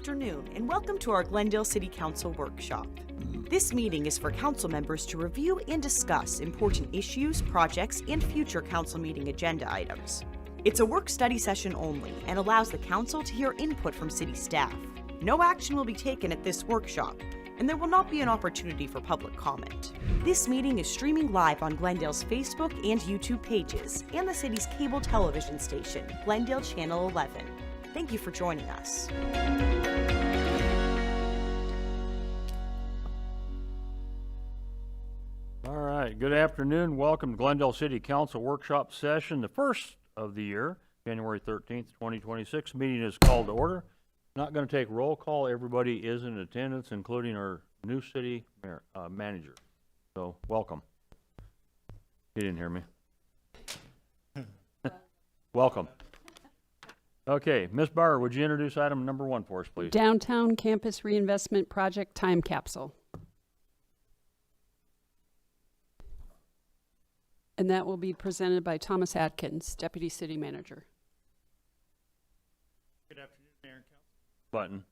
afternoon, and welcome to our Glendale City Council workshop. This meeting is for council members to review and discuss important issues, projects, and future council meeting agenda items. It's a work-study session only and allows the council to hear input from city staff. No action will be taken at this workshop, and there will not be an opportunity for public comment. This meeting is streaming live on Glendale's Facebook and YouTube pages and the city's cable television station, Glendale Channel 11. Thank you for joining us. All right, good afternoon. Welcome to Glendale City Council Workshop Session, the first of the year, January 13th, 2026. Meeting is called to order. Not going to take roll call. Everybody is in attendance, including our new city manager. So, welcome. You didn't hear me. Welcome. Okay, Ms. Bauer, would you introduce item number 1 for us, please? Downtown Campus Reinvestment Project Time Capsule. And that will be presented by Thomas Atkins, Deputy City Manager. Good afternoon, Mayor and Council.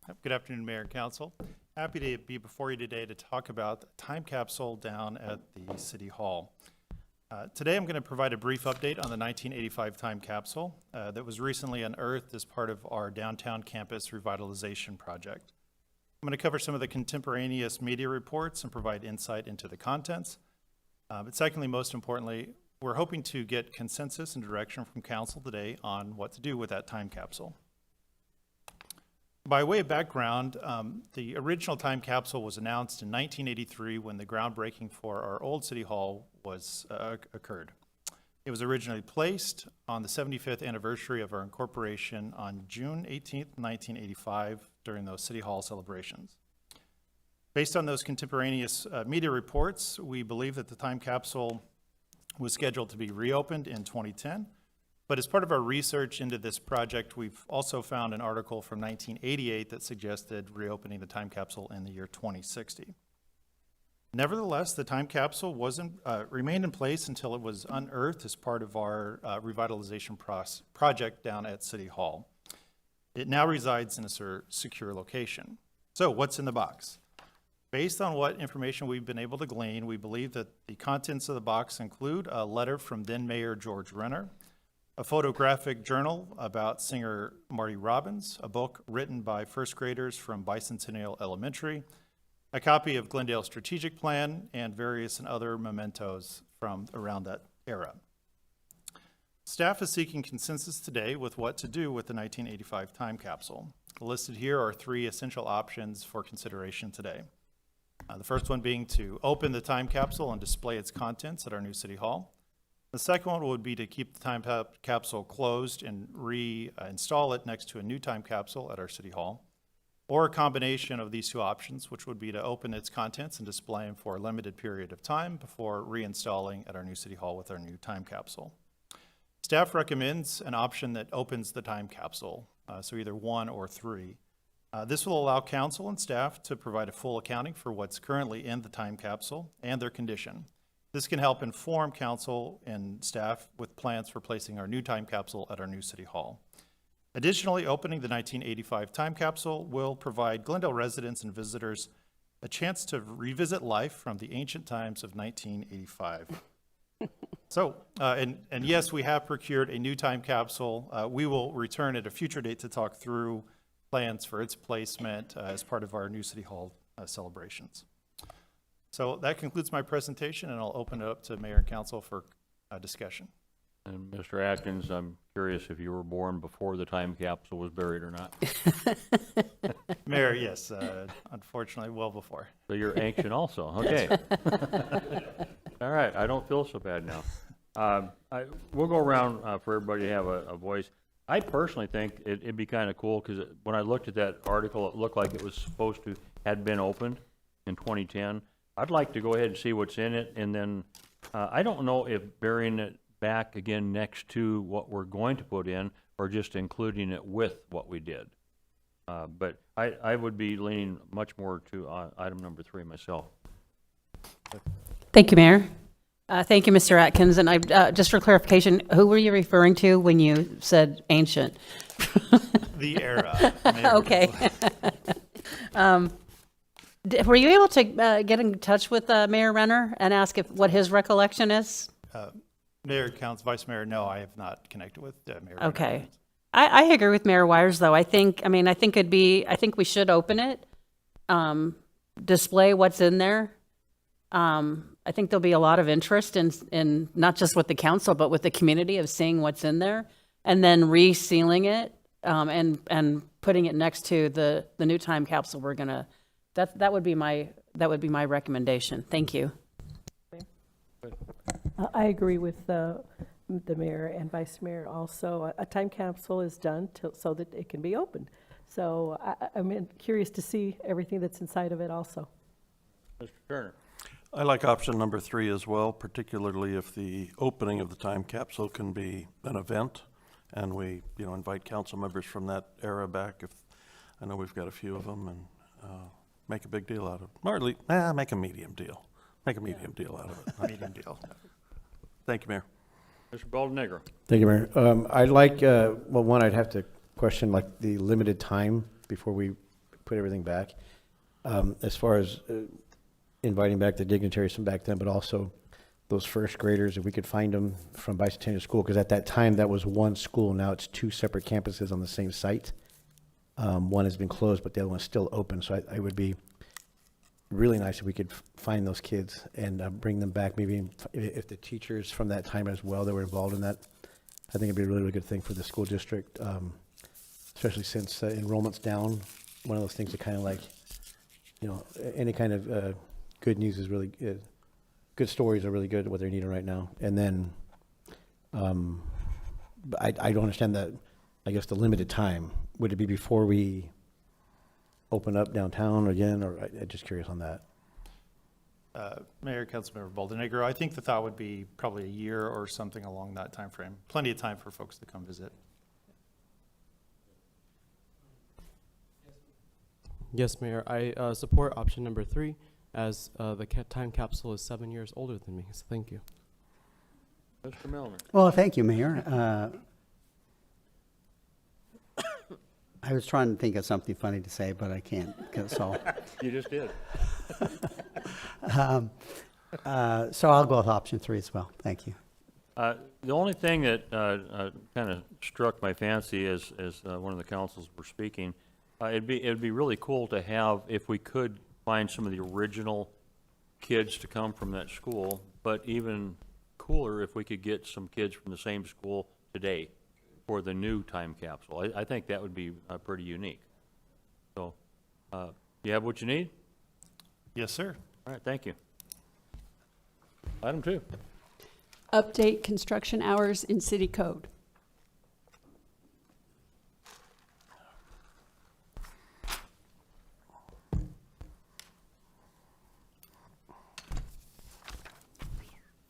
Button. Good afternoon, Mayor and Council. Happy to be before you today to talk about the time capsule down at the City Hall. Today I'm going to provide a brief update on the 1985 time capsule that was recently unearthed as part of our downtown campus revitalization project. I'm going to cover some of the contemporaneous media reports and provide insight into the contents. But secondly, most importantly, we're hoping to get consensus and direction from Council today on what to do with that time capsule. By way of background, the original time capsule was announced in 1983 when the groundbreaking for our old City Hall was occurred. It was originally placed on the 75th anniversary of our incorporation on June 18th, 1985 during those City Hall celebrations. Based on those contemporaneous media reports, we believe that the time capsule was scheduled to be reopened in 2010. But as part of our research into this project, we've also found an article from 1988 that suggested reopening the time capsule in the year 2060. Nevertheless, the time capsule remained in place until it was unearthed as part of our revitalization project down at City Hall. It now resides in a secure location. So what's in the box? Based on what information we've been able to glean, we believe that the contents of the box include a letter from then Mayor George Renner, a photographic journal about singer Marty Robbins, a book written by first graders from Bicentennial Elementary, a copy of Glendale Strategic Plan, and various and other mementos from around that era. Staff is seeking consensus today with what to do with the 1985 time capsule. Listed here are 3 essential options for consideration today. The first one being to open the time capsule and display its contents at our new City Hall. The second one would be to keep the time capsule closed and reinstall it next to a new time capsule at our City Hall, or a combination of these 2 options, which would be to open its contents and display them for a limited period of time before reinstalling at our new City Hall with our new time capsule. Staff recommends an option that opens the time capsule, so either 1 or 3. This will allow council and staff to provide a full accounting for what's currently in the time capsule and their condition. This can help inform council and staff with plans for placing our new time capsule at our new City Hall. Additionally, opening the 1985 time capsule will provide Glendale residents and visitors a chance to revisit life from the ancient times of 1985. So, and yes, we have procured a new time capsule. We will return at a future date to talk through plans for its placement as part of our new City Hall celebrations. So that concludes my presentation, and I'll open it up to Mayor and Council for discussion. And Mr. Atkins, I'm curious if you were born before the time capsule was buried or not. Mayor, yes, unfortunately, well before. So you're ancient also, okay. All right, I don't feel so bad now. We'll go around for everybody to have a voice. I personally think it'd be kind of cool because when I looked at that article, it looked like it was supposed to had been opened in 2010. I'd like to go ahead and see what's in it, and then I don't know if burying it back again next to what we're going to put in or just including it with what we did. But I would be leaning much more to item number 3 myself. Thank you, Mayor. Thank you, Mr. Atkins. And just for clarification, who were you referring to when you said ancient? The era. Mayor Okay. Were you able to get in touch with Mayor Renner and ask what his recollection is? Mayor counts, Vice Mayor, no, I have not connected with Mayor. Okay. I agree with Mayor Wires, though. I think we should open it, display what's in there. I think there'll be a lot of interest in not just with the council, but with the community of seeing what's in there, and then resealing it, and putting it next to the new time capsule. That would be my recommendation. Thank you. I agree with the mayor and vice mayor also. A time capsule is done so that it can be opened. So I'm curious to see everything that's inside of it also. Mr. Turner? I like option number 3 as well, particularly if the opening of the time capsule can be an event, and we, invite council members from that era back. If I know we've got a few of them, and make a big deal out of it, or at least make a medium deal. Make a medium deal out of it. Medium deal. Thank you, Mayor. Mr. Baldinegro? Thank you, Mayor. I'd like, well, one, I'd have to question like the limited time before we put everything back. As far as inviting back the dignitaries from back then, but also those first graders, if we could find them from Bicentennial School, because at that time that was one school. Now it's 2 separate campuses on the same site. One has been closed, but the other one's still open. So it would be really nice if we could find those kids and bring them back. Maybe if the teachers from that time as well that were involved in that, I think it'd be a really, really good thing for the school district, especially since enrollment's down. One of those things that kind of like, any kind of good news is really good. Good stories are really good at what they're needing right now. And then I don't understand that, I guess, the limited time. Would it be before we open up downtown again, or I'm just curious on that? Mayor, Councilmember Baldinegro, I think the thought would be probably a year or something along that time frame. Plenty of time for folks to come visit. Yes, Mayor. I support option number 3, as the time capsule is 7 years older than me. So thank you. Mr. Milner? Well, thank you, Mayor. I was trying to think of something funny to say, but I can't. So, You just did. so I'll go with option 3 as well. Thank you. The only thing that kind of struck my fancy as one of the councils were speaking, it'd be really cool to have, if we could find some of the original kids to come from that school, but even cooler if we could get some kids from the same school today for the new time capsule. I think that would be pretty unique. So, you have what you need? Yes, sir. All right, thank you. Item 2. Update construction hours in city code.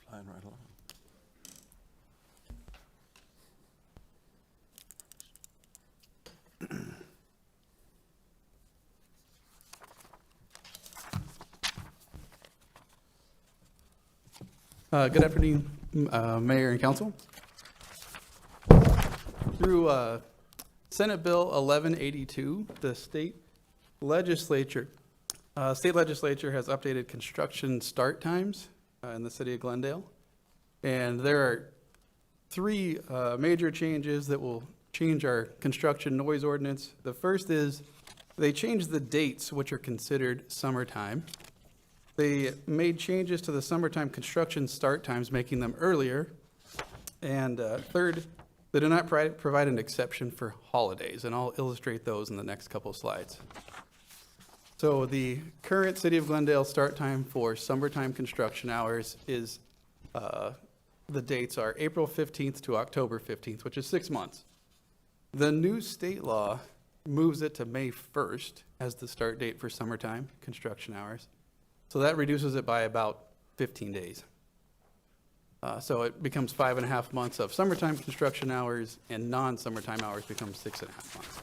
Flying right along. Good afternoon, Mayor and Council. Through Senate Bill 1182, the state legislature has updated construction start times in the city of Glendale. And there are 3 major changes that will change our construction noise ordinance. The first is they changed the dates which are considered summertime. They made changes to the summertime construction start times, making them earlier. And third, they do not provide an exception for holidays, and I'll illustrate those in the next couple slides. So the current City of Glendale start time for summertime construction hours is, the dates are April 15th to October 15th, which is 6 months. The new state law moves it to May 1st as the start date for summertime construction hours. So that reduces it by about 15 days. So it becomes 5.5 months of summertime construction hours, and non-summertime hours become 6.5 months.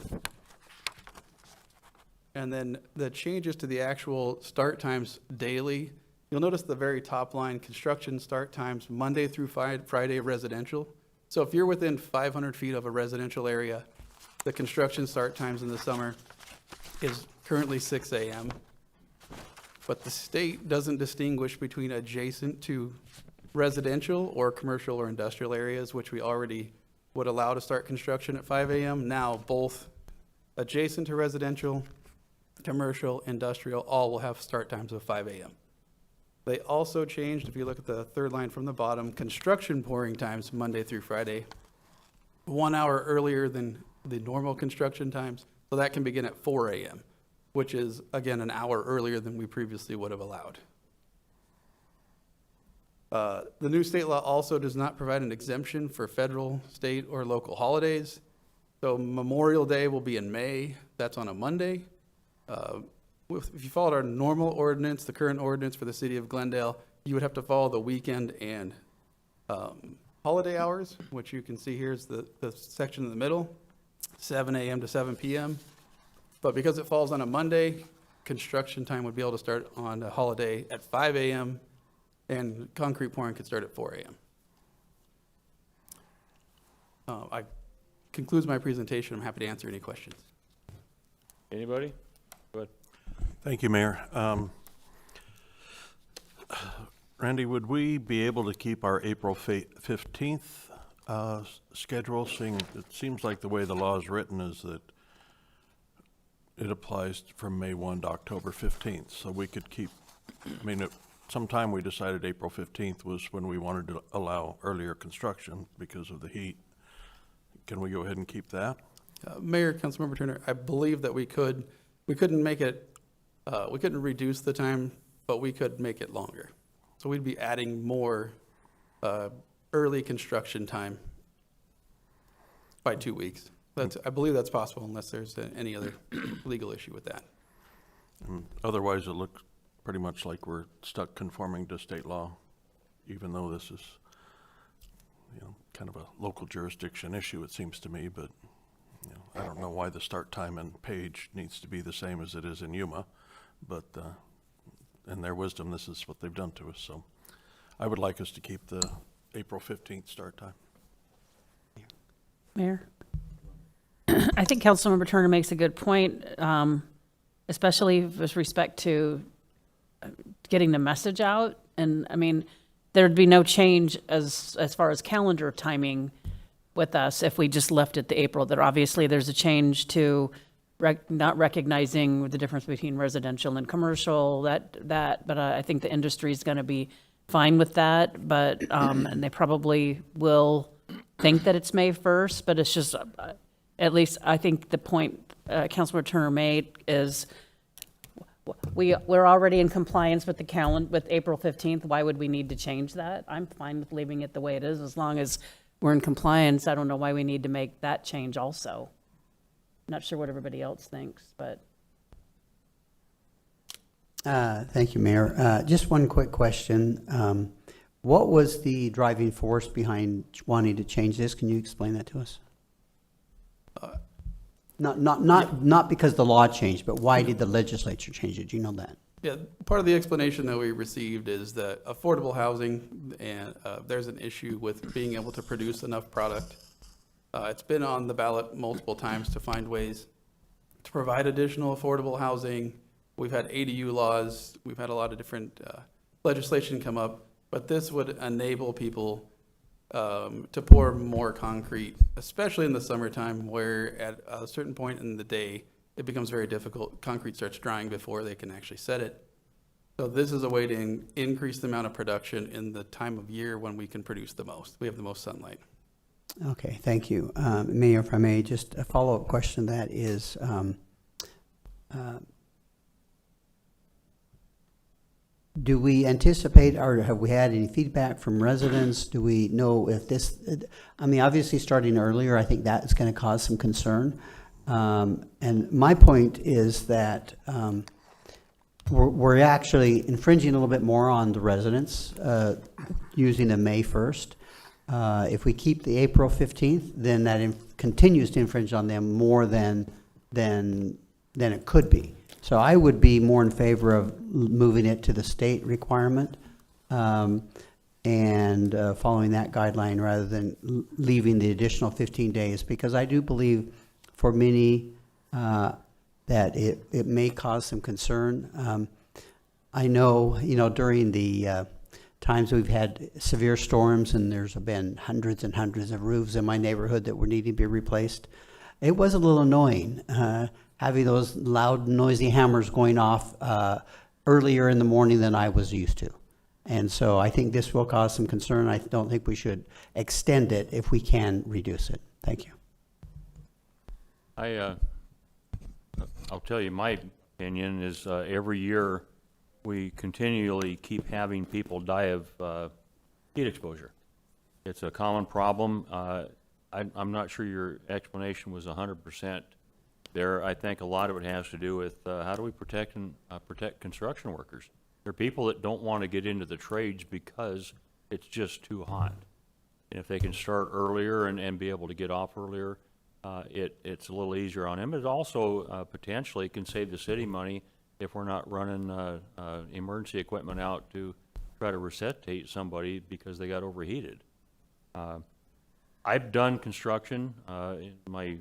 And then the changes to the actual start times daily, you'll notice the very top line, construction start times Monday through Friday residential. So if you're within 500 feet of a residential area, the construction start times in the summer is currently 6 a.m. But the state doesn't distinguish between adjacent to residential or commercial or industrial areas, which we already would allow to start construction at 5 a.m. Now, both adjacent to residential, commercial, industrial, all will have start times of 5 a.m. They also changed, if you look at the third line from the bottom, construction pouring times Monday through Friday, 1 hour earlier than the normal construction times. So that can begin at 4 a.m., which is, again, an hour earlier than we previously would have allowed. The new state law also does not provide an exemption for federal, state, or local holidays. So Memorial Day will be in May. That's on a Monday. If you followed our normal ordinance, the current ordinance for the city of Glendale, you would have to follow the weekend and holiday hours, which you can see here is the section in the middle, 7 a.m. to 7 p.m. But because it falls on a Monday, construction time would be able to start on a holiday at 5 a.m. and concrete pouring could start at 4 a.m. I concludes my presentation. I'm happy to answer any questions. Anybody? Go ahead. Thank you, Mayor. Randy, would we be able to keep our April 15th schedule, seeing it seems like the way the law is written is that it applies from May 1 to October 15th, so we could keep, I mean, sometime we decided April 15th was when we wanted to allow earlier construction because of the heat. Can we go ahead and keep that? Mayor, Councilmember Turner, I believe that we couldn't make it, we couldn't reduce the time, but we could make it longer. So we'd be adding more early construction time by 2 weeks. I believe that's possible unless there's any other legal issue with that. Otherwise, it looks pretty much like we're stuck conforming to state law, even though this is, you know, kind of a local jurisdiction issue, it seems to me, but you know, I don't know why the start time in Page needs to be the same as it is in Yuma, but in their wisdom, this is what they've done to us. So I would like us to keep the April 15th start time. Mayor? I think Councilmember Turner makes a good point, especially with respect to getting the message out. And I mean, there'd be no change as far as calendar timing with us if we just left it to April. That obviously there's a change to not recognizing the difference between residential and commercial, but I think the industry is going to be fine with that. But, and they probably will think that it's May 1st, but it's just, at least I think the point Councilmember Turner made is we're already in compliance with the calendar, with April 15th. Why would we need to change that? I'm fine with leaving it the way it is as long as we're in compliance. I don't know why we need to make that change also. Not sure what everybody else thinks, but. Thank you, Mayor. Just one quick question. What was the driving force behind wanting to change this? Can you explain that to us? Not because the law changed, but why did the legislature change it? Do you know that? Yeah, part of the explanation that we received is that affordable housing, and there's an issue with being able to produce enough product. It's been on the ballot multiple times to find ways to provide additional affordable housing. We've had ADU laws, we've had a lot of different legislation come up, but this would enable people to pour more concrete, especially in the summertime where at a certain point in the day, it becomes very difficult. Concrete starts drying before they can actually set it. So this is a way to increase the amount of production in the time of year when we can produce the most. We have the most sunlight. Okay, thank you. Mayor, if I may, just a follow-up question to that is, do we anticipate, or have we had any feedback from residents? Do we know if this, I mean, obviously starting earlier, I think that is going to cause some concern. And my point is that we're actually infringing a little bit more on the residents using a May 1st. If we keep the April 15th, then that continues to infringe on them more than it could be. So I would be more in favor of moving it to the state requirement and following that guideline rather than leaving the additional 15 days, because I do believe for many that it may cause some concern. I know, during the times we've had severe storms and there's been hundreds and hundreds of roofs in my neighborhood that were needing to be replaced, it was a little annoying having those loud, noisy hammers going off earlier in the morning than I was used to. And so I think this will cause some concern. I don't think we should extend it if we can reduce it. Thank you. I'll tell you, my opinion is every year we continually keep having people die of heat exposure. It's a common problem. I'm not sure your explanation was 100% there. I think a lot of it has to do with how do we protect construction workers. There are people that don't want to get into the trades because it's just too hot. And if they can start earlier and be able to get off earlier, it's a little easier on them. It also potentially can save the city money if we're not running emergency equipment out to try to resuscitate somebody because they got overheated. I've done construction in my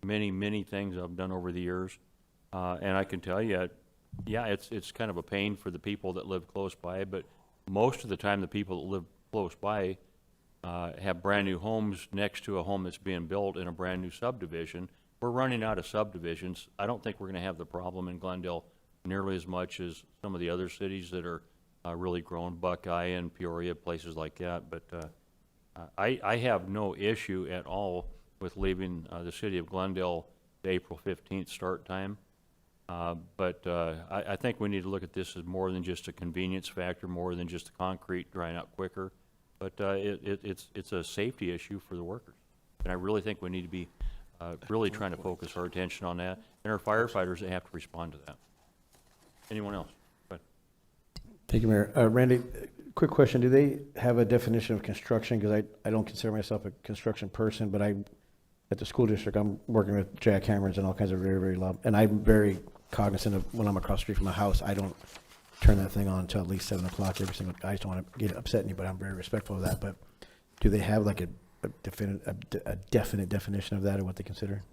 many things I've done over the years, and I can tell you, yeah, it's kind of a pain for the people that live close by, but most of the time the people that live close by have brand new homes next to a home that's being built in a brand new subdivision. We're running out of subdivisions. I don't think we're going to have the problem in Glendale nearly as much as some of the other cities that are really growing, Buckeye and Peoria, places like that. But I have no issue at all with leaving the city of Glendale the April 15th start time. But I think we need to look at this as more than just a convenience factor, more than just the concrete drying out quicker. But it's a safety issue for the workers. And I really think we need to be really trying to focus our attention on that. And our firefighters, they have to respond to that. Anyone else? Go ahead. Thank you, Mayor. Randy, quick question. Do they have a definition of construction? Because I don't consider myself a construction person, but at the school district, I'm working with jackhammers and all kinds of very, very loud. And I'm very cognizant of when I'm across the street from my house, I don't turn that thing on until at least 7 o'clock every single, I just don't want to get upset anybody. I'm very respectful of that. But do they have like a definite definition of that or what they consider?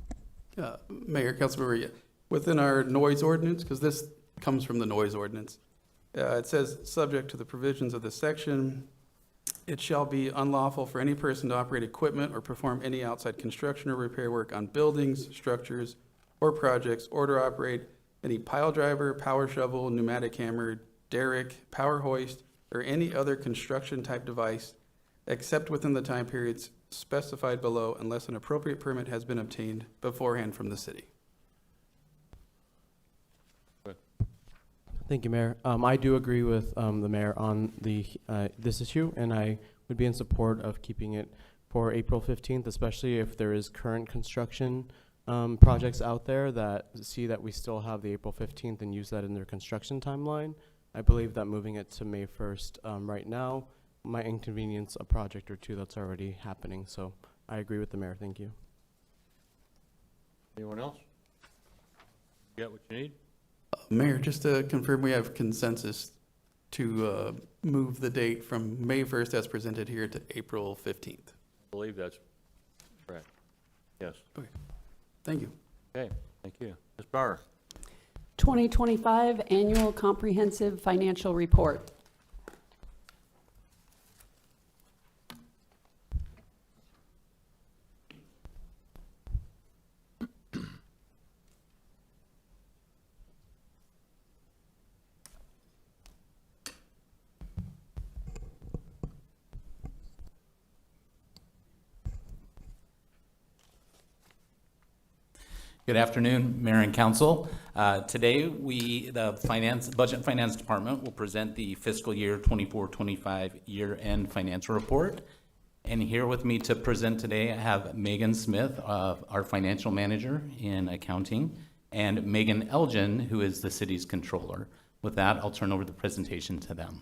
Mayor, Councilmember, yeah. Within our noise ordinance, because this comes from the noise ordinance, it says, subject to the provisions of this section, it shall be unlawful for any person to operate equipment or perform any outside construction or repair work on buildings, structures, or projects, or to operate any pile driver, power shovel, pneumatic hammer, derrick, power hoist, or any other construction type device, except within the time periods specified below, unless an appropriate permit has been obtained beforehand from the city. Thank you, Mayor. I do agree with the mayor on this issue, and I would be in support of keeping it for April 15th, especially if there is current construction projects out there that see that we still have the April 15th and use that in their construction timeline. I believe that moving it to May 1st right now might inconvenience a project or two that's already happening. So I agree with the mayor. Thank you. Anyone else? You got what you need? Mayor, just to confirm, we have consensus to move the date from May 1st as presented here to April 15th. I believe that's correct. Yes. Okay. Thank you. Okay, thank you. Ms. Bauer. 2025 Annual Comprehensive Financial Report. Good afternoon, Mayor and Council. Today, the Budget and Finance Department will present the fiscal year 24-25 year-end financial report. And here with me to present today, I have Megan Smith, our financial manager in accounting, and Megan Elgin, who is the city's controller. With that, I'll turn over the presentation to them.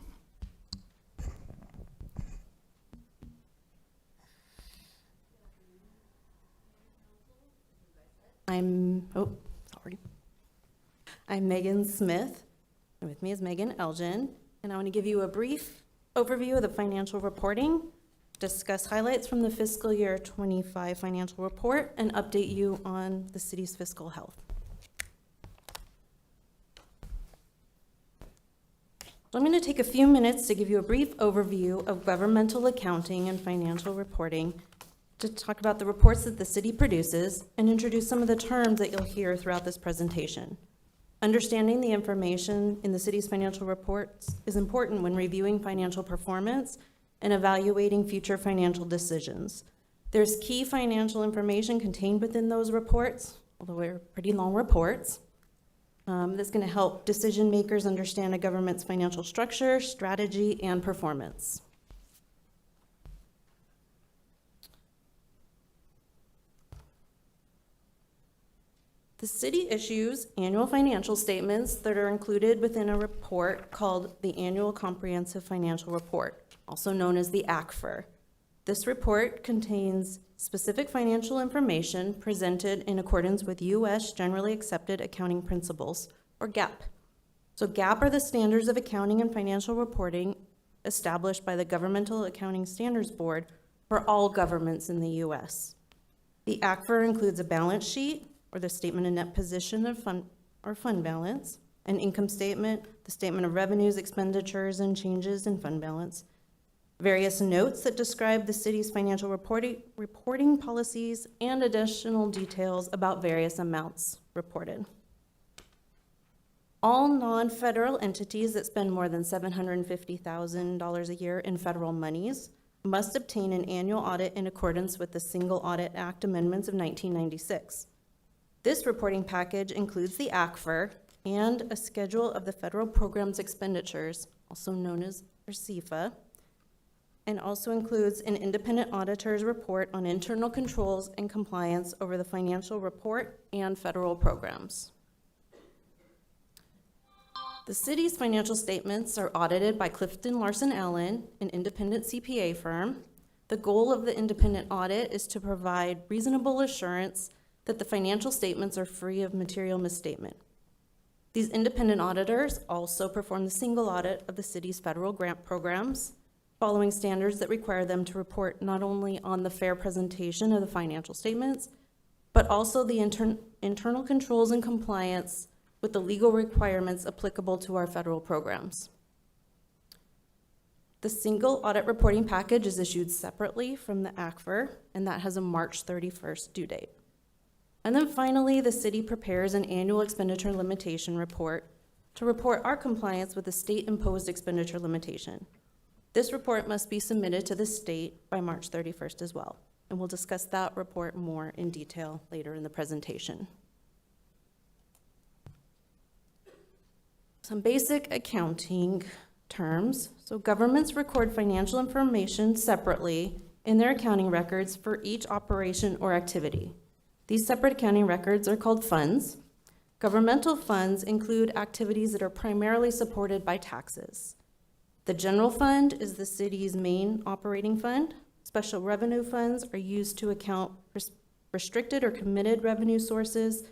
I'm Megan Smith, and with me is Megan Elgin, and I want to give you a brief overview of the financial reporting discuss highlights from the fiscal year 25 financial report, and update you on the city's fiscal health. So I'm going to take a few minutes to give you a brief overview of governmental accounting and financial reporting, to talk about the reports that the city produces, and introduce some of the terms that you'll hear throughout this presentation. Understanding the information in the city's financial reports is important when reviewing financial performance and evaluating future financial decisions. There's key financial information contained within those reports, although they're pretty long reports, that's going to help decision makers understand a government's financial structure, strategy, and performance. The city issues annual financial statements that are included within a report called the Annual Comprehensive Financial Report, also known as the ACFR. This report contains specific financial information presented in accordance with U.S. Generally Accepted Accounting Principles, or GAAP. So GAAP are the standards of accounting and financial reporting established by the Governmental Accounting Standards Board for all governments in the U.S. The ACFR includes a balance sheet, or the statement of net position of fund balance, an income statement, the statement of revenues, expenditures, and changes in fund balance, various notes that describe the city's financial reporting policies, and additional details about various amounts reported. All non-federal entities that spend more than $750,000 a year in federal monies must obtain an annual audit in accordance with the Single Audit Act amendments of 1996. This reporting package includes the ACFR and a schedule of the federal program's expenditures, also known as CFA, and also includes an independent auditor's report on internal controls and compliance over the financial report and federal programs. The city's financial statements are audited by Clifton Larson Allen, an independent CPA firm. The goal of the independent audit is to provide reasonable assurance that the financial statements are free of material misstatement. These independent auditors also perform the single audit of the city's federal grant programs, following standards that require them to report not only on the fair presentation of the financial statements, but also the internal controls and compliance with the legal requirements applicable to our federal programs. The single audit reporting package is issued separately from the ACFR, and that has a March 31st due date. And then finally, the city prepares an annual expenditure limitation report to report our compliance with the state-imposed expenditure limitation. This report must be submitted to the state by March 31st as well, and we'll discuss that report more in detail later in the presentation. Some basic accounting terms. So governments record financial information separately in their accounting records for each operation or activity. These separate accounting records are called funds. Governmental funds include activities that are primarily supported by taxes. The general fund is the city's main operating fund. Special revenue funds are used to account for restricted or committed revenue sources,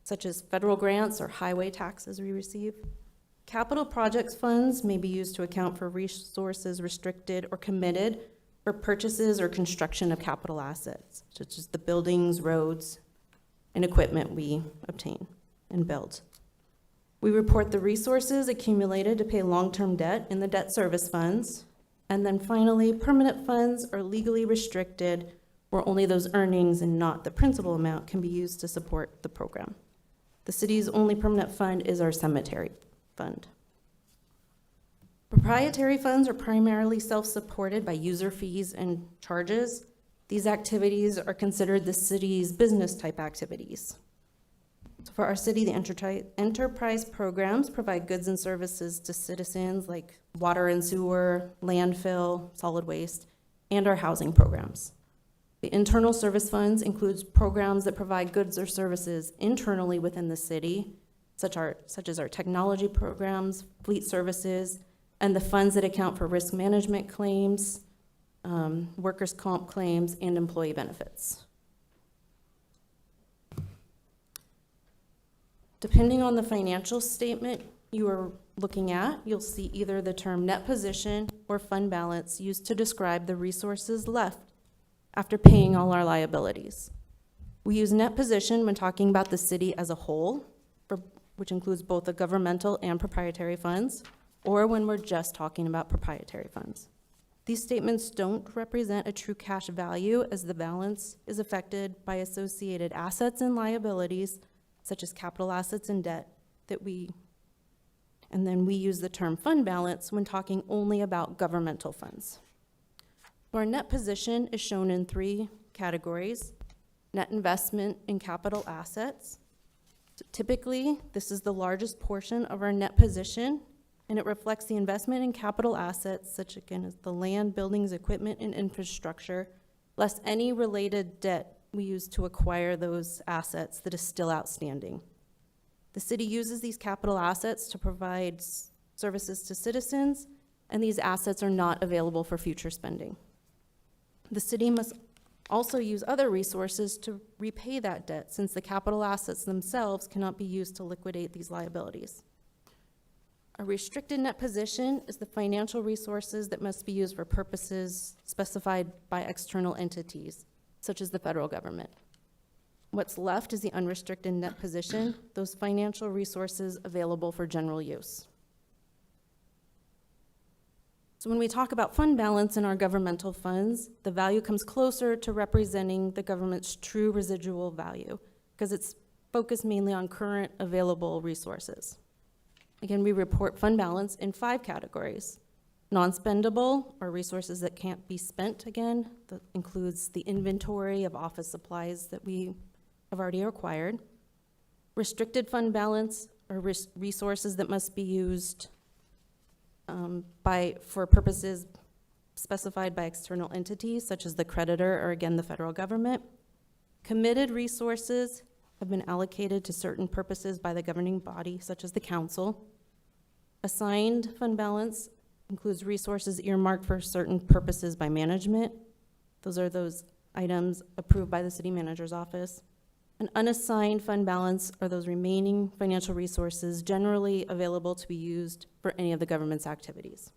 such as federal grants or highway taxes we receive. Capital projects funds may be used to account for resources restricted or committed for purchases or construction of capital assets, such as the buildings, roads, and equipment we obtain and build. We report the resources accumulated to pay long-term debt in the debt service funds. And then finally, permanent funds are legally restricted, where only those earnings and not the principal amount can be used to support the program. The city's only permanent fund is our cemetery fund. Proprietary funds are primarily self-supported by user fees and charges. These activities are considered the city's business-type activities. So for our city, the enterprise programs provide goods and services to citizens like water and sewer, landfill, solid waste, and our housing programs. The internal service funds includes programs that provide goods or services internally within the city, such as our technology programs, fleet services, and the funds that account for risk management claims, workers' comp claims, and employee benefits. Depending on the financial statement you are looking at, you'll see either the term net position or fund balance used to describe the resources left after paying all our liabilities. We use net position when talking about the city as a whole, which includes both the governmental and proprietary funds, or when we're just talking about proprietary funds. These statements don't represent a true cash value, as the balance is affected by associated assets and liabilities, such as capital assets and debt, and then we use the term fund balance when talking only about governmental funds. Our net position is shown in 3 categories: net investment in capital assets. So typically, this is the largest portion of our net position, and it reflects the investment in capital assets, such again as the land, buildings, equipment, and infrastructure, less any related debt we use to acquire those assets that is still outstanding. The city uses these capital assets to provide services to citizens, and these assets are not available for future spending. The city must also use other resources to repay that debt, since the capital assets themselves cannot be used to liquidate these liabilities. A restricted net position is the financial resources that must be used for purposes specified by external entities, such as the federal government. What's left is the unrestricted net position, those financial resources available for general use. So when we talk about fund balance in our governmental funds, the value comes closer to representing the government's true residual value, because it's focused mainly on current available resources. Again, we report fund balance in 5 categories. Non-spendable, or resources that can't be spent again. That includes the inventory of office supplies that we have already acquired. Restricted fund balance, or resources that must be used for purposes specified by external entities, such as the creditor or again the federal government. Committed resources have been allocated to certain purposes by the governing body, such as the council. Assigned fund balance includes resources earmarked for certain purposes by management. Those are those items approved by the city manager's office. An unassigned fund balance are those remaining financial resources generally available to be used for any of the government's activities.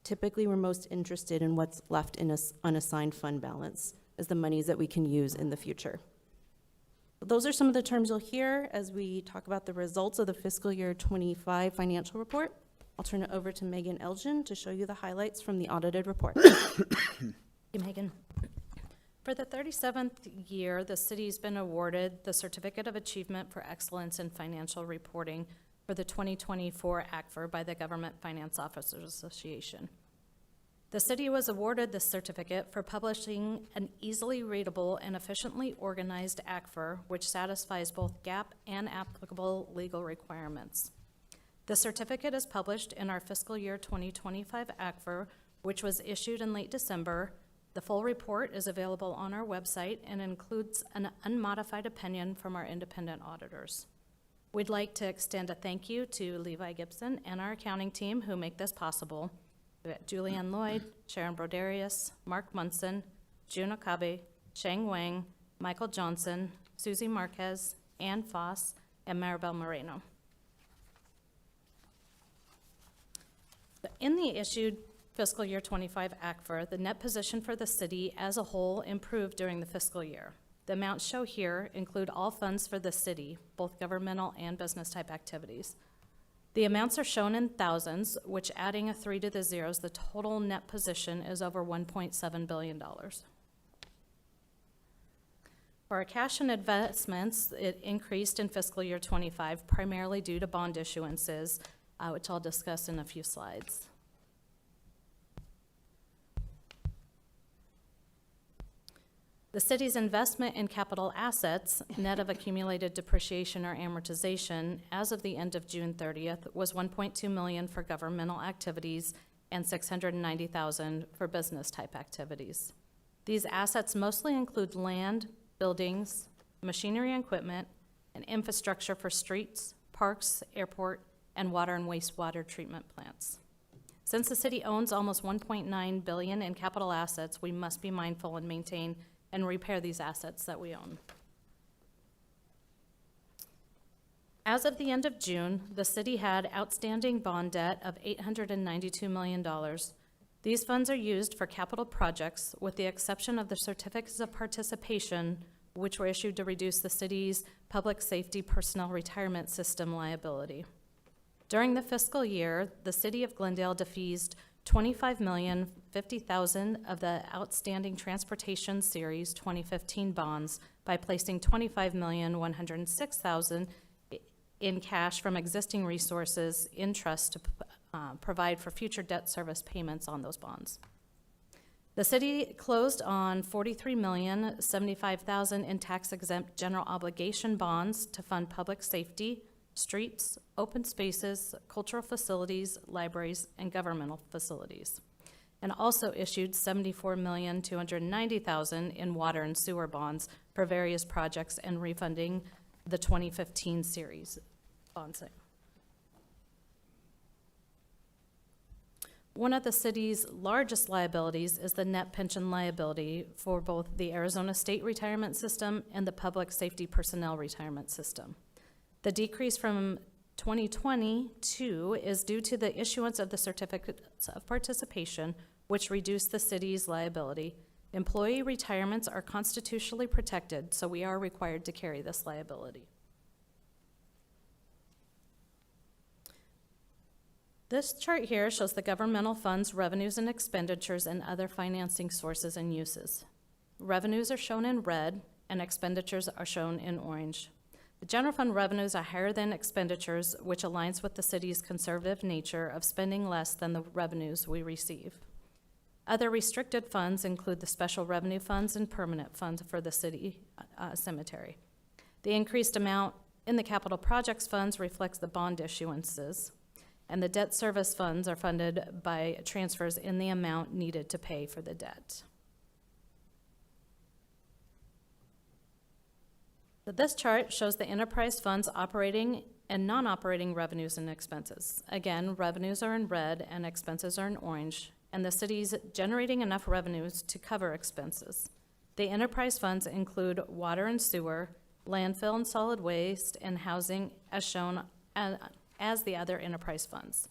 Typically, we're most interested in what's left in this unassigned fund balance as the monies that we can use in the future. Those are some of the terms you'll hear as we talk about the results of the fiscal year 25 financial report. I'll turn it over to Megan Elgin to show you the highlights from the audited report. Thank you, Megan. For the 37th year, the city's been awarded the Certificate of Achievement for Excellence in Financial Reporting for the 2024 ACFR by the Government Finance Officers Association. The city was awarded this certificate for publishing an easily readable and efficiently organized ACFR, which satisfies both GAAP and applicable legal requirements. The certificate is published in our fiscal year 2025 ACFR, which was issued in late December. The full report is available on our website and includes an unmodified opinion from our independent auditors. We'd like to extend a thank you to Levi Gibson and our accounting team who make this possible. We got Julianne Lloyd, Sharon Broderius, Mark Munson, June Okabe, Sheng Wang, Michael Johnson, Susie Marquez, Ann Foss, and Maribel Moreno. In the issued fiscal year 25 ACFR, the net position for the city as a whole improved during the fiscal year. The amounts shown here include all funds for the city, both governmental and business type activities. The amounts are shown in thousands, which adding a 3 to the zeros, the total net position is over $1.7 billion. For our cash and investments, it increased in fiscal year 25, primarily due to bond issuances, which I'll discuss in a few slides. The city's investment in capital assets, net of accumulated depreciation or amortization, as of the end of June 30th, was $1.2 million for governmental activities and $690,000 for business type activities. These assets mostly include land, buildings, machinery and equipment, and infrastructure for streets, parks, airport, and water and wastewater treatment plants. Since the city owns almost $1.9 billion in capital assets, we must be mindful and maintain and repair these assets that we own. As of the end of June, the city had outstanding bond debt of $892 million. These funds are used for capital projects, with the exception of the certificates of participation, which were issued to reduce the city's public safety personnel retirement system liability. During the fiscal year, the city of Glendale defeased $25,050,000 of the outstanding Transportation Series 2015 bonds by placing $25,106,000 in cash from existing resources in trust to provide for future debt service payments on those bonds. The city closed on $43,075,000 in tax-exempt general obligation bonds to fund public safety, streets, open spaces, cultural facilities, libraries, and governmental facilities, and also issued $74,290,000 in water and sewer bonds for various projects and refunding the 2015 series bonds. One of the city's largest liabilities is the net pension liability for both the Arizona State Retirement System and the Public Safety Personnel Retirement System. The decrease from 2022 is due to the issuance of the certificates of participation, which reduced the city's liability. Employee retirements are constitutionally protected, so we are required to carry this liability. This chart here shows the governmental funds, revenues and expenditures, and other financing sources and uses. Revenues are shown in red, and expenditures are shown in orange. The general fund revenues are higher than expenditures, which aligns with the city's conservative nature of spending less than the revenues we receive. Other restricted funds include the special revenue funds and permanent funds for the city cemetery. The increased amount in the capital projects funds reflects the bond issuances, and the debt service funds are funded by transfers in the amount needed to pay for the debt. This chart shows the enterprise funds operating and non-operating revenues and expenses. Again, revenues are in red and expenses are in orange, and the city's generating enough revenues to cover expenses. The enterprise funds include water and sewer, landfill and solid waste, and housing as shown as the other enterprise funds.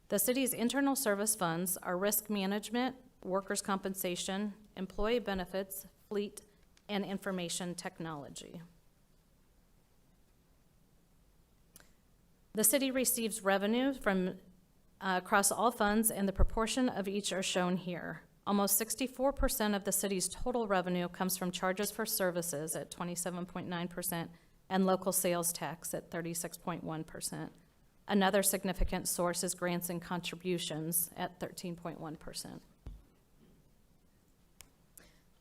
The city's internal service funds are risk management, workers' compensation, employee benefits, fleet, and information technology. The city receives revenue from across all funds, and the proportion of each are shown here. Almost 64% of the city's total revenue comes from charges for services at 27.9% and local sales tax at 36.1%. Another significant source is grants and contributions at 13.1%.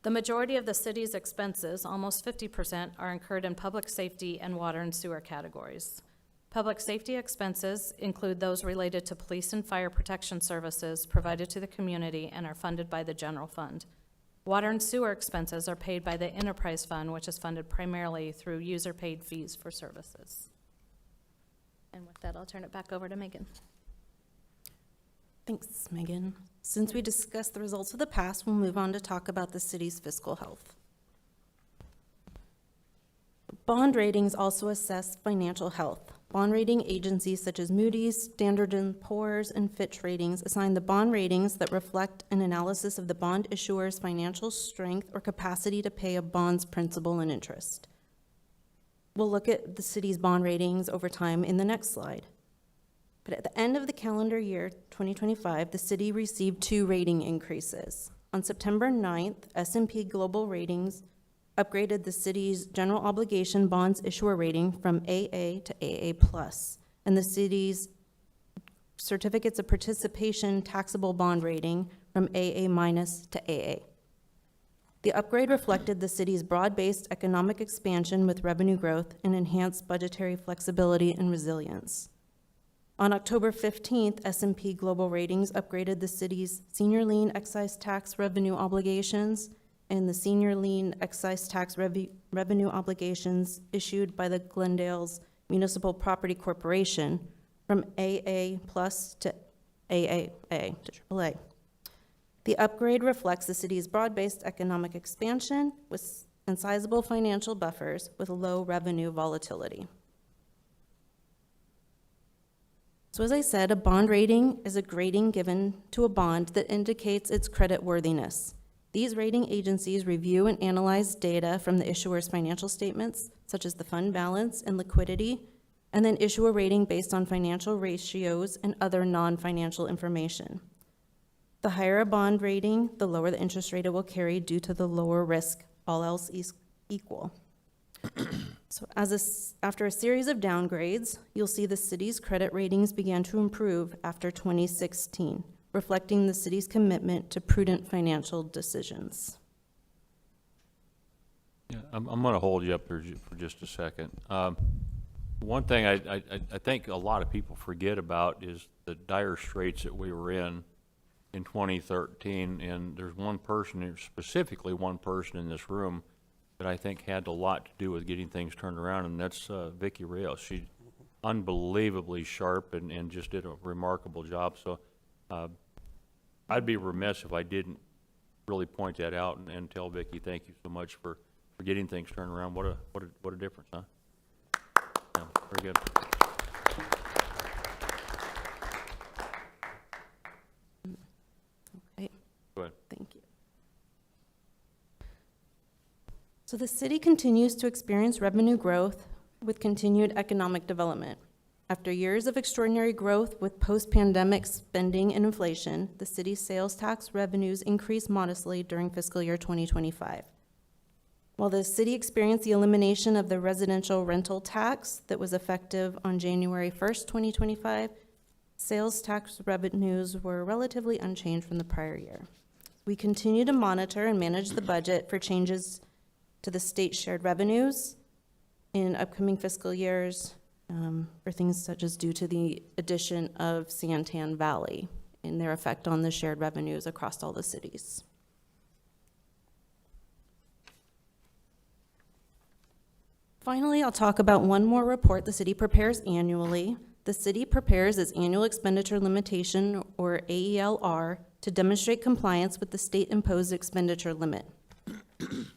The majority of the city's expenses, almost 50%, are incurred in public safety and water and sewer categories. Public safety expenses include those related to police and fire protection services provided to the community and are funded by the general fund. Water and sewer expenses are paid by the enterprise fund, which is funded primarily through user-paid fees for services. And with that, I'll turn it back over to Megan. Thanks, Megan. Since we discussed the results of the past, we'll move on to talk about the city's fiscal health. Bond ratings also assess financial health. Bond rating agencies such as Moody's, Standard & Poor's, and Fitch Ratings assign the bond ratings that reflect an analysis of the bond issuer's financial strength or capacity to pay a bond's principal and interest. We'll look at the city's bond ratings over time in the next slide. But at the end of the calendar year 2025, the city received 2 rating increases. On September 9th, S&P Global Ratings upgraded the city's general obligation bonds issuer rating from AA to AA+, and the city's certificates of participation taxable bond rating from AA- to AA. The upgrade reflected the city's broad-based economic expansion with revenue growth and enhanced budgetary flexibility and resilience. On October 15th, S&P Global Ratings upgraded the city's senior lien excise tax revenue obligations and the senior lien excise tax revenue obligations issued by the Glendale's Municipal Property Corporation from AA+ to AAA to AAA. The upgrade reflects the city's broad-based economic expansion and sizable financial buffers with low revenue volatility. So as I said, a bond rating is a grading given to a bond that indicates its credit worthiness. These rating agencies review and analyze data from the issuer's financial statements, such as the fund balance and liquidity, and then issue a rating based on financial ratios and other non-financial information. The higher a bond rating, the lower the interest rate it will carry due to the lower risk, all else equal. So after a series of downgrades, you'll see the city's credit ratings began to improve after 2016, reflecting the city's commitment to prudent financial decisions. Yeah, I'm going to hold you up there for just a second. One thing I think a lot of people forget about is the dire straits that we were in 2013, and there's one person, specifically one person in this room, that I think had a lot to do with getting things turned around, and that's Vicki Rios. She's unbelievably sharp and just did a remarkable job. So I'd be remiss if I didn't really point that out and tell Vicki, thank you so much for getting things turned around. What a difference, huh? Yeah, very good. Okay. Go ahead. Thank you. So the city continues to experience revenue growth with continued economic development. After years of extraordinary growth with post-pandemic spending and inflation, the city's sales tax revenues increased modestly during fiscal year 2025. While the city experienced the elimination of the residential rental tax that was effective on January 1st, 2025, sales tax revenues were relatively unchanged from the prior year. We continue to monitor and manage the budget for changes to the state shared revenues in upcoming fiscal years for things such as due to the addition of Santan Valley and their effect on the shared revenues across all the cities. Finally, I'll talk about one more report the city prepares annually. The city prepares its annual expenditure limitation, or AELR, to demonstrate compliance with the state-imposed expenditure limit.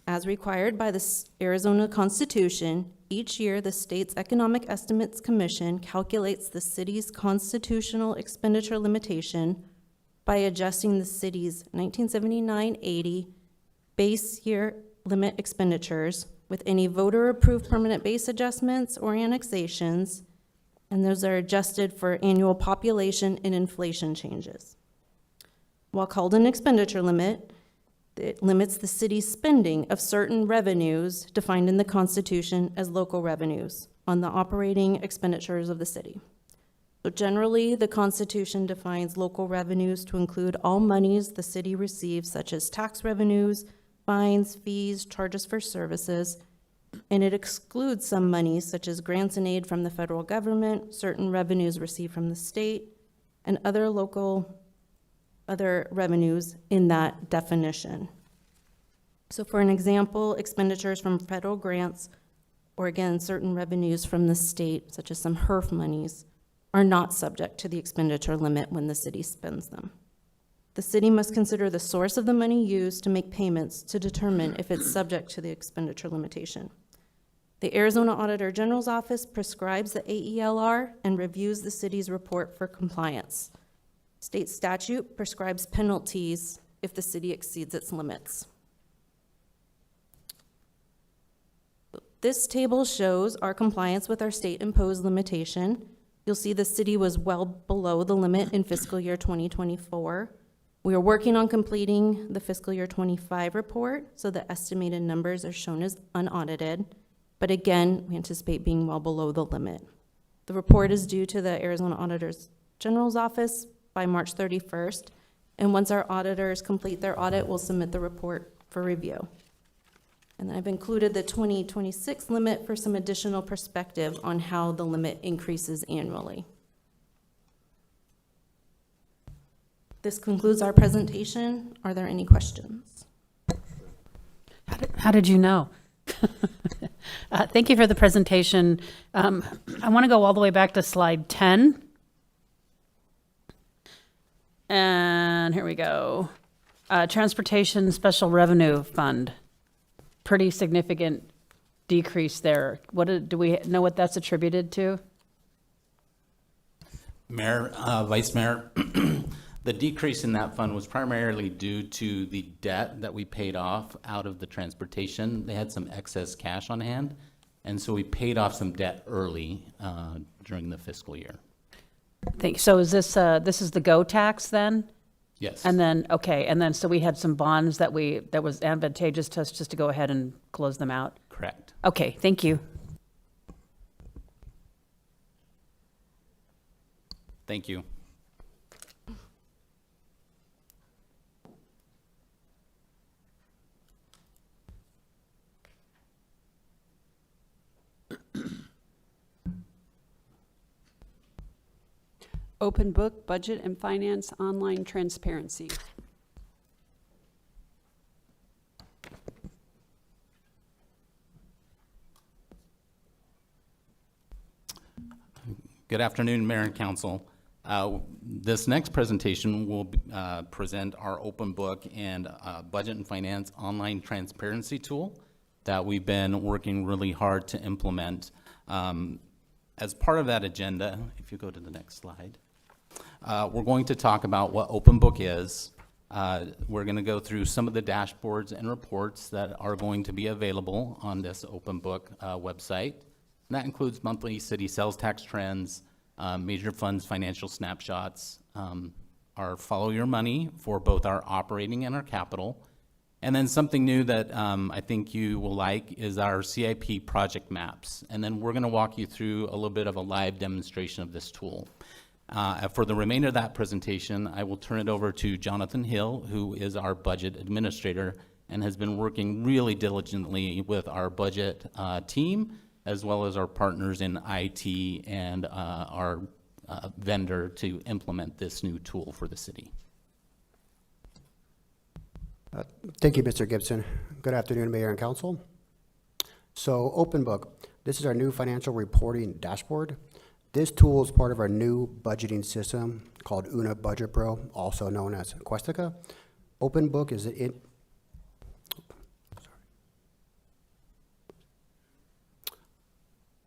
As required by the Arizona Constitution, each year the state's Economic Estimates Commission calculates the city's constitutional expenditure limitation by adjusting the city's 1979-80 base year limit expenditures with any voter-approved permanent base adjustments or annexations, and those are adjusted for annual population and inflation changes. While called an expenditure limit, it limits the city's spending of certain revenues defined in the Constitution as local revenues on the operating expenditures of the city. So generally, the Constitution defines local revenues to include all monies the city receives, such as tax revenues, fines, fees, charges for services, and it excludes some monies such as grants and aid from the federal government, certain revenues received from the state, and other revenues in that definition. So for an example, expenditures from federal grants, or again, certain revenues from the state, such as some HERF monies, are not subject to the expenditure limit when the city spends them. The city must consider the source of the money used to make payments to determine if it's subject to the expenditure limitation. The Arizona Auditor General's Office prescribes the AELR and reviews the city's report for compliance. State statute prescribes penalties if the city exceeds its limits. This table shows our compliance with our state-imposed limitation. You'll see the city was well below the limit in fiscal year 2024. We are working on completing the fiscal year 25 report, so the estimated numbers are shown as unaudited. But again, we anticipate being well below the limit. The report is due to the Arizona Auditor General's Office by March 31st, and once our auditors complete their audit, we'll submit the report for review. And I've included the 2026 limit for some additional perspective on how the limit increases annually. This concludes our presentation. Are there any questions? How did you know? Thank you for the presentation. I want to go all the way back to slide 10. And here we go. Transportation Special Revenue Fund. Pretty significant decrease there. Do we know what that's attributed to? Mayor, Vice Mayor, the decrease in that fund was primarily due to the debt that we paid off out of the transportation. They had some excess cash on hand, and so we paid off some debt early during the fiscal year. So is this is the GO tax then? Yes. And then, okay, and then, so we had some bonds that was advantageous to us just to go ahead and close them out? Correct. Okay, thank you. Thank you. Open Book Budget and Finance Online Transparency. Good afternoon, Mayor and Council. This next presentation will present our open book and budget and finance online transparency tool that we've been working really hard to implement. As part of that agenda, if you go to the next slide, we're going to talk about what open book is. We're going to go through some of the dashboards and reports that are going to be available on this open book website. And that includes monthly city sales tax trends, major funds financial snapshots, our follow your money for both our operating and our capital. And then something new that I think you will like is our CIP project maps. And then we're going to walk you through a little bit of a live demonstration of this tool. For the remainder of that presentation, I will turn it over to Jonathan Hill, who is our budget administrator and has been working really diligently with our budget team, as well as our partners in IT and our vendor to implement this new tool for the city. Thank you, Mr. Gibson. Good afternoon, Mayor and Council. So Open Book, this is our new financial reporting dashboard. This tool is part of our new budgeting system called Una Budget Pro, also known as Questica. Open Book is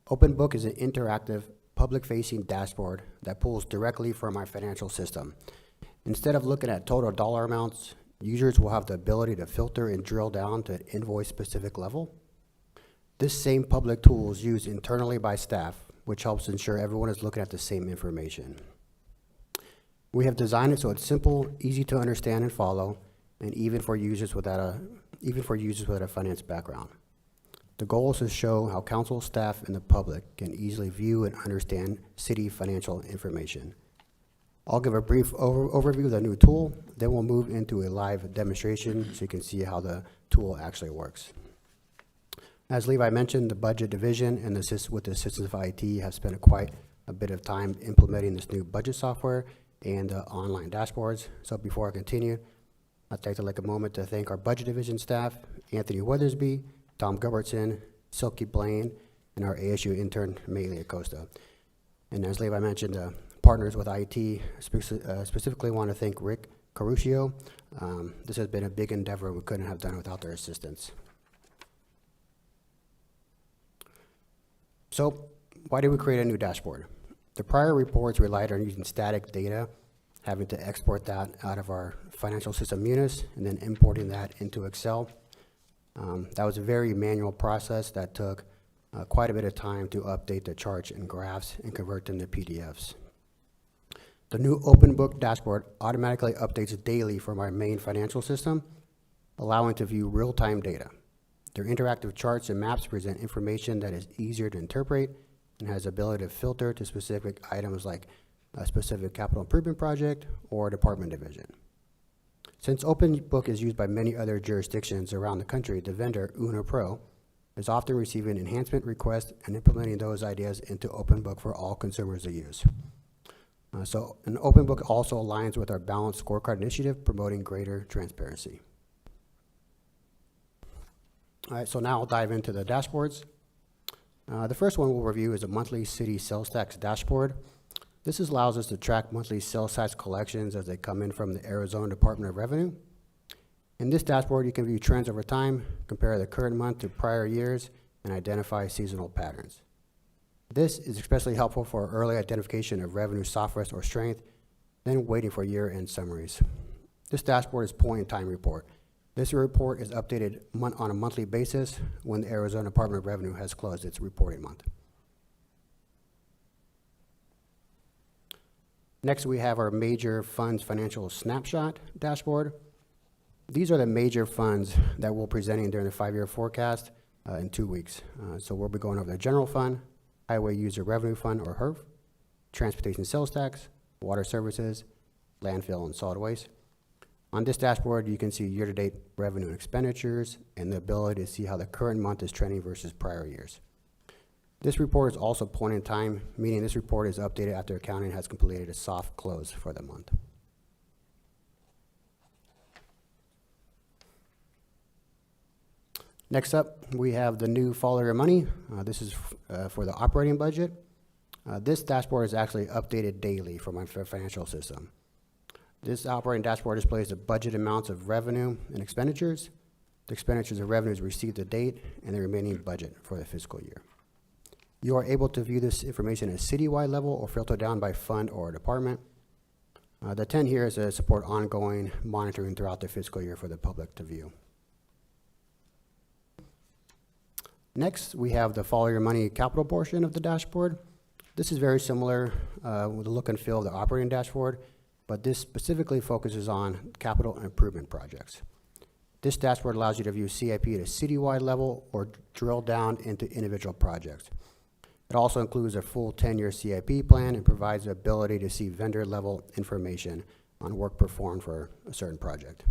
Open Book is an interactive, public-facing dashboard that pulls directly from our financial system. Instead of looking at total dollar amounts, users will have the ability to filter and drill down to an invoice-specific level. This same public tool is used internally by staff, which helps ensure everyone is looking at the same information. We have designed it so it's simple, easy to understand and follow, and even for users without a finance background. The goal is to show how council staff and the public can easily view and understand city financial information. I'll give a brief overview of the new tool, then we'll move into a live demonstration so you can see how the tool actually works. As Levi mentioned, the budget division and with the assistance of IT have spent quite a bit of time implementing this new budget software and online dashboards. So before I continue, I'd like to take a moment to thank our budget division staff, Anthony Weathersby, Tom Gilbertson, Silky Blaine, and our ASU intern, Maylee Acosta. And as Levi mentioned, partners with IT, specifically want to thank Rick Caruccio. This has been a big endeavor we couldn't have done without their assistance. So why did we create a new dashboard? The prior reports relied on using static data, having to export that out of our financial system Munis, and then importing that into Excel. That was a very manual process that took quite a bit of time to update the charts and graphs and convert them to PDFs. The new Open Book dashboard automatically updates daily from our main financial system, allowing to view real-time data. Their interactive charts and maps present information that is easier to interpret and has the ability to filter to specific items like a specific capital improvement project or department division. Since Open Book is used by many other jurisdictions around the country, the vendor, Una Pro, is often receiving enhancement requests and implementing those ideas into Open Book for all consumers to use. So an Open Book also aligns with our Balanced Scorecard initiative, promoting greater transparency. All right, so now I'll dive into the dashboards. The first one we'll review is a monthly city sales tax dashboard. This allows us to track monthly sales tax collections as they come in from the Arizona Department of Revenue. In this dashboard, you can view trends over time, compare the current month to prior years, and identify seasonal patterns. This is especially helpful for early identification of revenue softness or strength, then waiting for year-end summaries. This dashboard is point-in-time report. This report is updated on a monthly basis when the Arizona Department of Revenue has closed its reporting month. Next, we have our major funds financial snapshot dashboard. These are the major funds that we're presenting during the 5-year forecast in 2 weeks. So we'll be going over the general fund, highway user revenue fund or HERF, transportation sales tax, water services, landfill and solid waste. On this dashboard, you can see year-to-date revenue and expenditures and the ability to see how the current month is trending versus prior years. This report is also point in time, meaning this report is updated after accounting has completed a soft close for the month. Next up, we have the new Follow Your Money. This is for the operating budget. This dashboard is actually updated daily for my financial system. This operating dashboard displays the budget amounts of revenue and expenditures, the expenditures and revenues received to date, and the remaining budget for the fiscal year. You are able to view this information at a citywide level or filter down by fund or department. The intent here is to support ongoing monitoring throughout the fiscal year for the public to view. Next, we have the Follow Your Money capital portion of the dashboard. This is very similar with the look and feel of the operating dashboard, but this specifically focuses on capital improvement projects. This dashboard allows you to view CIP at a citywide level or drill down into individual projects. It also includes a full 10-year CIP plan and provides the ability to see vendor level information on work performed for a certain project.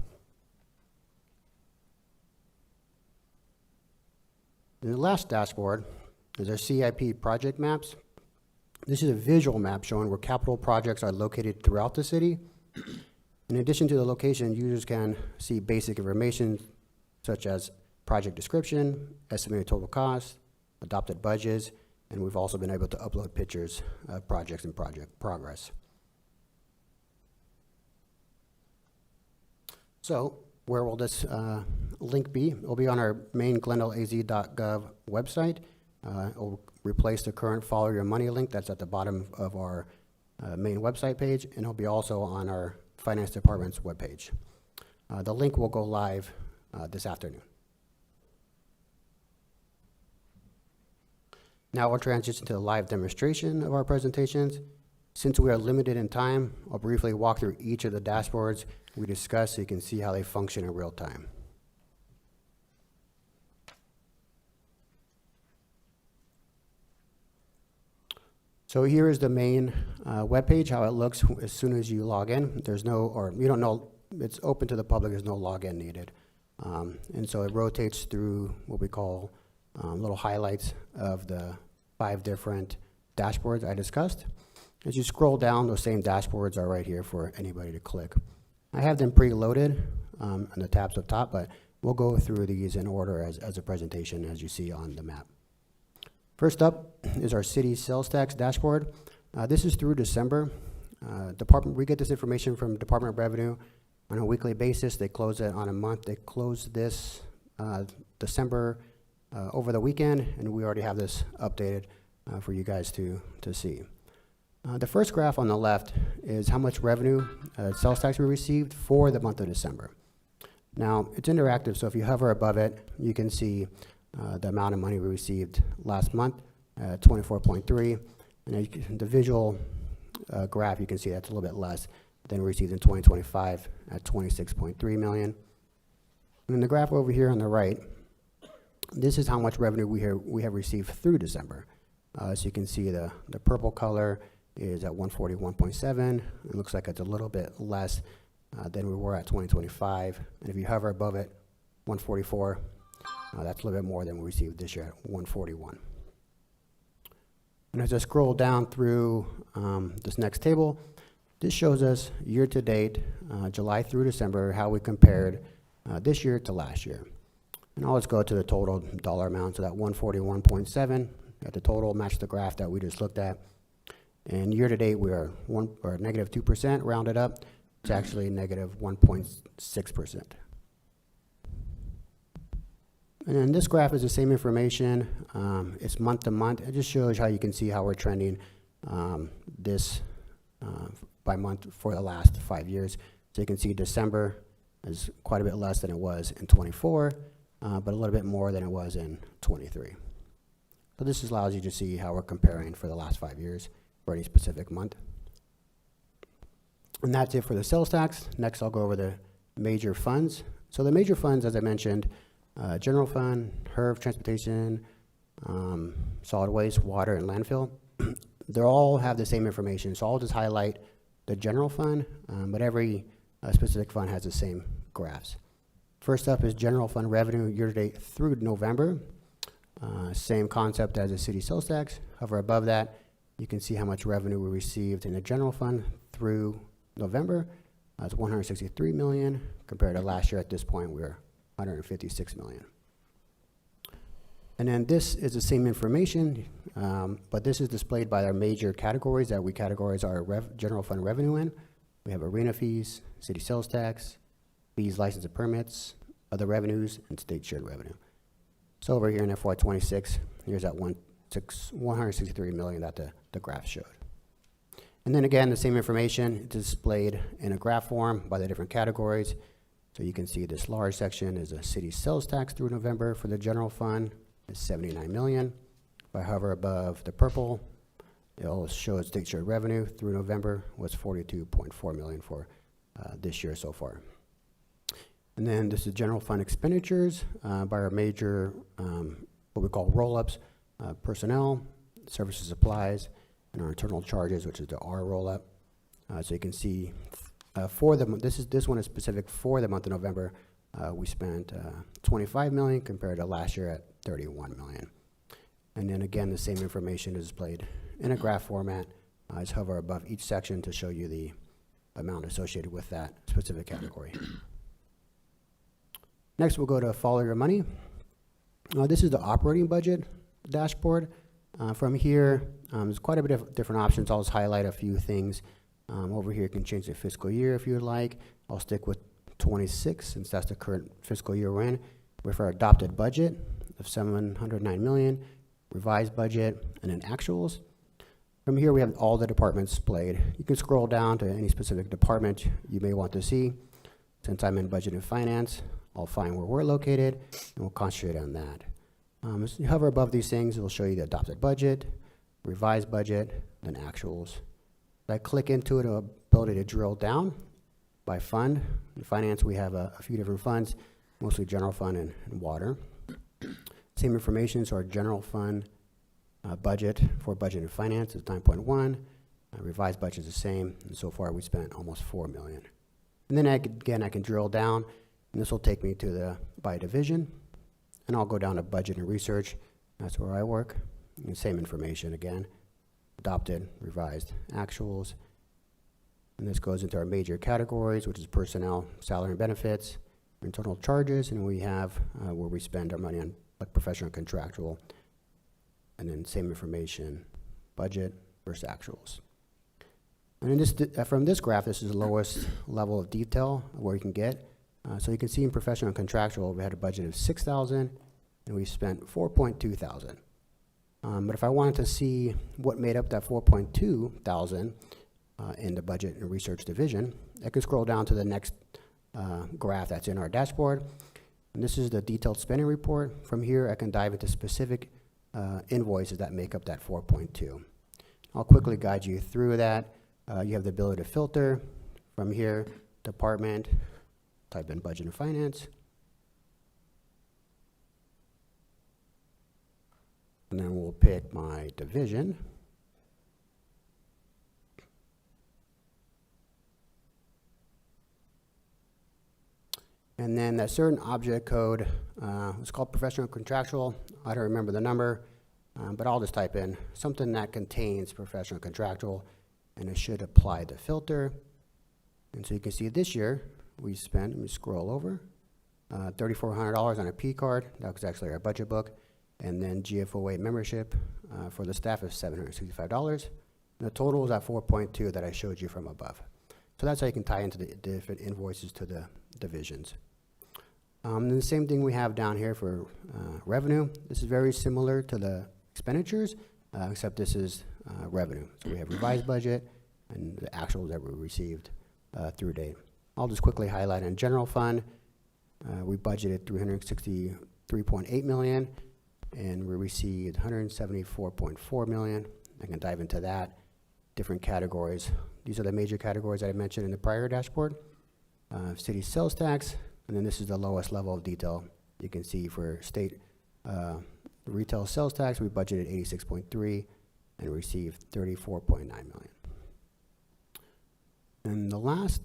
And the last dashboard is our CIP project maps. This is a visual map showing where capital projects are located throughout the city. In addition to the location, users can see basic information such as project description, estimated total cost, adopted budgets, and we've also been able to upload pictures of projects in project progress. So where will this link be? It will be on our main glendaleaz.gov website. It will replace the current Follow Your Money link that's at the bottom of our main website page, and it'll be also on our Finance Department's webpage. The link will go live this afternoon. Now we'll transition to the live demonstration of our presentations. Since we are limited in time, I'll briefly walk through each of the dashboards we discussed so you can see how they function in real time. So here is the main webpage, how it looks as soon as you log in. There's no, or you don't know, it's open to the public, there's no login needed. And so it rotates through what we call little highlights of the 5 different dashboards I discussed. As you scroll down, those same dashboards are right here for anybody to click. I have them preloaded on the tabs up top, but we'll go through these in order as a presentation as you see on the map. First up is our city sales tax dashboard. This is through December. We get this information from Department of Revenue on a weekly basis. They close it on a month. They closed this December over the weekend, and we already have this updated for you guys to see. The first graph on the left is how much revenue sales tax we received for the month of December. Now, it's interactive, so if you hover above it, you can see the amount of money we received last month, 24.3, and the visual graph, you can see that's a little bit less than we received in 2025 at 26.3 million. And then the graph over here on the right, this is how much revenue we have received through December. So you can see the purple color is at 141.7. It looks like it's a little bit less than we were at 2025. And if you hover above it, 144, that's a little bit more than we received this year at 141. And as I scroll down through this next table, this shows us year to date, July through December, how we compared this year to last year. And I'll just go to the total dollar amount, so that 141.7 at the total matched the graph that we just looked at. And year to date, we are negative 2% rounded up. It's actually negative 1.6%. And then this graph is the same information. It's month to month. It just shows how you can see how we're trending this by month for the last 5 years. So you can see December is quite a bit less than it was in '24, but a little bit more than it was in '23. So this allows you to see how we're comparing for the last 5 years for any specific month. And that's it for the sales tax. Next, I'll go over the major funds. So the major funds, as I mentioned, general fund, HERF, transportation, solid waste, water, and landfill. They all have the same information. So I'll just highlight the general fund, but every specific fund has the same graphs. First up is general fund revenue year-to-date through November. Same concept as the city sales tax. However, above that, you can see how much revenue we received in the general fund through November. It's 163 million. Compared to last year at this point, we're 156 million. And then this is the same information, but this is displayed by our major categories that we categorize our general fund revenue in. We have arena fees, city sales tax, fees, license and permits, other revenues, and state shared revenue. So over here in FY26, here's that 163 million that the graph showed. And then again, the same information displayed in a graph form by the different categories. So you can see this large section is a city sales tax through November for the general fund, is 79 million. If I hover above the purple, it'll show state shared revenue through November was 42.4 million for this year so far. And then this is general fund expenditures by our major, what we call roll-ups, personnel, services, supplies, and our internal charges, which is the R roll-up. So you can see for the this one is specific for the month of November. We spent 25 million compared to last year at 31 million. And then again, the same information is displayed in a graph format. Just hover above each section to show you the amount associated with that specific category. Next, we'll go to follow your money. This is the operating budget dashboard. From here, there's quite a bit of different options. I'll just highlight a few things. Over here, you can change the fiscal year if you would like. I'll stick with 26 since that's the current fiscal year we're in. With our adopted budget of 709 million, revised budget, and then actuals. From here, we have all the departments displayed. You can scroll down to any specific department you may want to see. Since I'm in budget and finance, I'll find where we're located, and we'll concentrate on that. As you hover above these things, it will show you the adopted budget, revised budget, then actuals. If I click into it, the ability to drill down by fund. In finance, we have a few different funds, mostly general fund and water. Same information, so our general fund budget for budget and finance is 9.1. Revised budget is the same, and so far we spent almost 4 million. And then again, I can drill down, and this will take me to the by division. And I'll go down to budget and research. That's where I work. And same information again. Adopted, revised, actuals. And this goes into our major categories, which is personnel, salary and benefits, internal charges, and we have where we spend our money on like professional and contractual. And then same information, budget versus actuals. And in this, from this graph, this is the lowest level of detail where you can get. So you can see in professional and contractual, we had a budget of 6,000 and we spent 4.2 thousand. But if I wanted to see what made up that 4.2 thousand in the budget and research division, I can scroll down to the next graph that's in our dashboard. And this is the detailed spending report. From here, I can dive into specific invoices that make up that 4.2. I'll quickly guide you through that. You have the ability to filter. From here, department, type in budget and finance. And then we'll pick my division. And then that certain object code, it's called professional contractual. I don't remember the number, but I'll just type in something that contains professional contractual, and it should apply the filter. And so you can see this year, we spent, let me scroll over, $3,400 on a P card. That was actually our budget book. And then GFOA membership for the staff is $765. And the total is at 4.2 that I showed you from above. So that's how you can tie into the different invoices to the divisions. And the same thing we have down here for revenue. This is very similar to the expenditures, except this is revenue. So we have revised budget and the actuals that we received through date. I'll just quickly highlight on general fund. We budgeted $363.8 million, and we received $174.4 million. I can dive into that. Different categories. These are the major categories that I mentioned in the prior dashboard. City sales tax, and then this is the lowest level of detail. You can see for state retail sales tax, we budgeted 86.3 and received 34.9 million. And the last,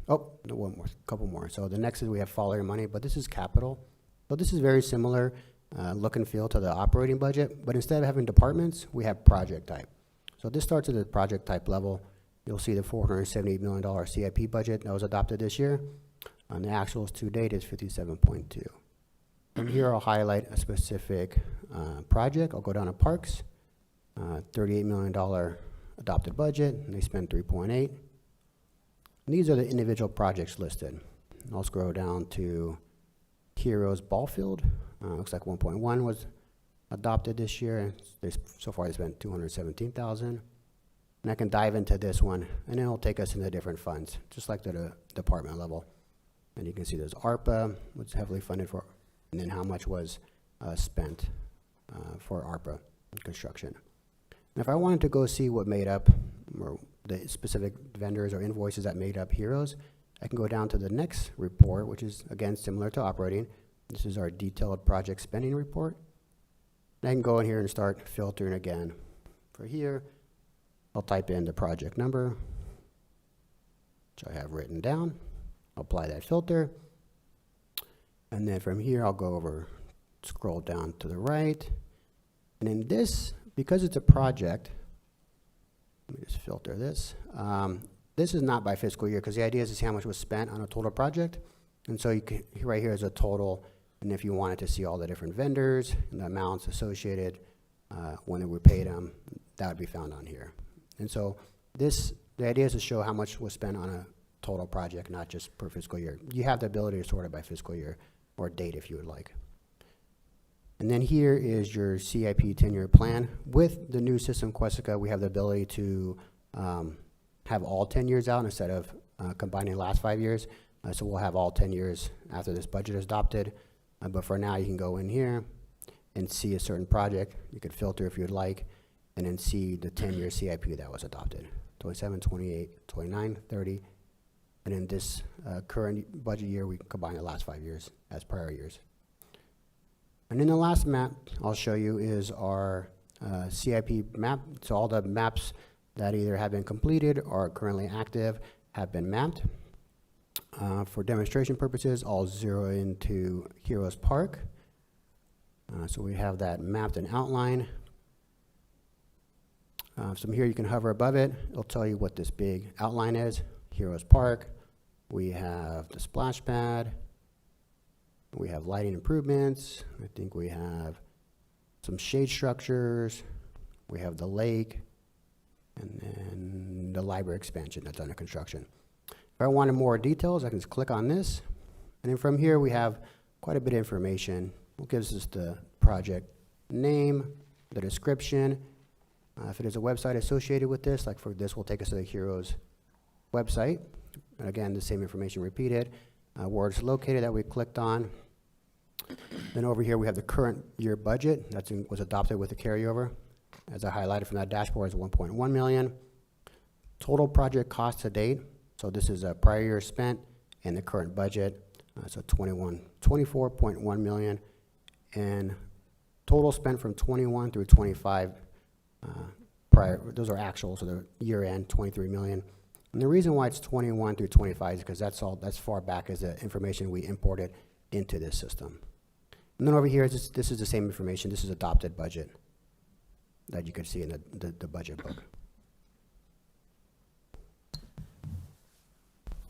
couple more. So the next is we have follow your money, but this is capital. So this is very similar look and feel to the operating budget, but instead of having departments, we have project type. So this starts at the project type level. You'll see the $478 million CIP budget that was adopted this year. And the actuals to date is 57.2. From here, I'll highlight a specific project. I'll go down to parks, $38 million adopted budget, and they spent 3.8. These are the individual projects listed. I'll scroll down to Heroes Ball Field. Looks like 1.1 was adopted this year. So far, they spent 217,000. And I can dive into this one, and then it'll take us into different funds, just like the department level. And you can see there's ARPA, which is heavily funded for, and then how much was spent for ARPA construction. And if I wanted to go see what made up, or the specific vendors or invoices that made up Heroes, I can go down to the next report, which is, again, similar to operating. This is our detailed project spending report. And I can go in here and start filtering again. For here, I'll type in the project number, which I have written down. I'll apply that filter. And then from here, I'll go over, scroll down to the right. And in this, because it's a project, let me just filter this. This is not by fiscal year, because the idea is to see how much was spent on a total project. And so you can, right here is a total. And if you wanted to see all the different vendors and the amounts associated when we paid them, that would be found on here. And so the idea is to show how much was spent on a total project, not just per fiscal year. You have the ability to sort it by fiscal year or date if you would like. And then here is your CIP 10-year plan. With the new system, Quesica, we have the ability to have all 10 years out instead of combining the last 5 years. So we'll have all 10 years after this budget is adopted. But for now, you can go in here and see a certain project. You could filter if you'd like, and then see the 10-year CIP that was adopted. 27, 28, 29, 30. And in this current budget year, we combine the last 5 years as prior years. And then the last map I'll show you is our CIP map. So all the maps that either have been completed or are currently active have been mapped. For demonstration purposes, I'll zero into Heroes Park. So we have that mapped and outlined. So here you can hover above it. It'll tell you what this big outline is. Heroes Park. We have the splash pad. We have lighting improvements. I think we have some shade structures. We have the lake. And then the library expansion that's under construction. If I wanted more details, I can just click on this. And then from here, we have quite a bit of information. It gives us the project name, the description. If it is a website associated with this, like for this, will take us to the Heroes website. And again, the same information repeated. Where it's located that we clicked on. Then over here, we have the current year budget that was adopted with the carryover. As I highlighted from that dashboard, is 1.1 million. Total project cost to date. So this is a prior year spent and the current budget. So 24.1 million. And total spent from 21 through 25 prior, those are actual, so the year end, 23 million. And the reason why it's 21 through 25 is because that's far back as the information we imported into this system. And then over here, this is the same information. This is adopted budget that you can see in the budget book.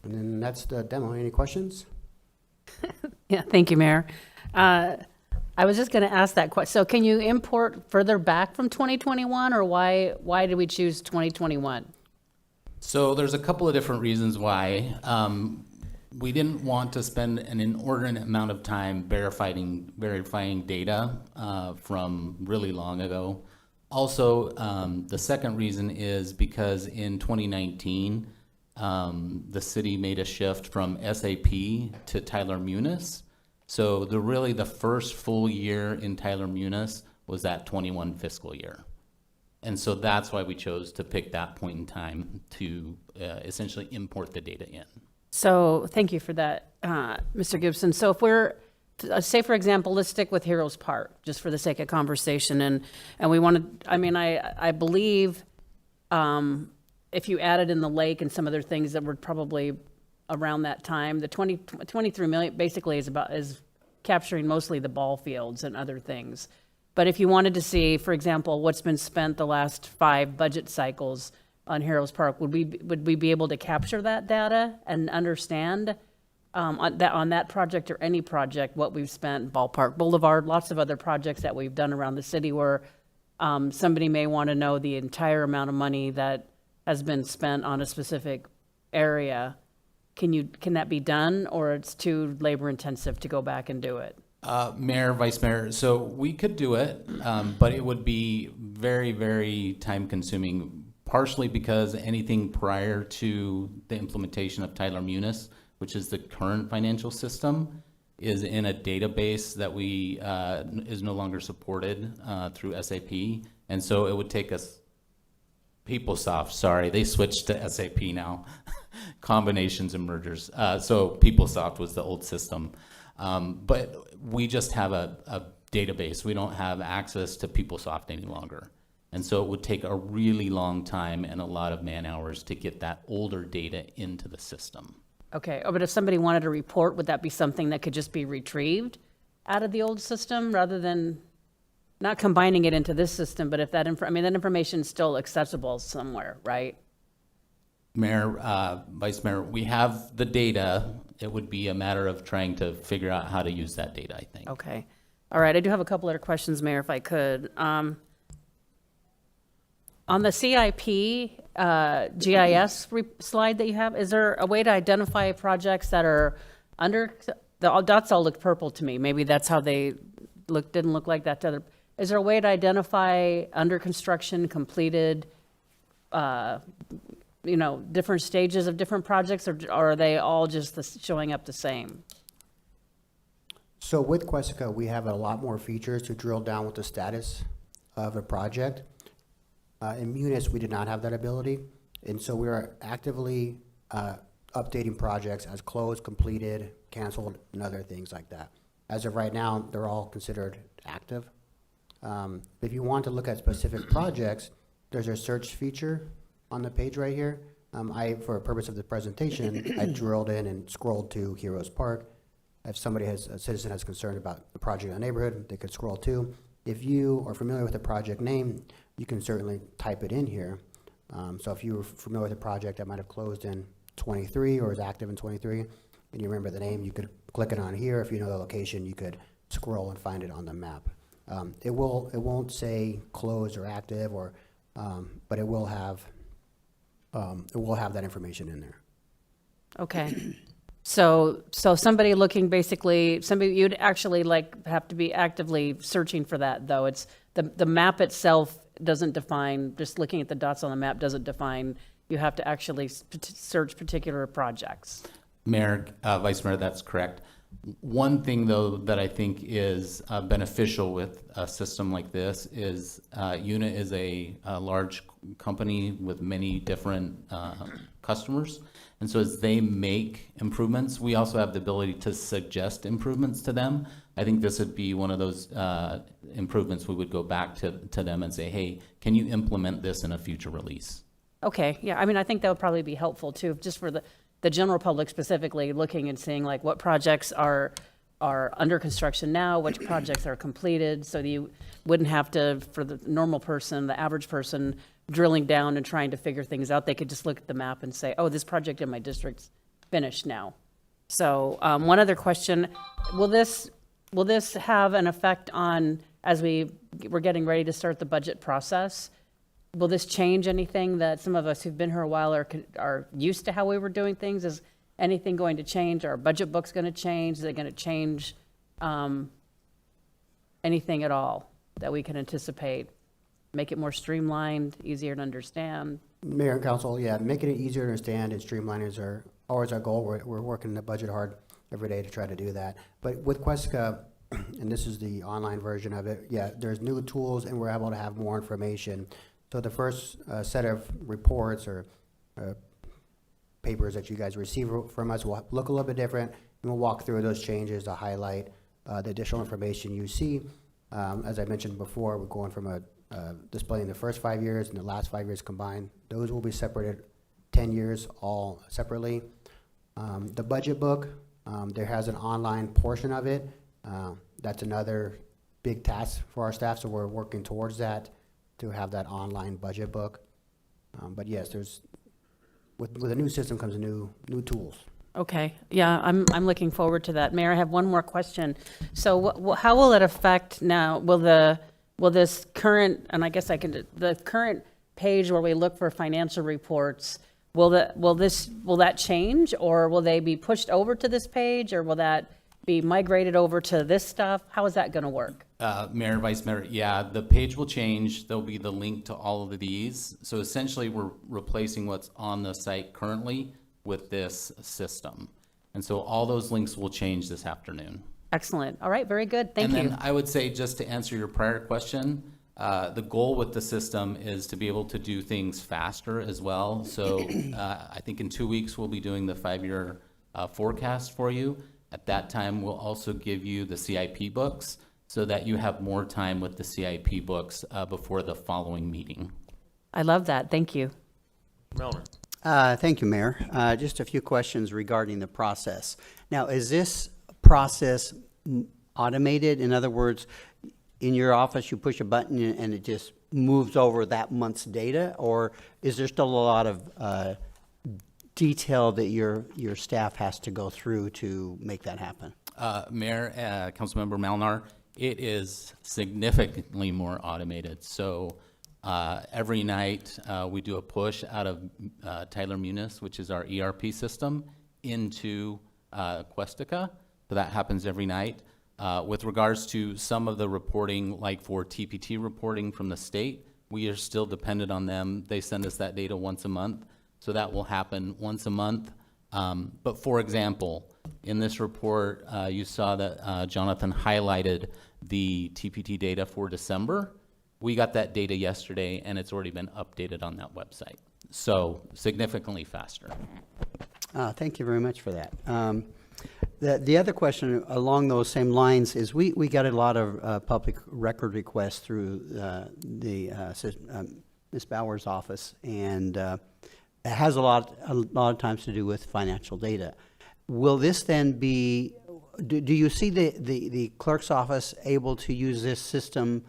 And then that's the demo. Any questions? Yeah, thank you, Mayor. I was just going to ask that question. So can you import further back from 2021, or why did we choose 2021? So there's a couple of different reasons why. we didn't want to spend an inordinate amount of time verifying data from really long ago. Also, the second reason is because in 2019, the city made a shift from SAP to Tyler Munis. So the first full year in Tyler Munis was that 21 fiscal year. And so that's why we chose to pick that point in time to essentially import the data in. So thank you for that, Mr. Gibson. So if we're, say for example, let's stick with Heroes Park, just for the sake of conversation, and we want to, I mean, I believe if you added in the lake and some other things that were probably around that time, the 23 million basically is capturing mostly the ball fields and other things. But if you wanted to see, for example, what's been spent the last 5 budget cycles on Heroes Park, would we be able to capture that data and understand on that project or any project what we've spent, Ballpark Boulevard, lots of other projects that we've done around the city where somebody may want to know the entire amount of money that has been spent on a specific area. Can that be done, or it's too labor intensive to go back and do it? Mayor, Vice Mayor, so we could do it, but it would be very, very time consuming, partially because anything prior to the implementation of Tyler Munis, which is the current financial system, is in a database that is no longer supported through SAP. And so it would take us, PeopleSoft, sorry, they switched to SAP now, combinations and mergers. So PeopleSoft was the old system. But we just have a database. We don't have access to PeopleSoft any longer. And so it would take a really long time and a lot of man hours to get that older data into the system. Okay, but if somebody wanted a report, would that be something that could just be retrieved out of the old system rather than not combining it into this system, but if that that information is still accessible somewhere, right? Mayor, Vice Mayor, we have the data. It would be a matter of trying to figure out how to use that data, I think. Okay. All right, I do have a couple other questions, Mayor, if I could. On the CIP GIS slide that you have, is there a way to identify projects that are under, the dots all look purple to me. Maybe that's how they didn't look like that to other. Is there a way to identify under construction, completed, different stages of different projects, or are they all just showing up the same? So with Quesica, we have a lot more features to drill down with the status of a project. In Munis, we did not have that ability, and so we are actively updating projects as closed, completed, canceled, and other things like that. As of right now, they're all considered active. If you want to look at specific projects, there's a search feature on the page right here. For the purpose of the presentation, I drilled in and scrolled to Heroes Park. If a citizen has concern about the project in the neighborhood, they could scroll too. If you are familiar with the project name, you can certainly type it in here. So if you were familiar with a project that might have closed in 23 or is active in 23, and you remember the name, you could click it on here. If you know the location, you could scroll and find it on the map. It won't say closed or active, but it will have that information in there. Okay. So somebody looking, you'd actually have to be actively searching for that, though. It's the map itself doesn't define, just looking at the dots on the map doesn't define, you have to actually search particular projects. Mayor, Vice Mayor, that's correct. One thing, though, that I think is beneficial with a system like this is UNA is a large company with many different customers. And so as they make improvements, we also have the ability to suggest improvements to them. I think this would be one of those improvements we would go back to them and say, hey, can you implement this in a future release? Okay, yeah, I think that would probably be helpful too, just for the general public specifically, looking and seeing what projects are under construction now, which projects are completed, so that you wouldn't have to, for the normal person, the average person, drilling down and trying to figure things out. They could just look at the map and say, oh, this project in my district's finished now. So one other question, will this have an effect on, as we're getting ready to start the budget process, will this change anything that some of us who've been here a while are used to how we were doing things? anything going to change? Are our budget books going to change? Is it going to change anything at all that we can anticipate? Make it more streamlined, easier to understand? Mayor and council, yeah, making it easier to understand and streamline is always our goal. We're working the budget hard every day to try to do that. But with Questica, and this is the online version of it, yeah, there's new tools and we're able to have more information. So the first set of reports or papers that you guys receive from us will look a little bit different, and we'll walk through those changes to highlight the additional information you see. As I mentioned before, we're going from displaying the first 5 years and the last 5 years combined. Those will be separated 10 years all separately. The budget book, there has an online portion of it. That's another big task for our staff, so we're working towards that to have that online budget book. But yes, with a new system comes new tools. Okay, yeah, I'm looking forward to that. Mayor, I have one more question. So how will it affect now, will this current, and I guess the current page where we look for financial reports, will that change, or will they be pushed over to this page, or will that be migrated over to this stuff? How is that going to work? Mayor, Vice Mayor, yeah, the page will change. There'll be the link to all of these. So essentially, we're replacing what's on the site currently with this system. And so all those links will change this afternoon. Excellent. All right, very good. Thank you. And then I would say, just to answer your prior question, the goal with the system is to be able to do things faster as well. So I think in 2 weeks, we'll be doing the 5-year forecast for you. At that time, we'll also give you the CIP books so that you have more time with the CIP books before the following meeting. I love that. Thank you. Melner. Thank you, Mayor. Just a few questions regarding the process. Now, is this process automated? In other words, in your office, you push a button and it just moves over that month's data? Or is there still a lot of detail that your staff has to go through to make that happen? Mayor, Councilmember Malnar, it is significantly more automated. So every night we do a push out of Tyler Munis, which is our ERP system, into Questica. So that happens every night. With regards to some of the reporting, like for TPT reporting from the state, we are still dependent on them. They send us that data once a month. So that will happen once a month. But for example, in this report, you saw that Jonathan highlighted the TPT data for December. We got that data yesterday, and it's already been updated on that website. So significantly faster. Thank you very much for that. The other question along those same lines is we got a lot of public record requests through Ms. Bauer's office, and it has a lot of times to do with financial data. Will this then be, do you see the clerk's office able to use this system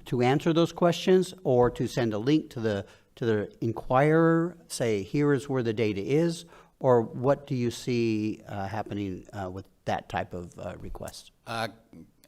to answer those questions, or to send a link to the inquirer, say, here is where the data is? Or what do you see happening with that type of request?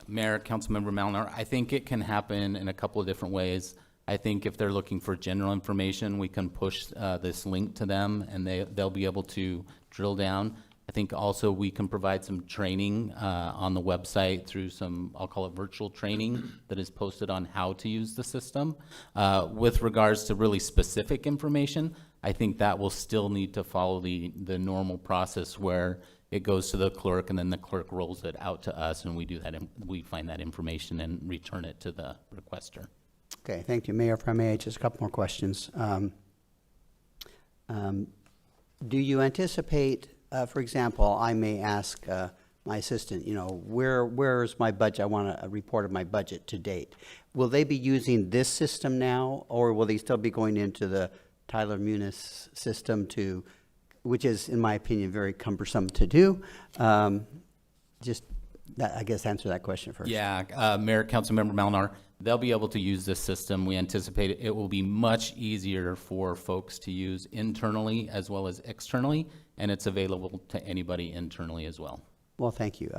Mayor, Councilmember Malnar, I think it can happen in a couple of different ways. I think if they're looking for general information, we can push this link to them, and they'll be able to drill down. I think also we can provide some training on the website through some, I'll call it virtual training, that is posted on how to use the system. With regards to really specific information, I think that will still need to follow the normal process where it goes to the clerk, and then the clerk rolls it out to us, and we do that. We find that information and return it to the requester. Okay, thank you, Mayor. If I may, just a couple more questions. Do you anticipate, for example, I may ask my assistant, where's my budget? I want a report of my budget to date. Will they be using this system now, or will they still be going into the Tyler Munis system which is, in my opinion, very cumbersome to do? Just, I guess, answer that question first. Yeah, Mayor, Councilmember Malnar, they'll be able to use this system. We anticipate it will be much easier for folks to use internally as well as externally, and it's available to anybody internally as well. Well, thank you.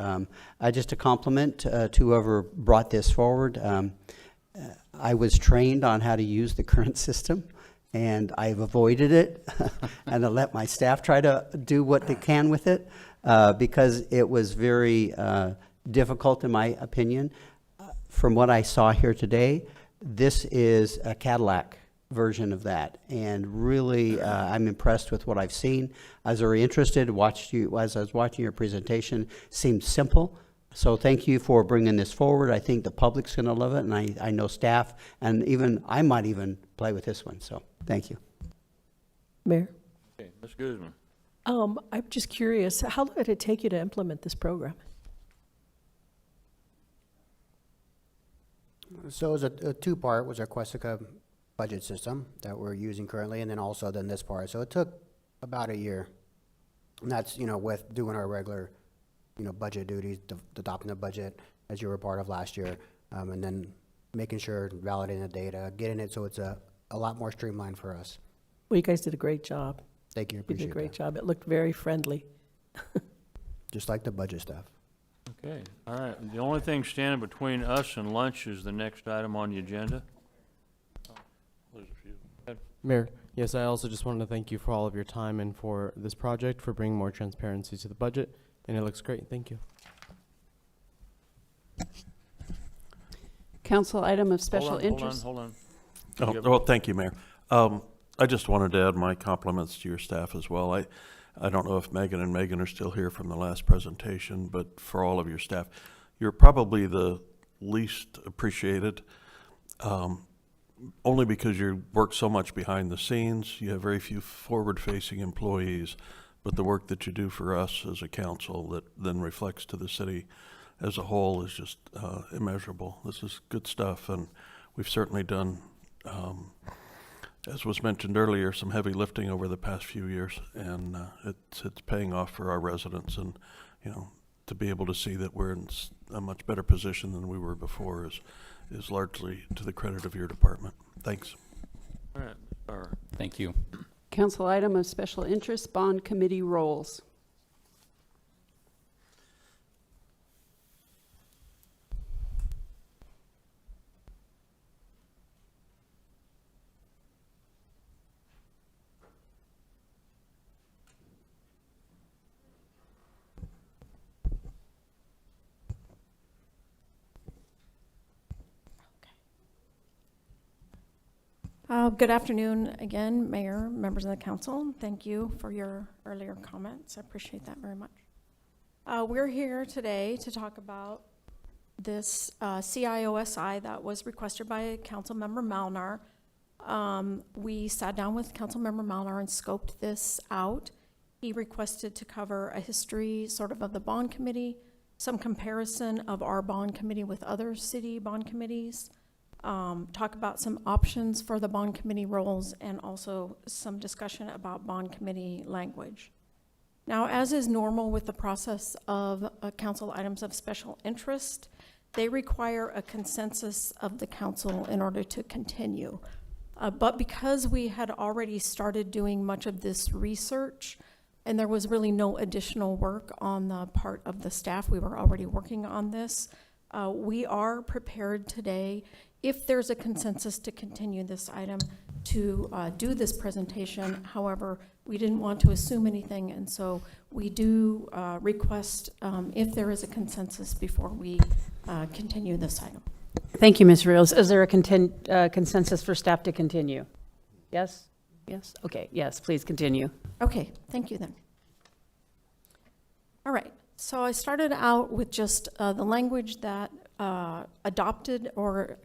Just a compliment to whoever brought this forward. I was trained on how to use the current system, and I've avoided it, and I let my staff try to do what they can with it, because it was very difficult, in my opinion. From what I saw here today, this is a Cadillac version of that, and really, I'm impressed with what I've seen. I was very interested, as I was watching your presentation, seemed simple. So thank you for bringing this forward. I think the public's going to love it, and I know staff, and even I might even play with this one. So thank you. Mayor? Okay, Ms. Guzman. I'm just curious, how long did it take you to implement this program? So it was a two-part, was our Questica budget system that we're using currently, and then also then this part. So it took about a year. And that's, with doing our regular, budget duties, adopting the budget as you were part of last year, and then making sure, validating the data, getting it so it's a lot more streamlined for us. Well, you guys did a great job. Thank you, You appreciate did a great that. job. It looked very friendly. Just like the budget stuff. Okay, all right. The only thing standing between us and lunch is the next item on the agenda. Mayor, yes, I also just wanted to thank you for all of your time and for this project, for bringing more transparency to the budget, and it looks great. Thank you. Council item of special interest. Hold on. Oh, well, thank you, Mayor. I just wanted to add my compliments to your staff as well. I don't know if Megan and Megan are still here from the last presentation, but for all of your staff, you're probably the least appreciated, only because you work so much behind the scenes. You have very few forward-facing employees, but the work that you do for us as a council that then reflects to the city as a whole is just immeasurable. This is good stuff, and we've certainly done, as was mentioned earlier, some heavy lifting over the past few years, and it's paying off for our residents. And to be able to see that we're in a much better position than we were before is largely to the credit of your department. Thanks. All right, all right. Thank you. Council item of special interest, bond committee roles. Good afternoon again, Mayor, members of the council. Thank you for your earlier comments. I appreciate that very much. We're here today to talk about this CIOSI that was requested by Councilmember Malnar. We sat down with Councilmember Malnar and scoped this out. He requested to cover a history sort of the bond committee, some comparison of our bond committee with other city bond committees, talk about some options for the bond committee roles, and also some discussion about bond committee language. Now, as is normal with the process of council items of special interest, they require a consensus of the council in order to continue. But because we had already started doing much of this research, and there was really no additional work on the part of the staff, we were already working on this, we are prepared today, if there's a consensus to continue this item, to do this presentation. However, we didn't want to assume anything, and so we do request if there is a consensus before we continue this item. Thank you, Ms. Rios. Is there a consensus for staff to continue? Yes? Yes? Okay, yes, please continue. Okay, thank you then. All right, so I started out with just the language that adopted or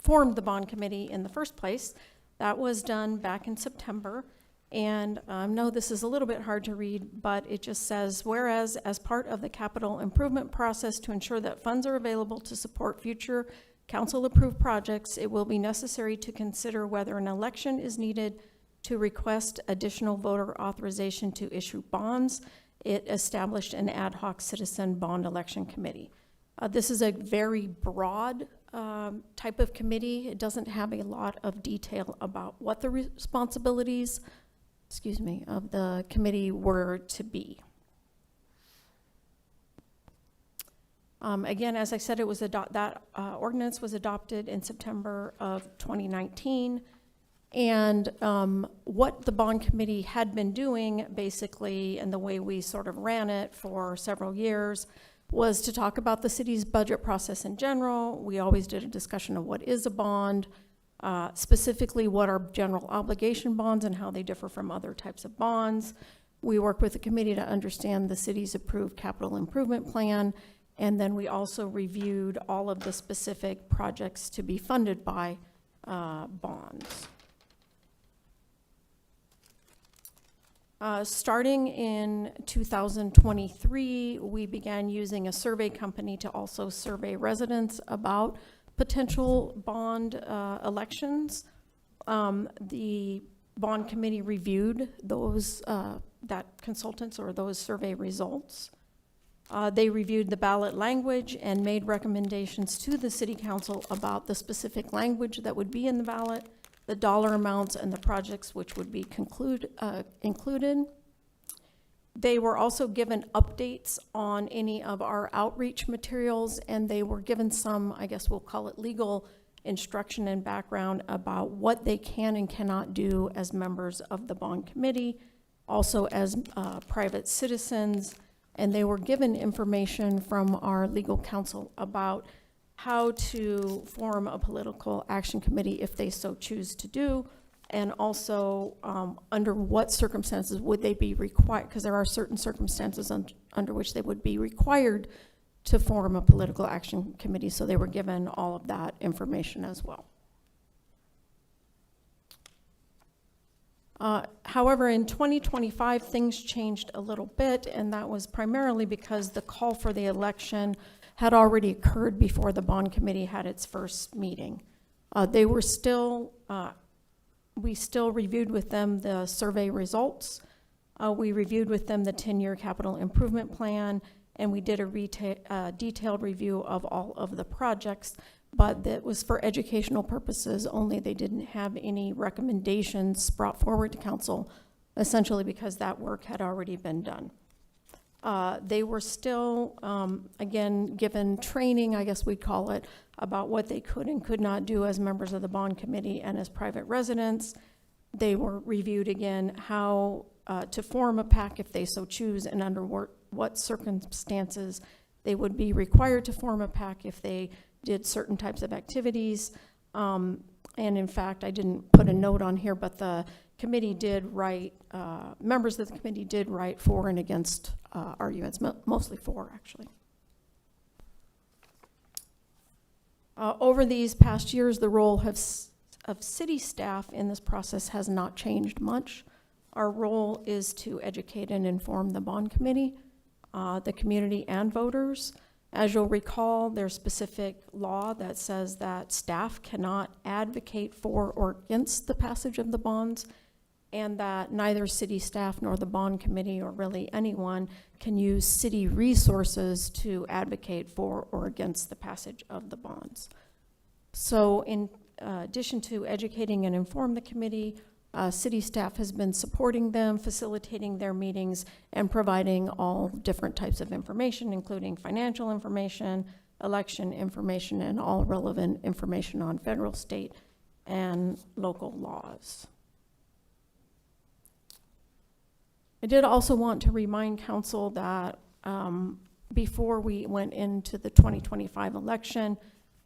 formed the bond committee in the first place. That was done back in September. And I know this is a little bit hard to read, but it just says, whereas as part of the capital improvement process to ensure that funds are available to support future council-approved projects, it will be necessary to consider whether an election is needed to request additional voter authorization to issue bonds. It established an ad hoc citizen bond election committee. This is a very broad type of committee. It doesn't have a lot of detail about what the responsibilities, of the committee were to be. Again, as I said, it was that ordinance was adopted in September of 2019, And what the bond committee had been doing, basically, and the way we sort of ran it for several years, was to talk about the city's budget process in general. We always did a discussion of what is a bond, specifically what are general obligation bonds and how they differ from other types of bonds. We work with the committee to understand the city's approved capital improvement plan, and then we also reviewed all of the specific projects to be funded by bonds. Starting in 2023, we began using a survey company to also survey residents about potential bond elections. The bond committee reviewed those that consultants or those survey results. They reviewed the ballot language and made recommendations to the city council about the specific language that would be in the ballot, the dollar amounts, and the projects which would be included. They were also given updates on any of our outreach materials, and they were given some, I guess we'll call it legal instruction and background about what they can and cannot do as members of the bond committee, also as private citizens. And they were given information from our legal counsel about how to form a political action committee if they so choose to do, and also under what circumstances would they be required, because there are certain circumstances under which they would be required to form a political action committee. So they were given all of that information as well. However, in 2025, things changed a little bit, and that was primarily because the call for the election had already occurred before the bond committee had its first meeting. They were still, we still reviewed with them the survey results. We reviewed with them the 10-year capital improvement plan, and we did a detailed review of all of the projects, but that was for educational purposes only. They didn't have any recommendations brought forward to council, essentially because that work had already been done. They were still, again, given training, I guess we'd call it, about what they could and could not do as members of the bond committee and as private residents. They were reviewed again how to form a PAC if they so choose, and under what circumstances they would be required to form a PAC if they did certain types of activities. And in fact, I didn't put a note on here, but the committee did write, members of the committee did write for and against arguments, mostly for, actually. Over these past years, the role of city staff in this process has not changed much. Our role is to educate and inform the bond committee, the community, and voters. As you'll recall, there's specific law that says that staff cannot advocate for or against the passage of the bonds, and that neither city staff nor the bond committee or really anyone can use city resources to advocate for or against the passage of the bonds. So in addition to educating and inform the committee, city staff has been supporting them, facilitating their meetings, and providing all different types of information, including financial information, election information, and all relevant information on federal, state, and local laws. I did also want to remind council that before we went into the 2025 election,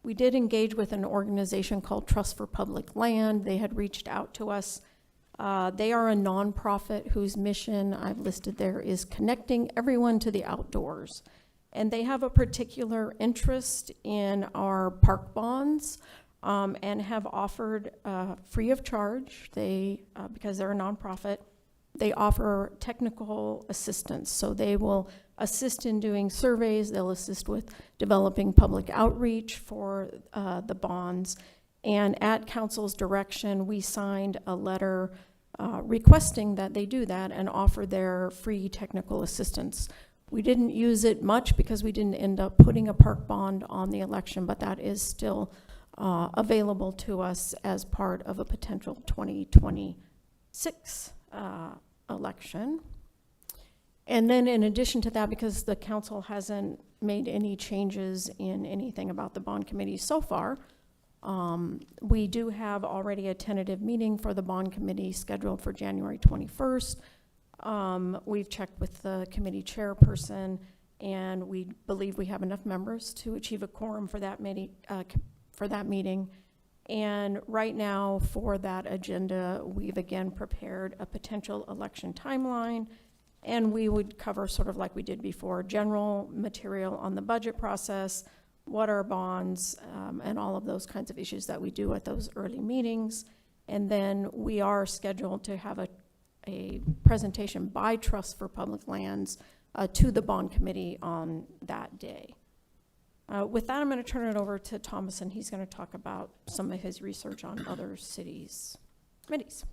we did engage with an organization called Trust for Public Land. They had reached out to us. They are a nonprofit whose mission I've listed there is connecting everyone to the outdoors. And they have a particular interest in our park bonds and have offered free of charge, because they're a nonprofit, they offer technical assistance. So they will assist in doing surveys, they'll assist with developing public outreach for the bonds. And at council's direction, we signed a letter requesting that they do that and offer their free technical assistance. We didn't use it much because we didn't end up putting a park bond on the election, but that is still available to us as part of a potential 2026 election. And then in addition to that, because the council hasn't made any changes in anything about the bond committee so far, We do have already a tentative meeting for the bond committee scheduled for January 21st. We've checked with the committee chairperson, and we believe we have enough members to achieve a quorum for that meeting. And right now, for that agenda, we've again prepared a potential election timeline, and we would cover, sort of like we did before, general material on the budget process, what are bonds, and all of those kinds of issues that we do at those early meetings. And then we are scheduled to have a presentation by Trust for Public Lands to the bond committee on that day. With that, I'm going to turn it over to Thomas, and he's going to talk about some of his research on other cities' committees.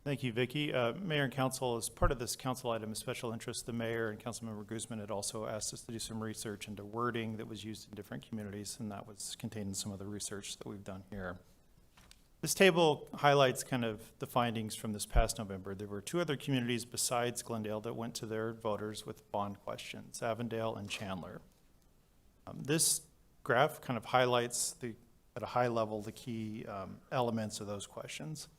Thank you, Vicki. Mayor and council, as part of this council item of special interest, the mayor and Councilmember Guzman had also asked us to do some research into wording that was used in different communities, and that was contained in some of the research that we've done here. This table highlights kind of the findings from this past November. There were 2 other communities besides Glendale that went to their voters with bond questions, Avondale and Chandler. This graph kind of highlights, at a high level, the key elements of those questions.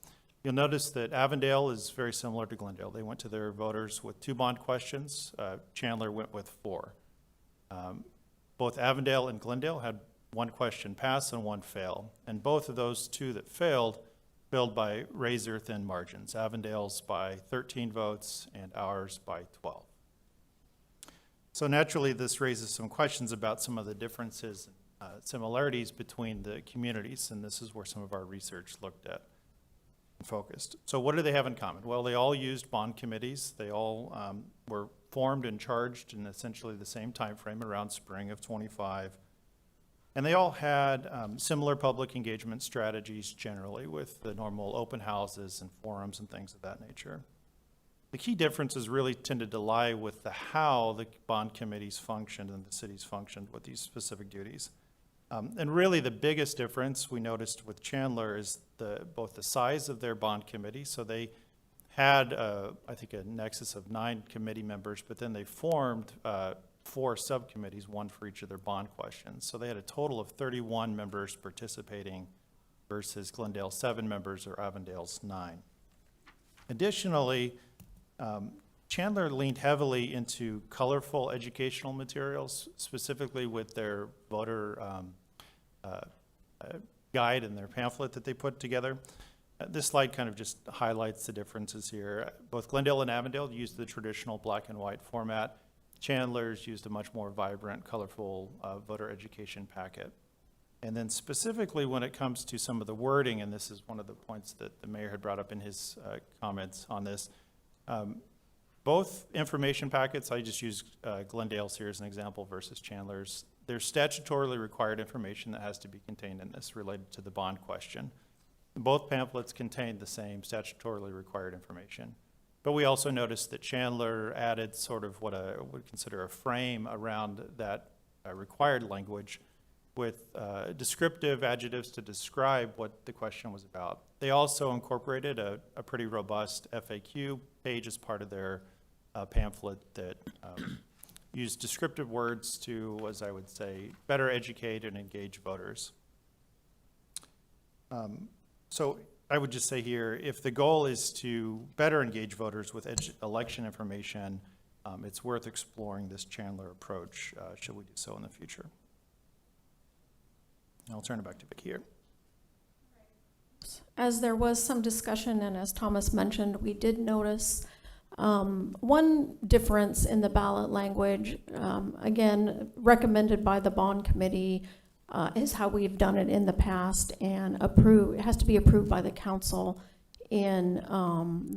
You'll notice that Avondale is very similar to Glendale. They went to their voters with 2 bond questions. Chandler went with 4. Both Avondale and Glendale had 1 question pass and 1 fail. And both of those 2 that failed by razor-thin margins. Avondale's by 13 votes and ours by 12. So naturally, this raises some questions about some of the differences, similarities between the communities, and this is where some of our research looked at and focused. So what do they have in common? Well, they all used bond committees. They all were formed and charged in essentially the same time frame, around spring of 25. And they all had similar public engagement strategies generally, with the normal open houses and forums and things of that nature. The key differences really tended to lie with the how the bond committees functioned and the cities functioned with these specific duties. And really the biggest difference we noticed with Chandler is both the size of their bond committee. So they had, I think, a nexus of 9 committee members, but then they formed 4 subcommittees, 1 for each of their bond questions. So they had a total of 31 members participating versus Glendale's 7 members or Avondale's 9. Additionally, Chandler leaned heavily into colorful educational materials, specifically with their voter guide and their pamphlet that they put together. This slide kind of just highlights the differences here. Both Glendale and Avondale used the traditional black and white format. Chandler's used a much more vibrant, colorful voter education packet. And then specifically when it comes to some of the wording, and this is one of the points that the mayor had brought up in his comments on this, both information packets, I just use Glendale's here as an example versus Chandler's. There's statutorily required information that has to be contained in this related to the bond question. Both pamphlets contain the same statutorily required information. But we also noticed that Chandler added sort of what I would consider a frame around that required language with descriptive adjectives to describe what the question was about. They also incorporated a pretty robust FAQ page as part of their pamphlet that used descriptive words to, as I would say, better educate and engage voters. So I would just say here, if the goal is to better engage voters with election information, it's worth exploring this Chandler approach, should we do so in the future. I'll turn it back to Vicki here. As there was some discussion, and as Thomas mentioned, we did notice one difference in the ballot language, again, recommended by the bond committee, is how we've done it in the past, and it has to be approved by the council in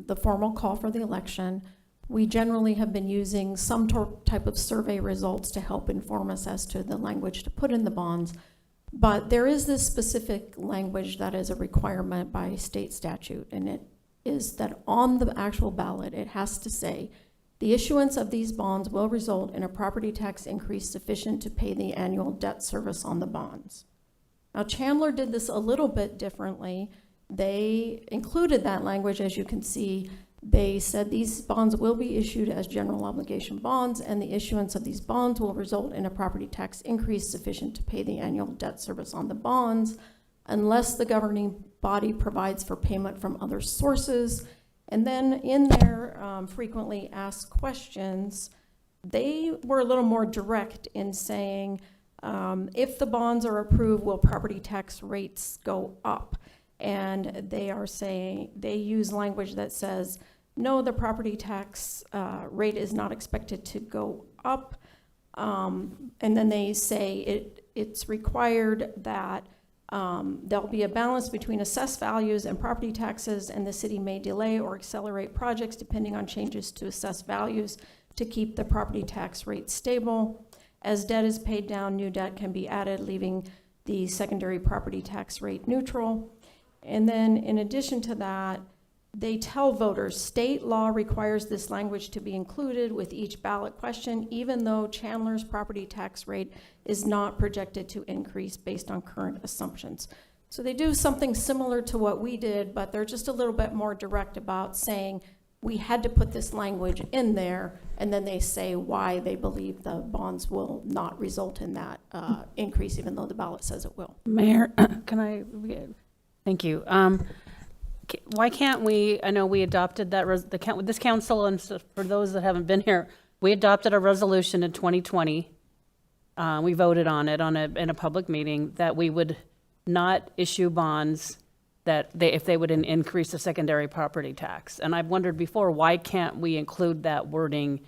the formal call for the election. We generally have been using some type of survey results to help inform us as to the language to put in the bonds. But there is this specific language that is a requirement by state statute, and it is that on the actual ballot, it has to say, the issuance of these bonds will result in a property tax increase sufficient to pay the annual debt service on the bonds. Now, Chandler did this a little bit differently. They included that language, as you can see. They said these bonds will be issued as general obligation bonds, and the issuance of these bonds will result in a property tax increase sufficient to pay the annual debt service on the bonds. unless the governing body provides for payment from other sources. And then in their frequently asked questions, they were a little more direct in saying, if the bonds are approved, will property tax rates go up? And they are saying, they use language that says, no, the property tax rate is not expected to go up. And then they say it's required that there'll be a balance between assessed values and property taxes, and the city may delay or accelerate projects depending on changes to assessed values to keep the property tax rate stable. As debt is paid down, new debt can be added, leaving the secondary property tax rate neutral. And then in addition to that, they tell voters state law requires this language to be included with each ballot question, even though Chandler's property tax rate is not projected to increase based on current assumptions. So they do something similar to what we did, but they're just a little bit more direct about saying we had to put this language in there, and then they say why they believe the bonds will not result in that increase, even though the ballot says it will. Mayor, thank you. Why can't we, I know we adopted that, this council, and for those that haven't been here, we adopted a resolution in 2020. We voted on it in a public meeting that we would not issue bonds that if they would increase the secondary property tax. And I've wondered before, why can't we include that wording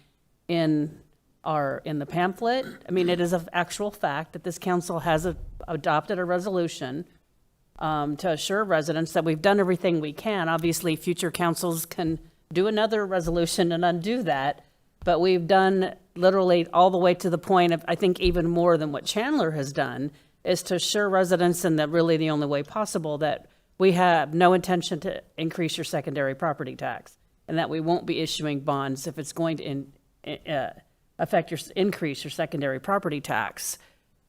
in the pamphlet? I mean, it is an actual fact that this council has adopted a resolution to assure residents that we've done everything we can. Obviously, future councils can do another resolution and undo that, but we've done literally all the way to the point of, I think, even more than what Chandler has done, is to assure residents, and that really the only way possible, that we have no intention to increase your secondary property tax, and that we won't be issuing bonds if it's going to increase your secondary property tax.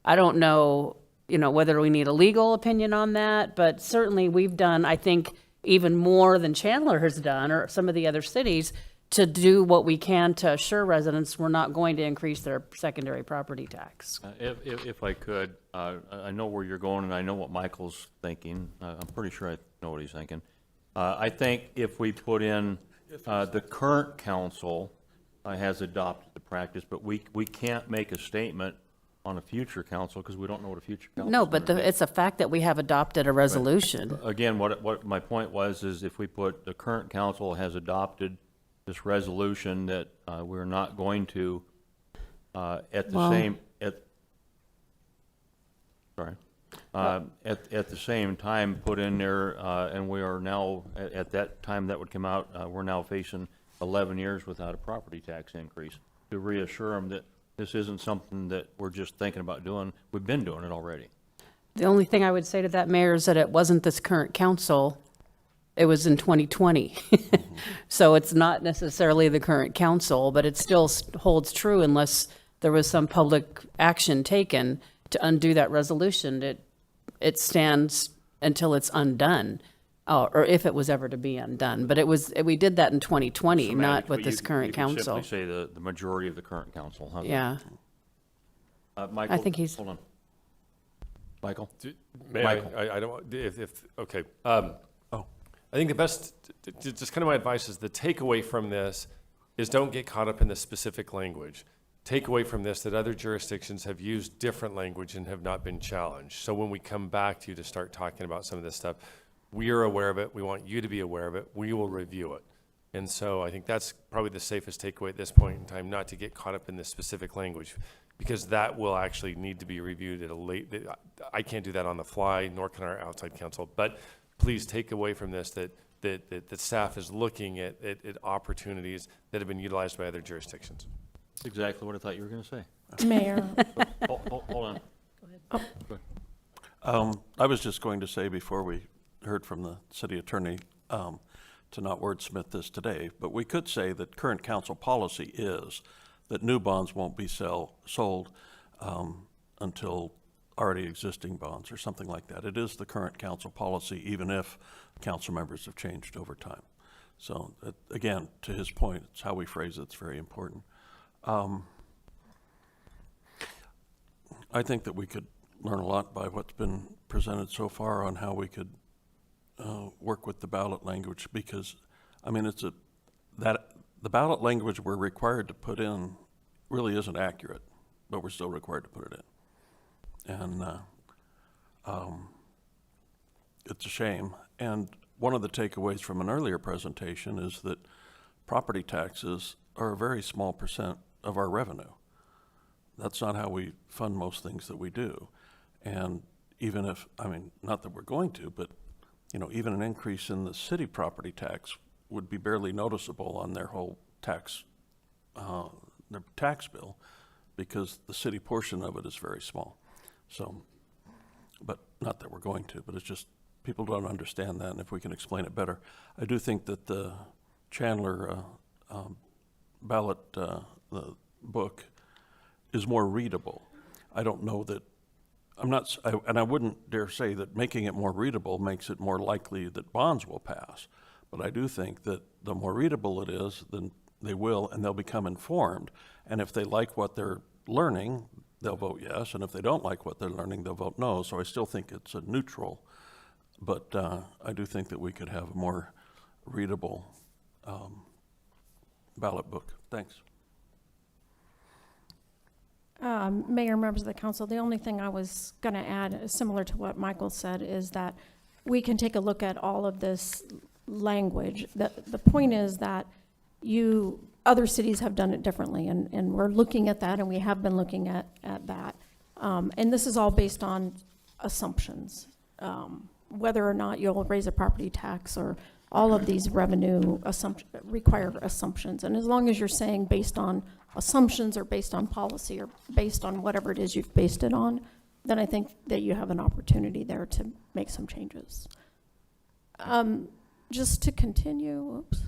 I don't know, whether we need a legal opinion on that, but certainly we've done, I think, even more than Chandler has done, or some of the other cities, to do what we can to assure residents we're not going to increase their secondary property tax. If I could, I know where you're going, and I know what Michael's thinking. I'm pretty sure I know what he's thinking. I think if we put in, the current council has adopted the practice, but we can't make a statement on a future council because we don't know what a future council. No, but it's a fact that we have adopted a resolution. Again, what my point was is if we put the current council has adopted this resolution that we're not going to at the same time put in there, and we are now at that time that would come out, we're now facing 11 years without a property tax increase, to reassure them that this isn't something that we're just thinking about doing. We've been doing it already. The only thing I would say to that, Mayor, is that it wasn't this current council. It was in 2020. So it's not necessarily the current council, but it still holds true unless there was some public action taken to undo that resolution. It stands until it's undone, or if it was ever to be undone. But we did that in 2020, not with this current council. You could simply say the majority of the current council. How's Yeah. that? Michael, I think he's. hold on. Michael? Michael. I don't, okay. I think the best, just kind of my advice is the takeaway from this is don't get caught up in the specific language. Take away from this that other jurisdictions have used different language and have not been challenged. So when we come back to you to start talking about some of this stuff, we are aware of it. We want you to be aware of it. We will review it. And so I think that's probably the safest takeaway at this point in time, not to get caught up in this specific language, because that will actually need to be reviewed at a I can't do that on the fly, nor can our outside counsel. But please take away from this that the staff is looking at opportunities that have been utilized by other jurisdictions. That's exactly what I thought you were going to say. Mayor. Hold on. Oh. Go ahead. I was just going to say before we heard from the city attorney, to not wordsmith this today, but we could say that current council policy is that new bonds won't be sold until already existing bonds or something like that. It is the current council policy, even if council members have changed over time. So again, to his point, it's how we phrase it's very important. I think that we could learn a lot by what's been presented so far on how we could work with the ballot language, because, I mean, the ballot language we're required to put in really isn't accurate, but we're still required to put it in. And it's a shame. And one of the takeaways from an earlier presentation is that property taxes are a very small percent of our revenue. That's not how we fund most things that we do. And even if, I mean, not that we're going to, but, you know, even an increase in the city property tax would be barely noticeable on their whole tax, their tax bill, because the city portion of it is very small. So, but not that we're going to, but it's just, people don't understand that, and if we can explain it better. I do think that the Chandler ballot the book is more readable. I don't know that, and I wouldn't dare say that making it more readable makes it more likely that bonds will pass. But I do think that the more readable it is, then they will, and they'll become informed. And if they like what they're learning, they'll vote yes. And if they don't like what they're learning, they'll vote no. So I still think it's a neutral. But I do think that we could have a more readable ballot book. Thanks. Mayor, members of the council, the only thing I was going to add, similar to what Michael said, is that we can take a look at all of this language. The point is that other cities have done it differently, and we're looking at that, and we have been looking at that. And this is all based on assumptions. Whether or not you'll raise a property tax, or all of these revenue require assumptions. And as long as you're saying based on assumptions, or based on policy, or based on whatever it is you've based it on, then I think that you have an opportunity there to make some changes. Just to continue, whoops.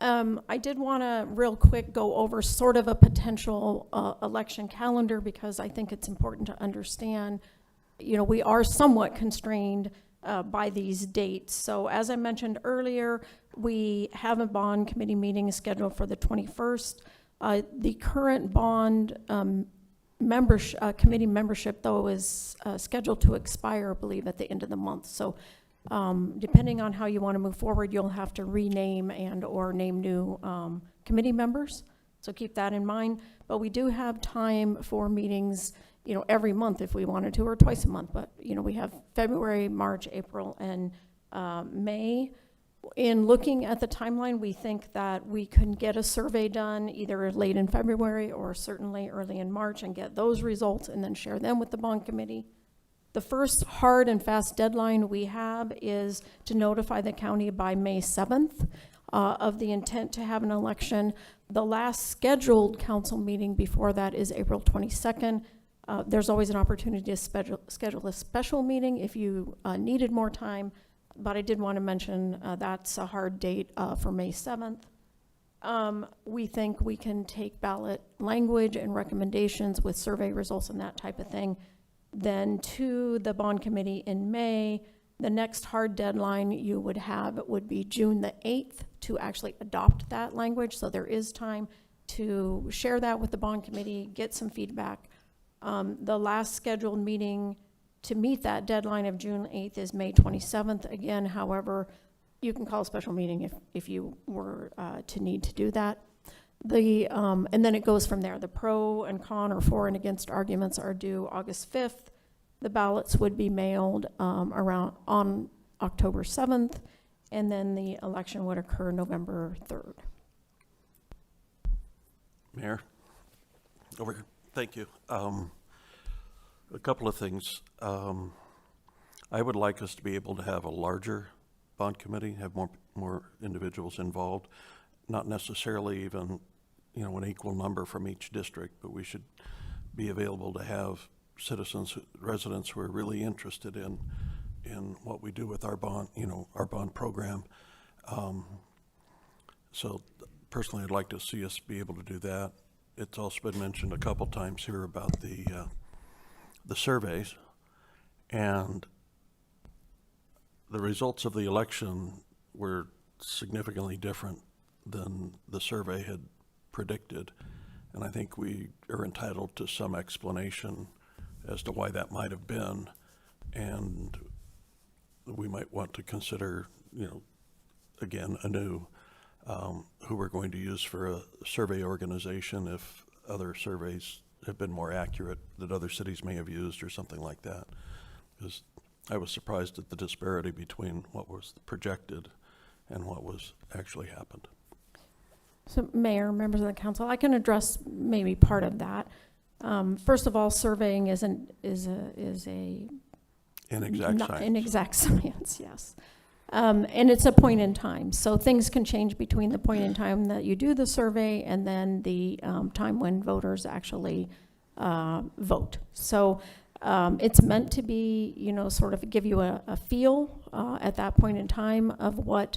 I did want to real quick go over sort of a potential election calendar, because I think it's important to understand, you know, we are somewhat constrained by these dates. So as I mentioned earlier, we have a bond committee meeting scheduled for the 21st. The current bond committee membership, though, is scheduled to expire, I believe, at the end of the month. So depending on how you want to move forward, you'll have to rename and or name new committee members. So keep that in mind. But we do have time for meetings, you know, every month if we wanted to, or twice a month. But, you know, we have February, March, April, and May. In looking at the timeline, we think that we can get a survey done either late in February or certainly early in March, and get those results and then share them with the bond committee. The first hard and fast deadline we have is to notify the county by May 7th of the intent to have an election. The last scheduled council meeting before that is April 22nd. There's always an opportunity to schedule a special meeting if you needed more time, but I did want to mention that's a hard date for May 7th. We think we can take ballot language and recommendations with survey results and that type of thing then to the bond committee in May. The next hard deadline you would have would be June the 8th to actually adopt that language. So there is time to share that with the bond committee, get some feedback. The last scheduled meeting to meet that deadline of June 8th is May 27th. Again, however, you can call a special meeting if you were to need to do that. And then it goes from there. The pro and con, or for and against arguments, are due August 5th. The ballots would be mailed on October 7th, and then the election would occur November 3rd. Mayor, over here. Thank you. A couple of things. I would like us to be able to have a larger bond committee, have more individuals involved. Not necessarily even, you know, an equal number from each district, but we should be available to have citizens, residents who are really interested in what we do with our bond, you know, our bond program. So personally, I'd like to see us be able to do that. It's also been mentioned a couple times here about the surveys, and the results of the election were significantly different than the survey had predicted. And I think we are entitled to some explanation as to why that might have been. And we might want to consider, again, anew, who we're going to use for a survey organization if other surveys have been more accurate that other cities may have used or something like that. Because I was surprised at the disparity between what was projected and what was actually happened. So Mayor, members of the council, I can address maybe part of that. First of all, surveying is an inexact science, yes. And it's a point in time. So things can change between the point in time that you do the survey and then the time when voters actually vote. So it's meant to be, sort of give you a feel at that point in time of what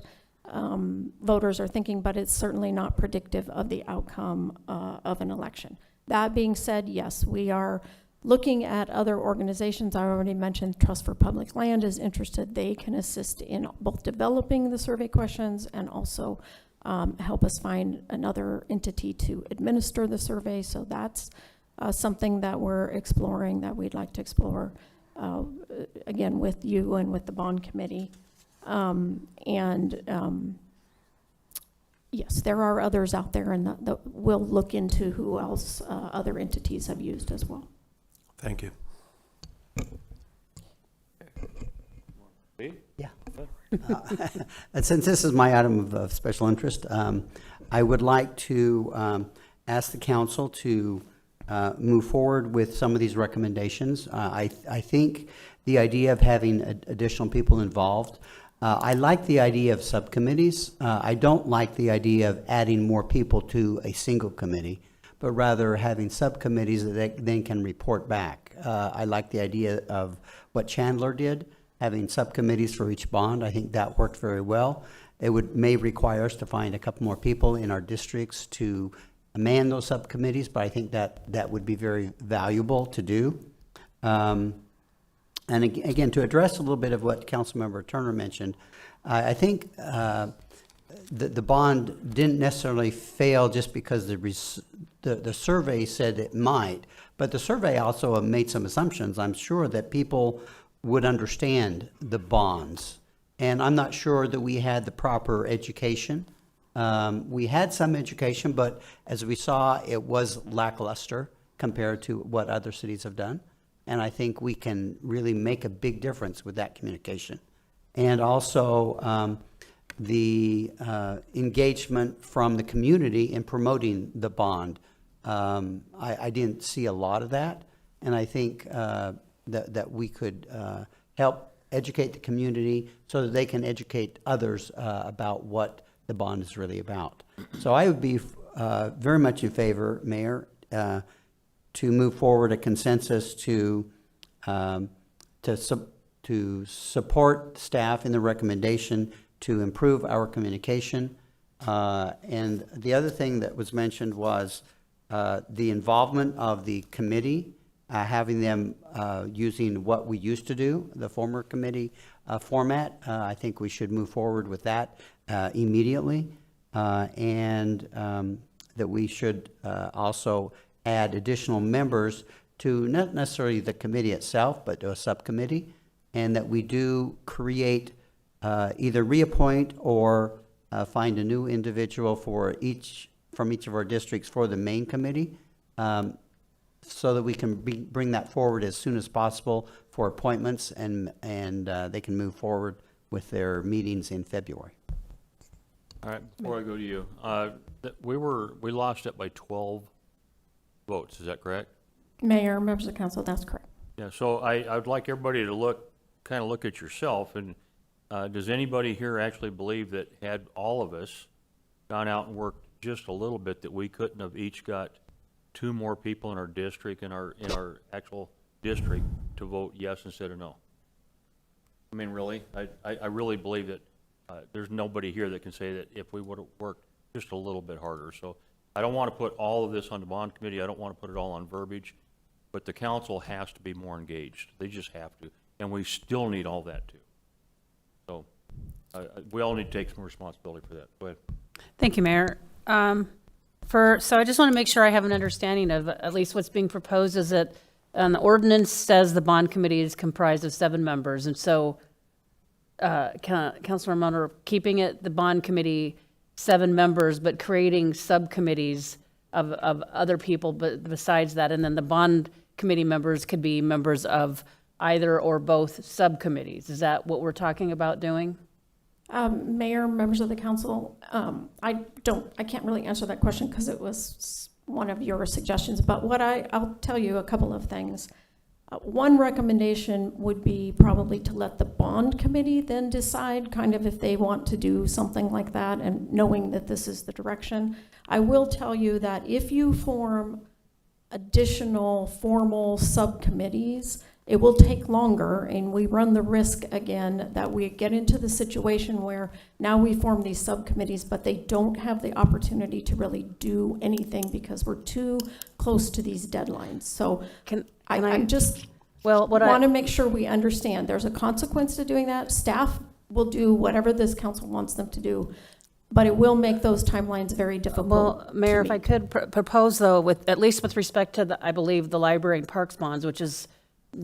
voters are thinking, but it's certainly not predictive of the outcome of an election. That being said, yes, we are looking at other organizations. I already mentioned Trust for Public Land is interested. They can assist in both developing the survey questions and also help us find another entity to administer the survey. So that's something that we're exploring, that we'd like to explore, again, with you and with the bond committee. Yes, there are others out there, and we'll look into who else other entities have used as well. Thank you. Yeah. And since this is my item of special interest, I would like to ask the council to move forward with some of these recommendations. I think the idea of having additional people involved, I like the idea of subcommittees. I don't like the idea of adding more people to a single committee, but rather having subcommittees that then can report back. I like the idea of what Chandler did, having subcommittees for each bond. I think that worked very well. It may require us to find a couple more people in our districts to man those subcommittees, but I think that would be very valuable to do. And again, to address a little bit of what Councilmember Turner mentioned, I think the bond didn't necessarily fail just because the survey said it might, but the survey also made some assumptions. I'm sure that people would understand the bonds, and I'm not sure that we had the proper education. We had some education, but as we saw, it was lackluster compared to what other cities have done. And I think we can really make a big difference with that communication. And also the engagement from the community in promoting the bond. I didn't see a lot of that. And I think that we could help educate the community so that they can educate others about what the bond is really about. So I would be very much in favor, Mayor, to move forward a consensus to support staff in the recommendation to improve our communication. And the other thing that was mentioned was the involvement of the committee, having them using what we used to do, the former committee format. I think we should move forward with that immediately. And that we should also add additional members to not necessarily the committee itself, but to a subcommittee, and that we do create either reappoint or find a new individual from each of our districts for the main committee, so that we can bring that forward as soon as possible for appointments, and they can move forward with their meetings in February. All right, before I go to you, we lost it by 12 votes, is that correct? Mayor, members of the council, that's correct. Yeah, so I would like everybody to look at yourself, and does anybody here actually believe that had all of us gone out and worked just a little bit, that we couldn't have each got 2 more people in our district, in our actual district, to vote yes instead of no? I mean, really? I really believe that there's nobody here that can say that if we would have worked just a little bit harder. So I don't want to put all of this on the bond committee. I don't want to put it all on verbiage, but the council has to be more engaged. They just have to, and we still need all that too. So we all need to take some responsibility for that. Go ahead. Thank you, Mayor. So I just want to make sure I have an understanding of at least what's being proposed is that the ordinance says the bond committee is comprised of 7 members. And so, Councilor Munro, keeping it, the bond committee, 7 members, but creating subcommittees of other people but besides that. And then the bond committee members could be members of either or both subcommittees. Is that what we're talking about doing? Mayor, members of the council, I can't really answer that question because it was one of your suggestions, but I'll tell you a couple of things. One recommendation would be probably to let the bond committee then decide kind of if they want to do something like that, and knowing that this is the direction. I will tell you that if you form additional formal subcommittees, it will take longer, and we run the risk again that we get into the situation where now we form these subcommittees, but they don't have the opportunity to really do anything because we're too close to these deadlines. So I just want to make sure we understand there's a consequence to doing that. Staff will do whatever this council wants them to do, but it will make those timelines very difficult. Well, Mayor, if I could propose though, with at least with respect to I believe the library and parks bonds, which is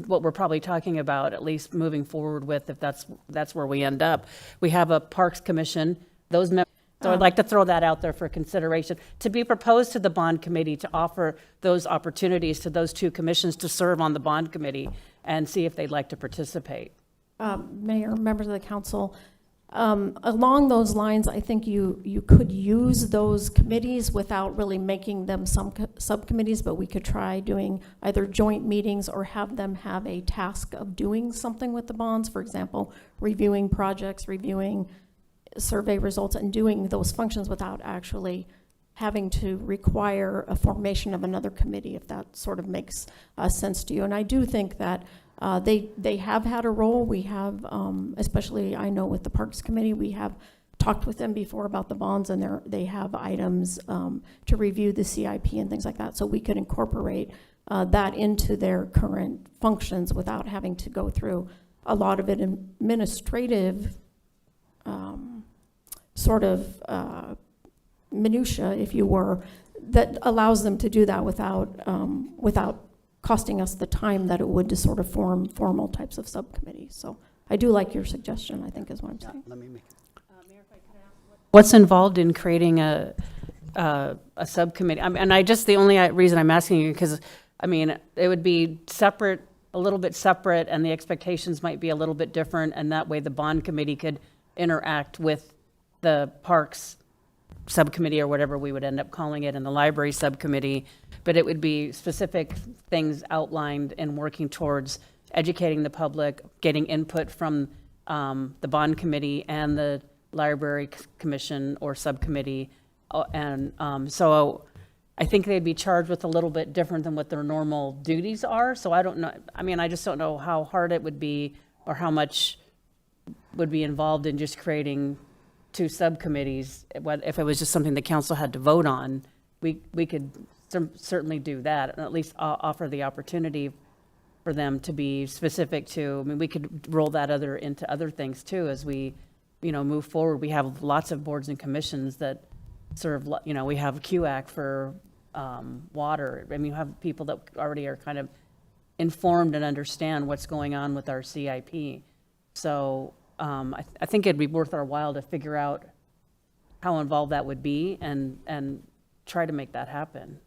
what we're probably talking about, at least moving forward with, if that's where we end up. We have a Parks Commission, those members, so I'd like to throw that out there for consideration, to be proposed to the bond committee to offer those opportunities to those 2 commissions to serve on the bond committee and see if they'd like to participate. Mayor, members of the council, along those lines, I think you could use those committees without really making them some subcommittees, but we could try doing either joint meetings or have them have a task of doing something with the bonds. For example, reviewing projects, reviewing survey results, and doing those functions without actually having to require a formation of another committee, if that sort of makes sense to you. And I do think that they have had a role. We have, especially I know with the Parks Committee, we have talked with them before about the bonds, and they have items to review the CIP and things like that. So we could incorporate that into their current functions without having to go through a lot of administrative sort of minutia, if you were, that allows them to do that without costing us the time that it would to sort of form formal types of subcommittees. So I do like your suggestion, I think is what I'm saying. Let me make What's involved in creating a subcommittee? And the only reason I'm asking you, because, I mean, it would be separate, a little bit separate, and the expectations might be a little bit different, and that way the bond committee could interact with the parks subcommittee or whatever we would end up calling it, and the library subcommittee, but it would be specific things outlined and working towards educating the public, getting input from the bond committee and the library commission or subcommittee. And so I think they'd be charged with a little bit different than what their normal duties are. So I don't know, I mean, I just don't know how hard it would be or how much would be involved in just creating 2 subcommittees. If it was just something the council had to vote on, we could certainly do that, and at least offer the opportunity for them to be specific to, I mean, we could roll that into other things too as we, move forward. We have lots of boards and commissions that serve, we have QAC for water. I mean, we have people that already are kind of informed and understand what's going on with our CIP. So I think it'd be worth our while to figure out how involved that would be and try to make that happen.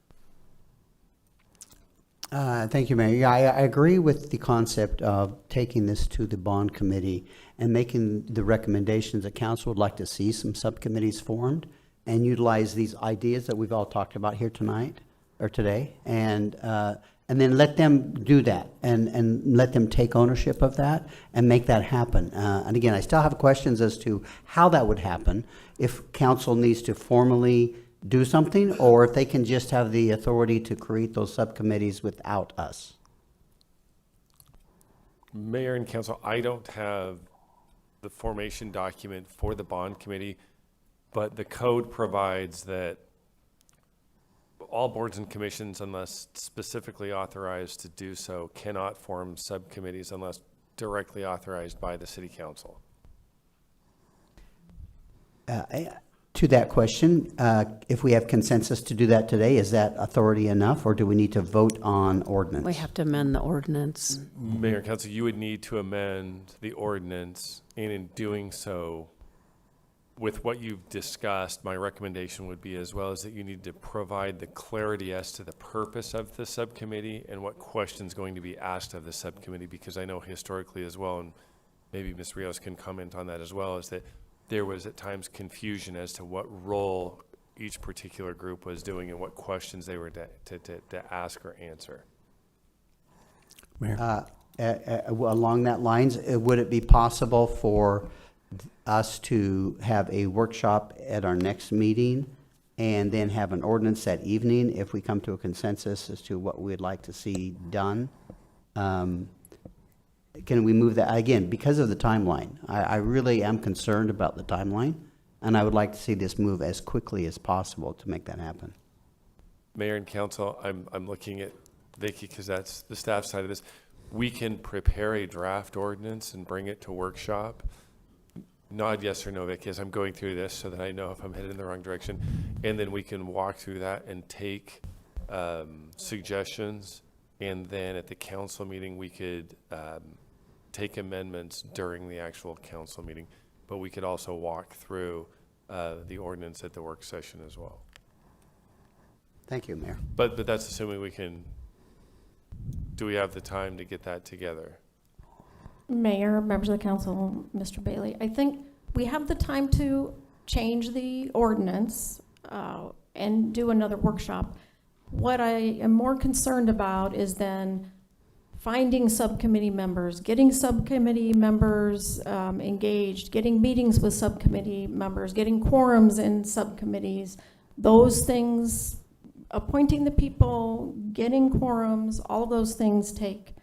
Thank you, Mayor. Yeah, I agree with the concept of taking this to the bond committee and making the recommendations that council would like to see some subcommittees formed and utilize these ideas that we've all talked about here tonight or today, and then let them do that and let them take ownership of that and make that happen. And again, I still have questions as to how that would happen, if council needs to formally do something, or if they can just have the authority to create those subcommittees without us. Mayor and council, I don't have the formation document for the bond committee, but the code provides that all boards and commissions, unless specifically authorized to do so, cannot form subcommittees unless directly authorized by the city council. To that question, if we have consensus to do that today, is that authority enough, or do we need to vote on ordinance? We have to amend the ordinance. Mayor and Council, you would need to amend the ordinance, and in doing so, with what you've discussed, my recommendation would be as well is that you need to provide the clarity as to the purpose of the subcommittee and what questions going to be asked of the subcommittee, because I know historically as well, and maybe Ms. Rios can comment on that as well, is that there was at times confusion as to what role each particular group was doing and what questions they were to ask or answer. Mayor? Along that lines, would it be possible for us to have a workshop at our next meeting and then have an ordinance that evening if we come to a consensus as to what we'd like to see done? Can we move that, again, because of the timeline? I really am concerned about the timeline, and I would like to see this move as quickly as possible to make that happen. Mayor and Council, I'm looking at Vicky because that's the staff side of this. We can prepare a draft ordinance and bring it to workshop. Nod yes or no, Vicky, as I'm going through this so that I know if I'm headed in the wrong direction. And then we can walk through that and take suggestions. And then at the council meeting, we could take amendments during the actual council meeting. But we could also walk through the ordinance at the work session as well. Thank you, Mayor. But that's assuming we can, do we have the time to get that together? Mayor, members of the council, Mr. Bailey, I think we have the time to change the ordinance and do another workshop. What I am more concerned about is then finding subcommittee members, getting subcommittee members engaged, getting meetings with subcommittee members, getting quorums in subcommittees, those things, appointing the people, getting quorums, all those things take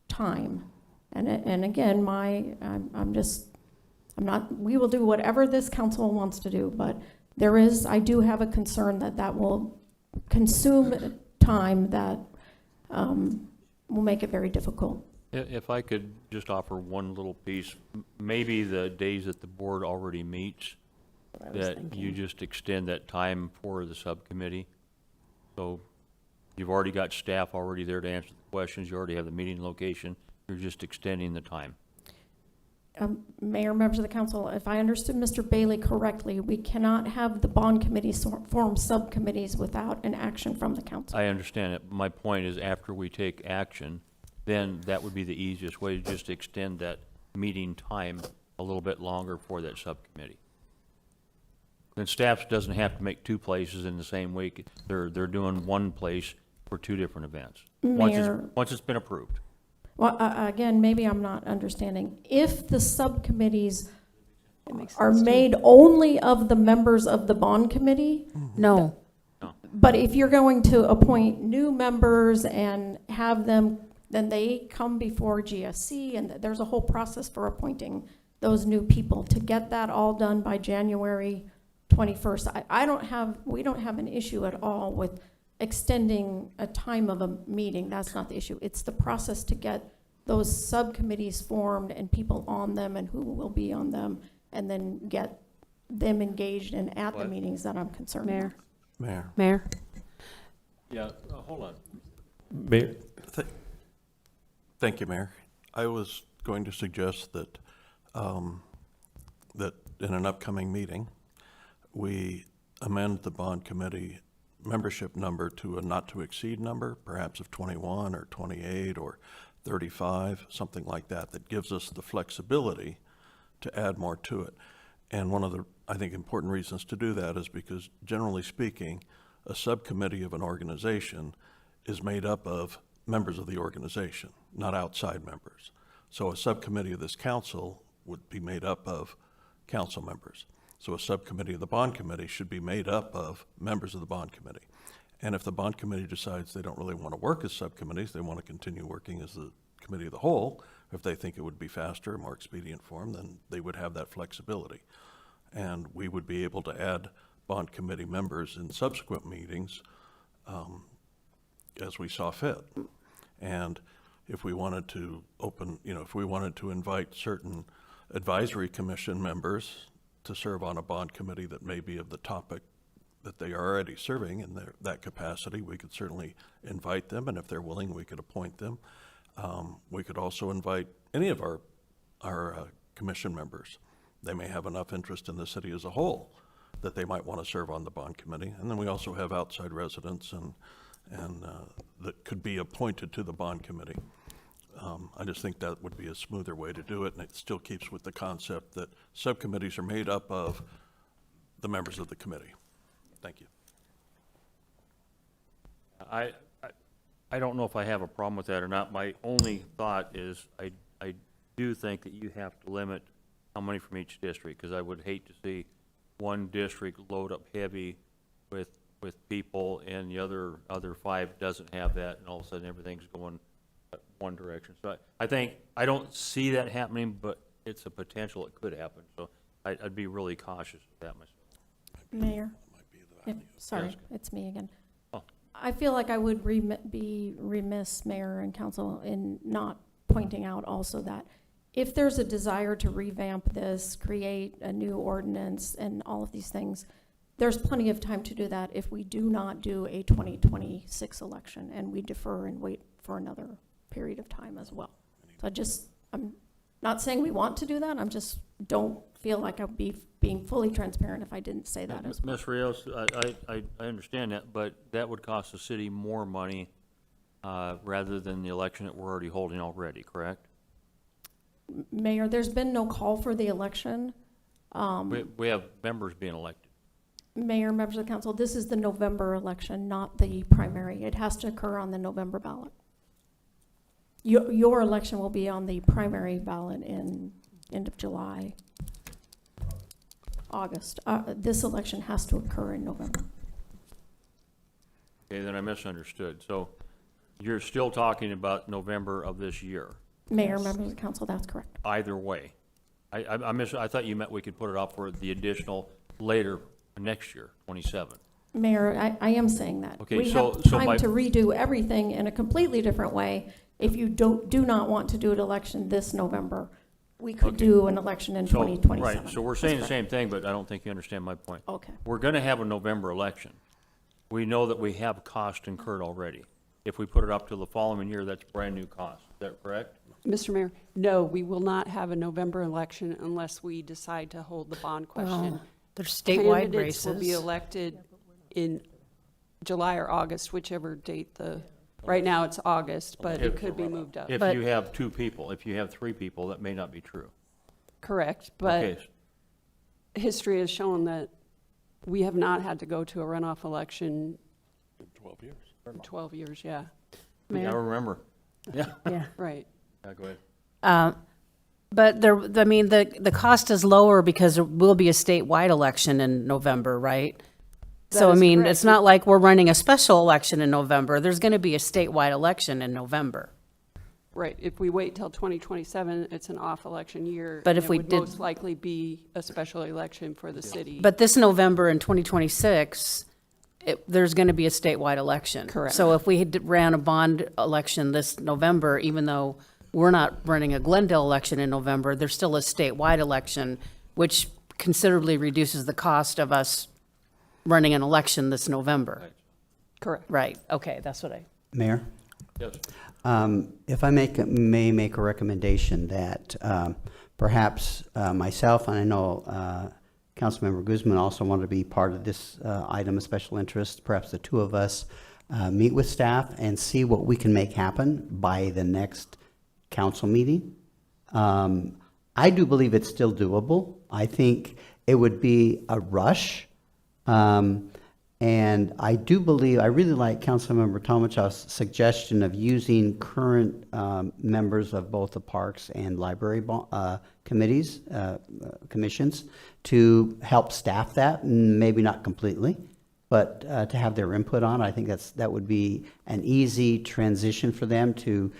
time. And again, we will do whatever this council wants to do, but I do have a concern that will consume time that will make it very difficult. If I could just offer one little piece, maybe the days that the board already meets, that you just extend that time for the subcommittee. So you've already got staff already there to answer the questions, you already have the meeting location, you're just extending the time. Mayor, members of the council, if I understood Mr. Bailey correctly, we cannot have the bond committee form subcommittees without an action from the council. I understand it. My point is after we take action, then that would be the easiest way to just extend that meeting time a little bit longer for that subcommittee. Then staff doesn't have to make two places in the same week. They're doing one place for two different events. Mayor, once it's been approved. well, again, maybe I'm not understanding. If the subcommittees are made only of the members of the bond committee, No. but if you're going to appoint new members and have them, then they come before GSC, and there's a whole process for appointing those new people to get that all done by January 21st. We don't have an issue at all with extending a time of a meeting. That's not the issue. It's the process to get those subcommittees formed and people on them and who will be on them, and then get them engaged and at the meetings that I'm concerned about. Mayor? Yeah, hold on. Mayor? Thank you, Mayor. I was going to suggest that, that in an upcoming meeting, we amend the bond committee membership number to a not-to-exceed number, perhaps of 21 or 28 or 35, something like that, that gives us the flexibility to add more to it. And one of the, I think, important reasons to do that is because, generally speaking, a subcommittee of an organization is made up of members of the organization, not outside members. So a subcommittee of this council would be made up of council members. So a subcommittee of the bond committee should be made up of members of the bond committee. And if the bond committee decides they don't really want to work as subcommittees, they want to continue working as the committee of the whole, if they think it would be faster, more expedient for them, then they would have that flexibility. And we would be able to add bond committee members in subsequent meetings as we saw fit. And if we wanted to open, if we wanted to invite certain advisory commission members to serve on a bond committee that may be of the topic that they are already serving in that capacity, we could certainly invite them, and if they're willing, we could appoint them. We could also invite any of our commission members. They may have enough interest in the city as a whole that they might want to serve on the bond committee. And then we also have outside residents and that could be appointed to the bond committee. I just think that would be a smoother way to do it, and it still keeps with the concept that subcommittees are made up of the members of the committee. Thank you. I don't know if I have a problem with that or not. My only thought is I do think that you have to limit how many from each district, because I would hate to see one district load up heavy with people and the other 5 doesn't have that, and all of a sudden everything's going one direction. So I don't see that happening, but it's a potential it could happen. So I'd be really cautious of that myself. Mayor? Sorry, Yes. it's me again. Oh. I feel like I would be remiss, Mayor and Council, in not pointing out also that if there's a desire to revamp this, create a new ordinance and all of these things, there's plenty of time to do that if we do not do a 2026 election and we defer and wait for another period of time as well. So I'm not saying we want to do that, don't feel like I'd be being fully transparent if I didn't say that as well. Ms. Rios, I understand that, but that would cost the city more money rather than the election that we're already holding already, correct? Mayor, there's been no call for the election. We have members being elected. Mayor, members of the council, this is the November election, not the primary. It has to occur on the November ballot. Your election will be on the primary ballot in end of July, August. This election has to occur in November. Okay, then I misunderstood. So you're still talking about November of this year? Mayor, members of the council, that's correct. Either way. I thought you meant we could put it off for the additional later next year, 27. Mayor, I am saying that. Okay, we so have my- time to redo everything in a completely different way. If you do not want to do an election this November, we could Okay. do an election in So, 2027. right, so we're saying the same thing, but I don't think you understand my point. Okay. We're gonna have a November election. We know that we have cost incurred already. If we put it up to the following year, that's brand new cost. Is that correct? Mr. Mayor, no, we will not have a November election unless we decide to hold the bond question. There's statewide Candidates will be races. elected in July or August, whichever date right now it's August, but it could be moved up. If But- you have 2 people, if you have 3 people, that may not be true. Correct, Okay, but history has shown that we have not had to go to a runoff election 12 years. in 12 years, yeah. I Mayor? remember. Yeah, Yeah. Right. go ahead. But the cost is lower because there will be a statewide election in November, right? That So, I is mean, correct. it's not like we're running a special election in November. There's going to be a statewide election in November. Right, if we wait till 2027, it's an off-election year. But and if we It would did- most likely be a special election for the city. But this November in 2026, there's going to be a statewide election. Correct. So if we had ran a bond election this November, even though we're not running a Glendale election in November, there's still a statewide election, which considerably reduces the cost of us running an election this November. Correct. Right, okay, that's what Mayor? Yes. If I may make a recommendation that perhaps myself, and I know Councilmember Guzman also wanted to be part of this item of special interest, perhaps the 2 of us meet with staff and see what we can make happen by the next council meeting. I do believe it's still doable. I think it would be a rush. And I do believe, I really like Councilmember Tomachev's suggestion of using current members of both the Parks and Library committees, commissions, to help staff that, maybe not completely, but to have their input on. I think that would be an easy transition for them to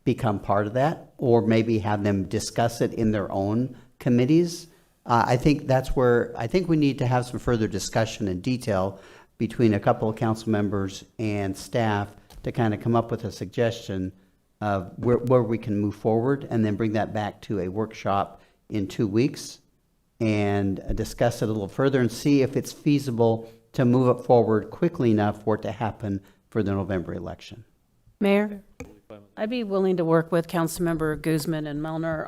become part of that, or maybe have them discuss it in their own committees. I think that's where, I think we need to have some further discussion and detail between a couple of council members and staff to kind of come up with a suggestion of where we can move forward, and then bring that back to a workshop in 2 weeks and discuss it a little further and see if it's feasible to move it forward quickly enough for it to happen for the November election. Mayor, I'd be willing to work with Councilmember Guzman and Melner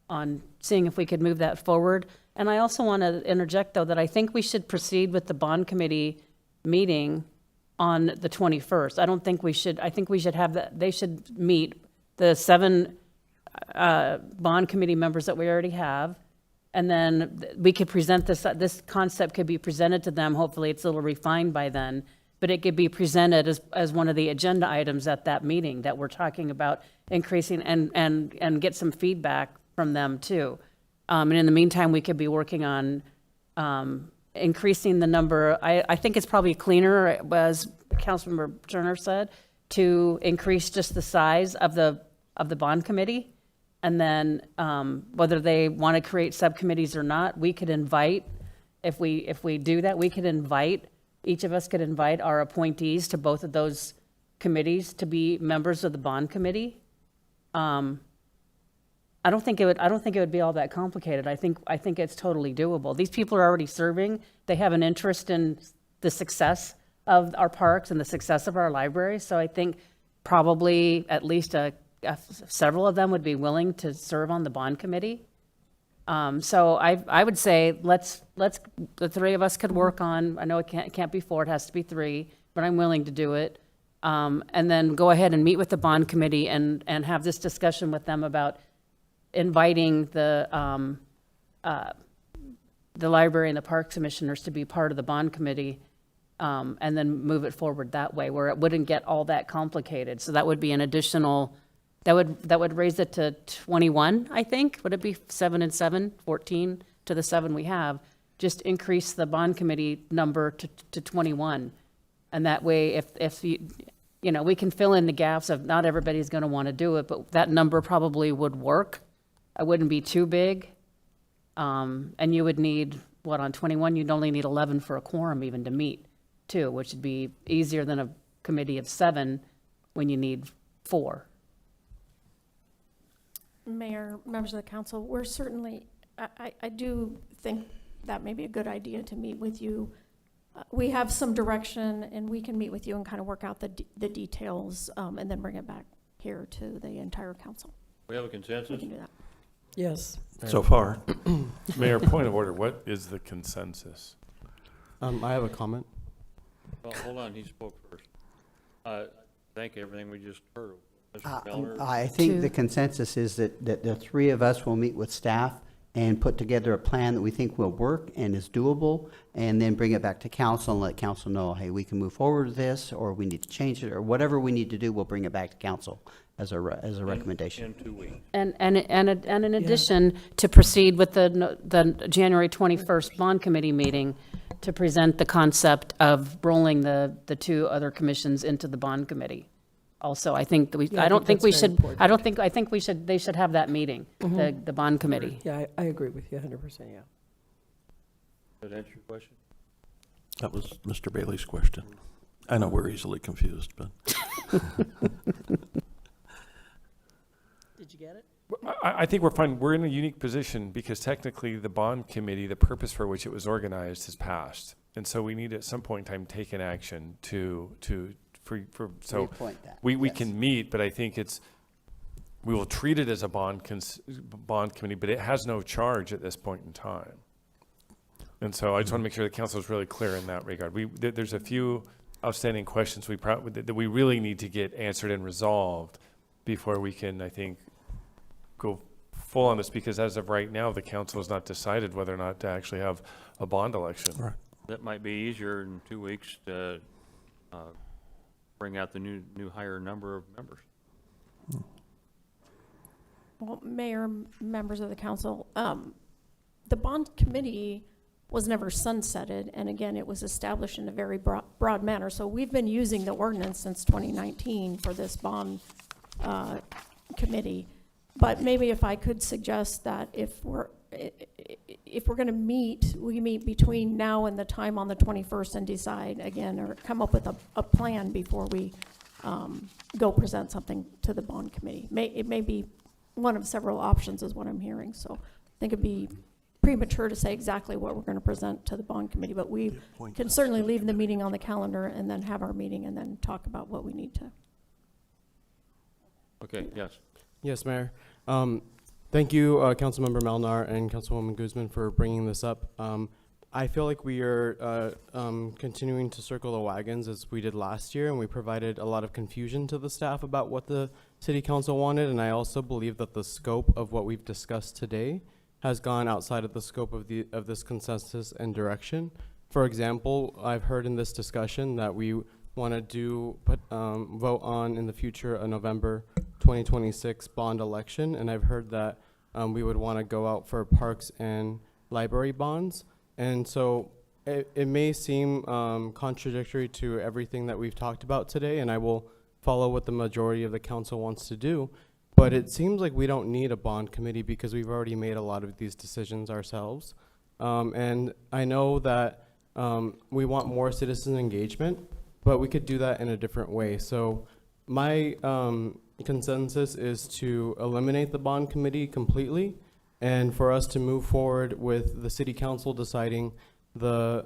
on seeing if we could move that forward. And I also want to interject, though, that I think we should proceed with the bond committee meeting on the 21st. I think we should have that, they should meet, the 7 bond committee members that we already have. And then we could present this concept could be presented to them. Hopefully it's a little refined by then, but it could be presented as one of the agenda items at that meeting that we're talking about increasing and get some feedback from them too. And in the meantime, we could be working on increasing the number. I think it's probably cleaner, as Councilmember Turner said, to increase just the size of the bond committee. And then whether they want to create subcommittees or not, we could invite, if we do that, we could invite, each of us could invite our appointees to both of those committees to be members of the bond committee. I don't think it would be all that complicated. I think it's totally doable. These people are already serving. They have an interest in the success of our parks and the success of our libraries. So I think probably at least several of them would be willing to serve on the bond committee. So I would say let's the 3 of us could work on. I know it can't be 4. It has to be 3, but I'm willing to do it. And then go ahead and meet with the bond committee and have this discussion with them about inviting the library and the parks commissioners to be part of the bond committee, and then move it forward that way, where it wouldn't get all that complicated. So that would be an additional, that would raise it to 21, I think. Would it be 7 and 7, 14 to the 7 we have? Just increase the bond committee number to 21. And that way, if you know, we can fill in the gaps of not everybody's going to want to do it, but that number probably would work. It wouldn't be too big. And you would need, on 21, you'd only need 11 for a quorum even to meet, too, which would be easier than a committee of 7 when you need 4. Mayor, members of the council, we're certainly, I do think that may be a good idea to meet with you. We have some direction, and we can meet with you and kind of work out the details, and then bring it back here to the entire council. We have a consensus? We can do that. Yes. So far. Mayor, point of order, what is the consensus? I have a comment. Well, hold on, he spoke first. Thank you, everything we just heard. Mr. Miller? I think the consensus is that the 3 of us will meet with staff and put together a plan that we think will work and is doable, and then bring it back to council and let council know, hey, we can move forward with this, or we need to change it, or whatever we need to do, we'll bring it back to council as a recommendation. In 2 weeks. And in addition, to proceed with the January 21st bond committee meeting to present the concept of rolling the 2 other commissions into the bond committee. Also, I think that they should have that meeting, the bond committee. Yeah, I agree with you 100%, yeah. Did that answer your question? That was Mr. Bailey's question. I know we're easily confused, but. Did you get it? I think we're fine. We're in a unique position because technically the bond committee, the purpose for which it was organized, has passed. And so we need at some point in time take an action Reappoint that, we yes. can meet, but I think we will treat it as a bond committee, but it has no charge at this point in time. And so I just want to make sure the council is really clear in that regard. There's a few outstanding questions that we really need to get answered and resolved before we can, I think, go full on this, because as of right now, the council has not decided whether or not to actually have a bond election. Right. That might be easier in 2 weeks to bring out the new higher number of members. Well, Mayor, members of the council, the bond committee was never sunsetted, and again, it was established in a very broad manner. So we've been using the ordinance since 2019 for this bond committee. But maybe if I could suggest that if we're going to meet, we meet between now and the time on the 21st and decide again, or come up with a plan before we go present something to the bond committee. It may be one of several options is what I'm hearing. So I think it'd be premature to say exactly what we're going to present to the bond committee, but we can certainly leave the meeting on the calendar and then have our meeting and then talk about what we need to. Okay, yes. Yes, Mayor. Thank you, Councilmember Melnar and Councilwoman Guzman, for bringing this up. I feel like we are continuing to circle the wagons as we did last year, and we provided a lot of confusion to the staff about what the city council wanted, and I also believe that the scope of what we've discussed today has gone outside of the scope of this consensus and direction. For example, I've heard in this discussion that we want to vote on in the future a November 2026 bond election, and I've heard that we would want to go out for parks and library bonds. And so it may seem contradictory to everything that we've talked about today, and I will follow what the majority of the council wants to do. But it seems like we don't need a bond committee because we've already made a lot of these decisions ourselves. And I know that we want more citizen engagement, but we could do that in a different way. So my consensus is to eliminate the bond committee completely, and for us to move forward with the city council deciding the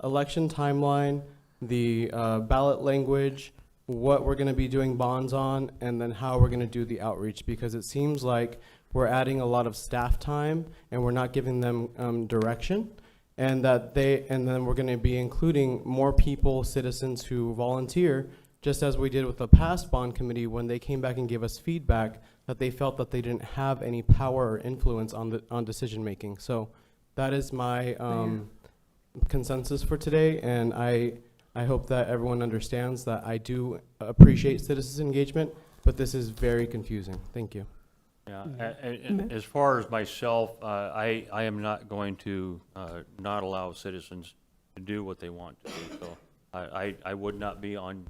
election timeline, the ballot language, what we're going to be doing bonds on, and then how we're going to do the outreach, because it seems like we're adding a lot of staff time and we're not giving them direction, and then we're going to be including more people, citizens who volunteer, just as we did with the past bond committee when they came back and gave us feedback that they felt that they didn't have any power or influence on decision making. So that is my consensus for today, and I hope that everyone understands that I do appreciate citizens engagement, but this is very confusing. Thank you. Yeah, and as far as myself, I am not going to not allow citizens to do what they want to do. So I would not be on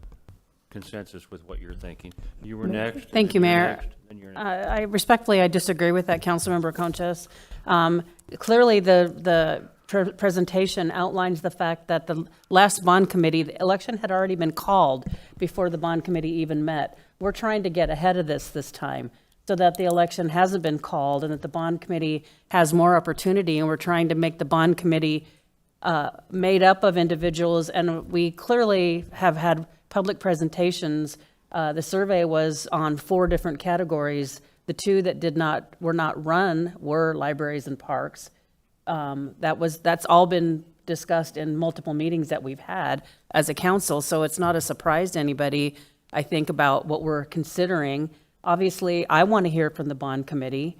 consensus with what you're thinking. You were next. Thank you, then you're Mayor. next, then you're next. I respectfully, I disagree with that, Councilmember Conchas. Clearly, the presentation outlines the fact that the last bond committee, the election had already been called before the bond committee even met. We're trying to get ahead of this time so that the election hasn't been called and that the bond committee has more opportunity, and we're trying to make the bond committee made up of individuals, and we clearly have had public presentations. The survey was on 4 different categories. The 2 that were not run were libraries and parks. That's all been discussed in multiple meetings that we've had as a council, so it's not a surprise to anybody, I think, about what we're considering. Obviously, I want to hear from the bond committee.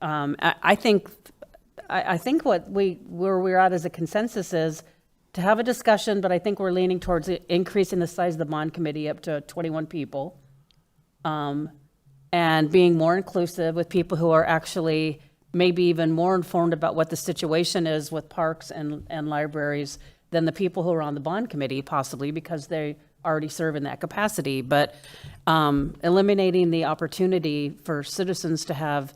I think where we're at as a consensus is to have a discussion, but I think we're leaning towards increasing the size of the bond committee up to 21 people, and being more inclusive with people who are actually maybe even more informed about what the situation is with parks and libraries than the people who are on the bond committee, possibly because they already serve in that capacity. But eliminating the opportunity for citizens to have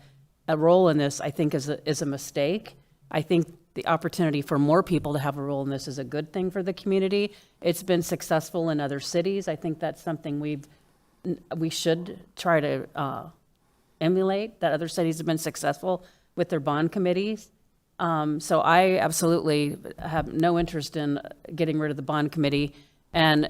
a role in this, I think, is a mistake. I think the opportunity for more people to have a role in this is a good thing for the community. It's been successful in other cities. I think that's something we should try to emulate, that other cities have been successful with their bond committees. So I absolutely have no interest in getting rid of the bond committee and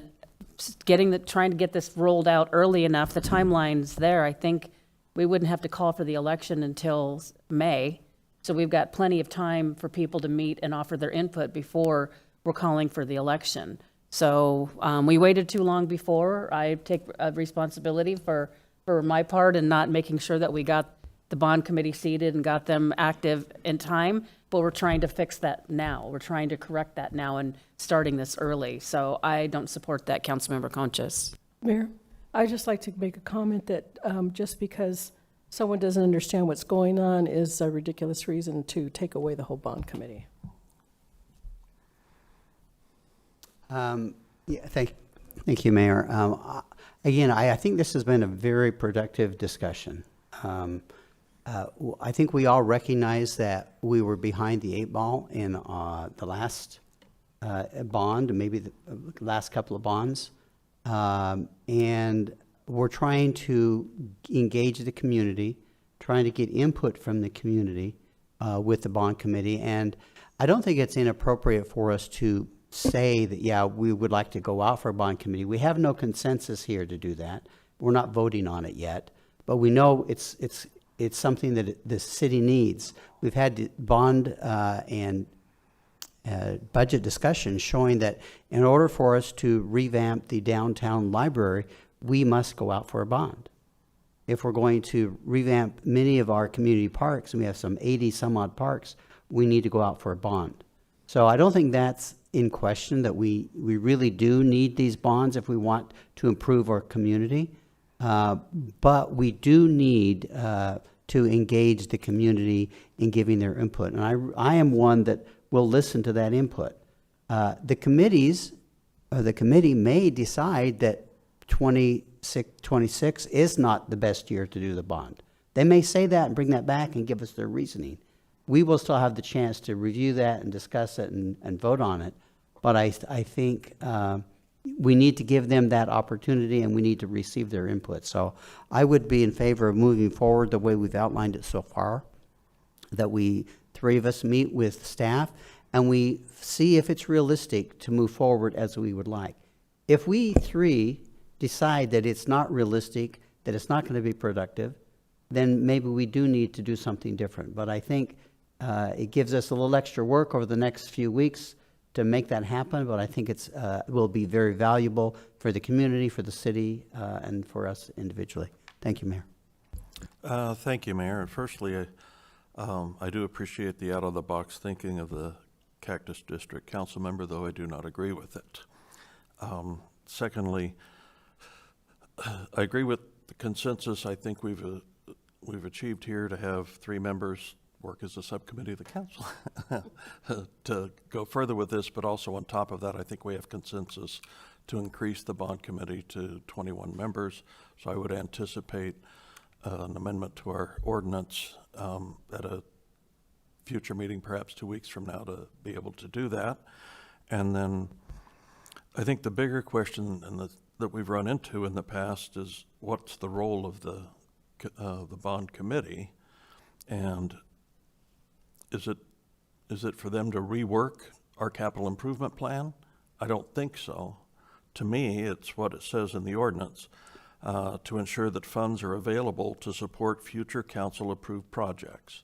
trying to get this rolled out early enough. The timeline's there. I think we wouldn't have to call for the election until May. So we've got plenty of time for people to meet and offer their input before we're calling for the election. So we waited too long before. I take responsibility for my part in not making sure that we got the bond committee seated and got them active in time, but we're trying to fix that now. We're trying to correct that now and starting this early. So I don't support that, Councilmember Conchas. Mayor, I'd just like to make a comment that just because someone doesn't understand what's going on is a ridiculous reason to take away the whole bond committee. Yeah, thank you, Mayor. Again, I think this has been a very productive discussion. I think we all recognize that we were behind the 8 ball in the last bond, maybe the last couple of bonds. And we're trying to engage the community, trying to get input from the community, with the bond committee. And I don't think it's inappropriate for us to say that, yeah, we would like to go out for a bond committee. We have no consensus here to do that. We're not voting on it yet, but we know it's something that the city needs. We've had bond and budget discussions showing that in order for us to revamp the downtown library, we must go out for a bond. If we're going to revamp many of our community parks, and we have some 80 some odd parks, we need to go out for a bond. So I don't think that's in question, that we really do need these bonds if we want to improve our community. But we do need to engage the community in giving their input. And I am one that will listen to that input. The committees, or the committee may decide that 26 is not the best year to do the bond. They may say that and bring that back and give us their reasoning. We will still have the chance to review that and discuss it and vote on it. But I think we need to give them that opportunity, and we need to receive their input. So I would be in favor of moving forward the way we've outlined it so far, that we, three of us, meet with staff and we see if it's realistic to move forward as we would like. If we three decide that it's not realistic, that it's not going to be productive, then maybe we do need to do something different. But I think it gives us a little extra work over the next few weeks to make that happen, but I think it will be very valuable for the community, for the city, and for us individually. Thank you, Mayor. Thank you, Mayor. Firstly, I do appreciate the out-of-the-box thinking of the Cactus District Council member, though I do not agree with it. Secondly, I agree with the consensus I think we've achieved here to have 3 members work as a subcommittee of the council to go further with this, but also on top of that, I think we have consensus to increase the bond committee to 21 members. So I would anticipate an amendment to our ordinance at a future meeting, perhaps 2 weeks from now, to be able to do that. And then I think the bigger question that we've run into in the past is what's the role of the bond committee, and is it for them to rework our capital improvement plan? I don't think so. To me, it's what it says in the ordinance, to ensure that funds are available to support future council-approved projects.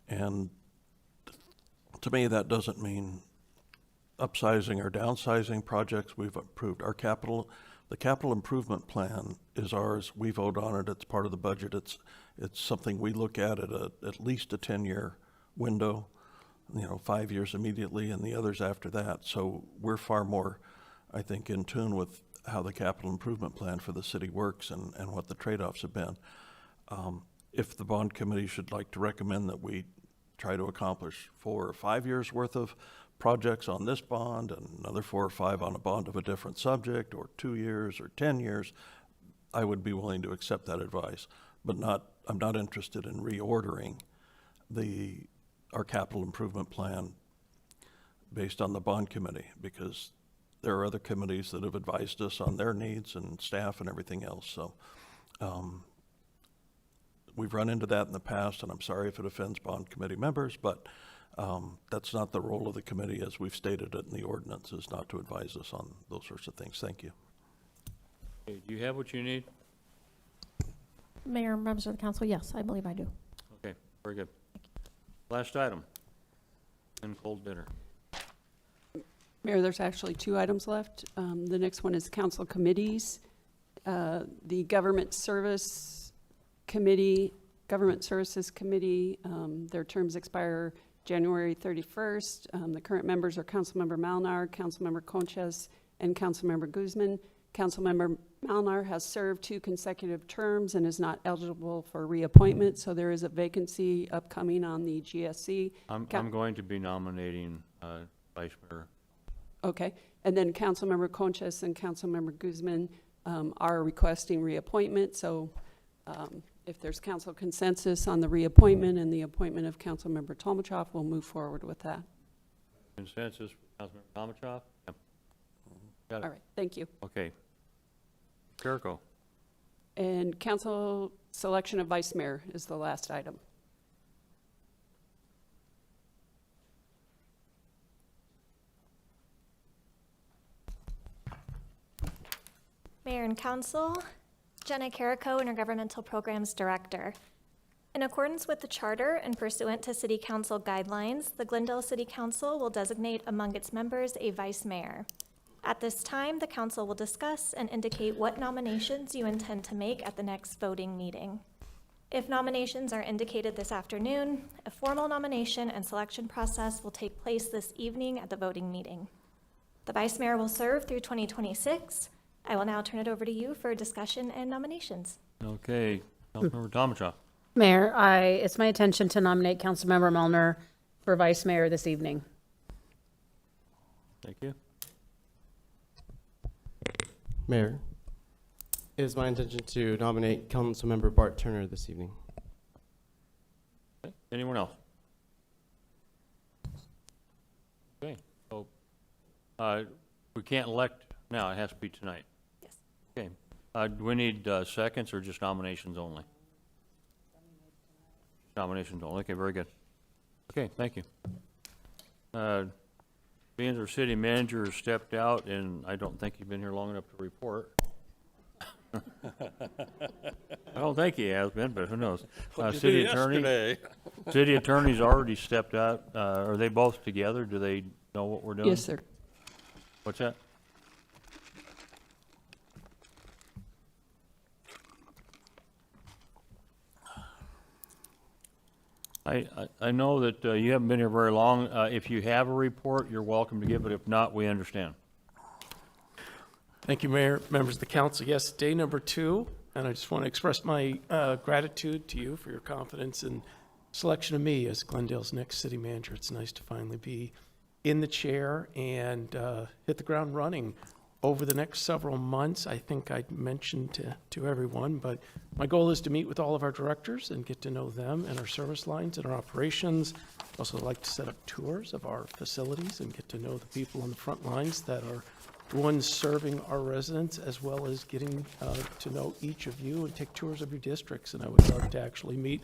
And to me, that doesn't mean upsizing or downsizing projects we've approved. The capital improvement plan is ours. We vote on it. It's part of the budget. It's something we look at at least a 10-year window, 5 years immediately and the others after that. So we're far more, I think, in tune with how the capital improvement plan for the city works and what the trade-offs have been. If the bond committee should like to recommend that we try to accomplish 4 or 5 years worth of projects on this bond and another 4 or 5 on a bond of a different subject, or 2 years or 10 years, I would be willing to accept that advice. But I'm not interested in reordering our capital improvement plan based on the bond committee, because there are other committees that have advised us on their needs and staff and everything else. So we've run into that in the past, and I'm sorry if it offends bond committee members, but that's not the role of the committee, as we've stated it in the ordinance, is not to advise us on those sorts of things. Thank you. Okay, do you have what you need? Mayor, members of the council, yes, I believe I do. Okay, very good. Last item, and cold dinner. Mayor, there's actually 2 items left. The next one is council committees. The Government Services Committee, their terms expire January 31st. The current members are Councilmember Malnar, Councilmember Conches, and Councilmember Guzman. Councilmember Malnar has served 2 consecutive terms and is not eligible for reappointment, so there is a vacancy upcoming on the GSC. I'm going to be nominating Vice Mayor. Okay, and then Councilmember Conches and Councilmember Guzman are requesting reappointment, so if there's council consensus on the reappointment and the appointment of Councilmember Tolmachoff, we'll move forward with that. Consensus, Councilmember Tolmachoff? Yep. Got it. All right, thank you. Okay. Jericho. And council selection of vice mayor is the last item. Mayor and Council, Jenna Carrico, Intergovernmental Programs Director. In accordance with the charter and pursuant to City Council guidelines, the Glendale City Council will designate among its members a vice mayor. At this time, the council will discuss and indicate what nominations you intend to make at the next voting meeting. If nominations are indicated this afternoon, a formal nomination and selection process will take place this evening at the voting meeting. The vice mayor will serve through 2026. I will now turn it over to you for discussion and nominations. Okay, Councilmember Tomacha. Mayor, it's my intention to nominate Councilmember Melner for vice mayor this evening. Thank you. Mayor, it is my intention to nominate Councilmember Bart Turner this evening. Okay. Anyone else? Okay, so, we can't elect now, it has to be tonight. Yes. Okay, do we need seconds or just nominations only? Nominations only, okay, very good. Okay, thank you. Being our city manager has stepped out, and I don't think he's been here long enough to report. I don't think he has been, but who knows? City attorney's already stepped out. Are they both together? Do they know what we're doing? Yes, sir. What's that? I know that you haven't been here very long. If you have a report, you're welcome to give it. If not, we understand. Thank you, Mayor, members of the council. Yes, day number 2, and I just want to express my gratitude to you for your confidence in selection of me as Glendale's next city manager. It's nice to finally be in the chair and hit the ground running over the next several months. I think I mentioned to everyone, but my goal is to meet with all of our directors and get to know them and our service lines and our operations. Also like to set up tours of our facilities and get to know the people on the front lines that are the ones serving our residents, as well as getting to know each of you and take tours of your districts. And I would love to actually meet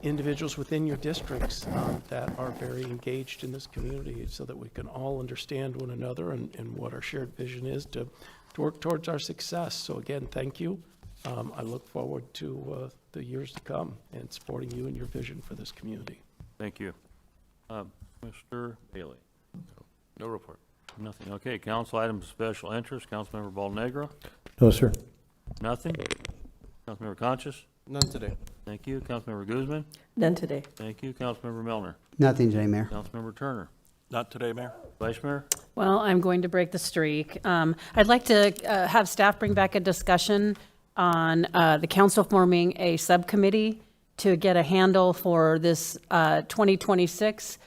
individuals within your districts that are very engaged in this community so that we can all understand one another and what our shared vision is to work towards our success. So again, thank you. I look forward to the years to come and supporting you and your vision for this community. Thank you. Mr. Bailey? No report. Nothing. Okay, council items of special interest. Councilmember Baldnegra? No, sir. Nothing? Councilmember Conscious? None today. Thank you. Councilmember Guzman? None today. Thank you. Councilmember Melner? Nothing today, Mayor. Councilmember Turner? Not today, Mayor. Vice Mayor? Well, I'm going to break the streak. I'd like to have staff bring back a discussion on the council forming a subcommittee to get a handle for this 2026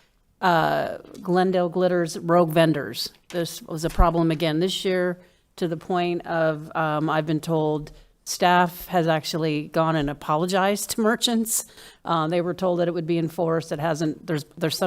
Glendale Glitters rogue vendors. This was a problem again this year, to the point of, I've been told, staff has actually gone and apologized to merchants. They were told that it would be enforced. It hasn't. There's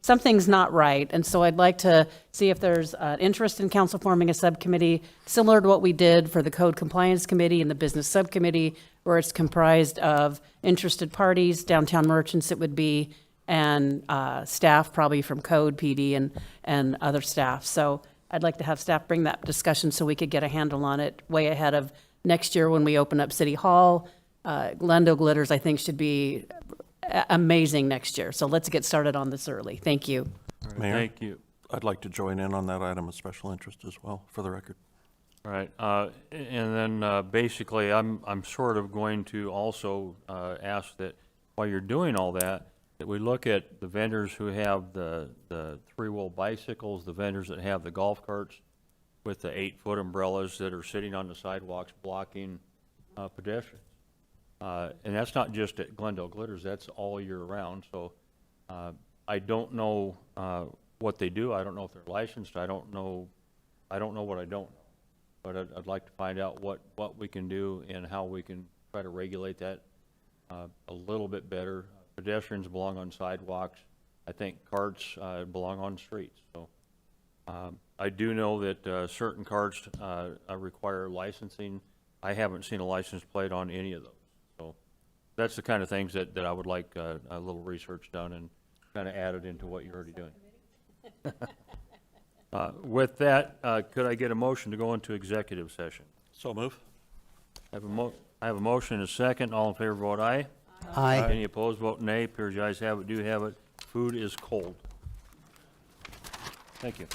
something's not right. And so I'd like to see if there's interest in council forming a subcommittee similar to what we did for the Code Compliance Committee and the Business Subcommittee, where it's comprised of interested parties, downtown merchants it would be, and staff probably from Code, PD, and other staff. So I'd like to have staff bring that discussion so we could get a handle on it way ahead of next year when we open up City Hall. Glendale Glitters, I think, should be amazing next year. So let's get started on this early. Thank you. All right, Mayor? thank you. I'd like to join in on that item of special interest as well, for the record. All right, and then basically, I'm sort of going to also ask that while you're doing all that we look at the vendors who have the three-wheel bicycles, the vendors that have the golf carts with the 8-foot umbrellas that are sitting on the sidewalks blocking pedestrians. And that's not just at Glendale Glitters, that's all year round. So I don't know what they do. I don't know if they're licensed. I don't know what I don't know. But I'd like to find out what we can do and how we can try to regulate that a little bit better. Pedestrians belong on sidewalks. I think carts belong on streets. So I do know that certain carts require licensing. I haven't seen a license plate on any of those. So that's the kind of things that I would like a little research done and kind of added into what you're already doing. With that, could I get a motion to go into executive session? So move. I have a motion and a second. All in favor, vote aye. Aye. Any opposed, vote nay. Appears the ayes have it, do have it. Food is cold. Thank you.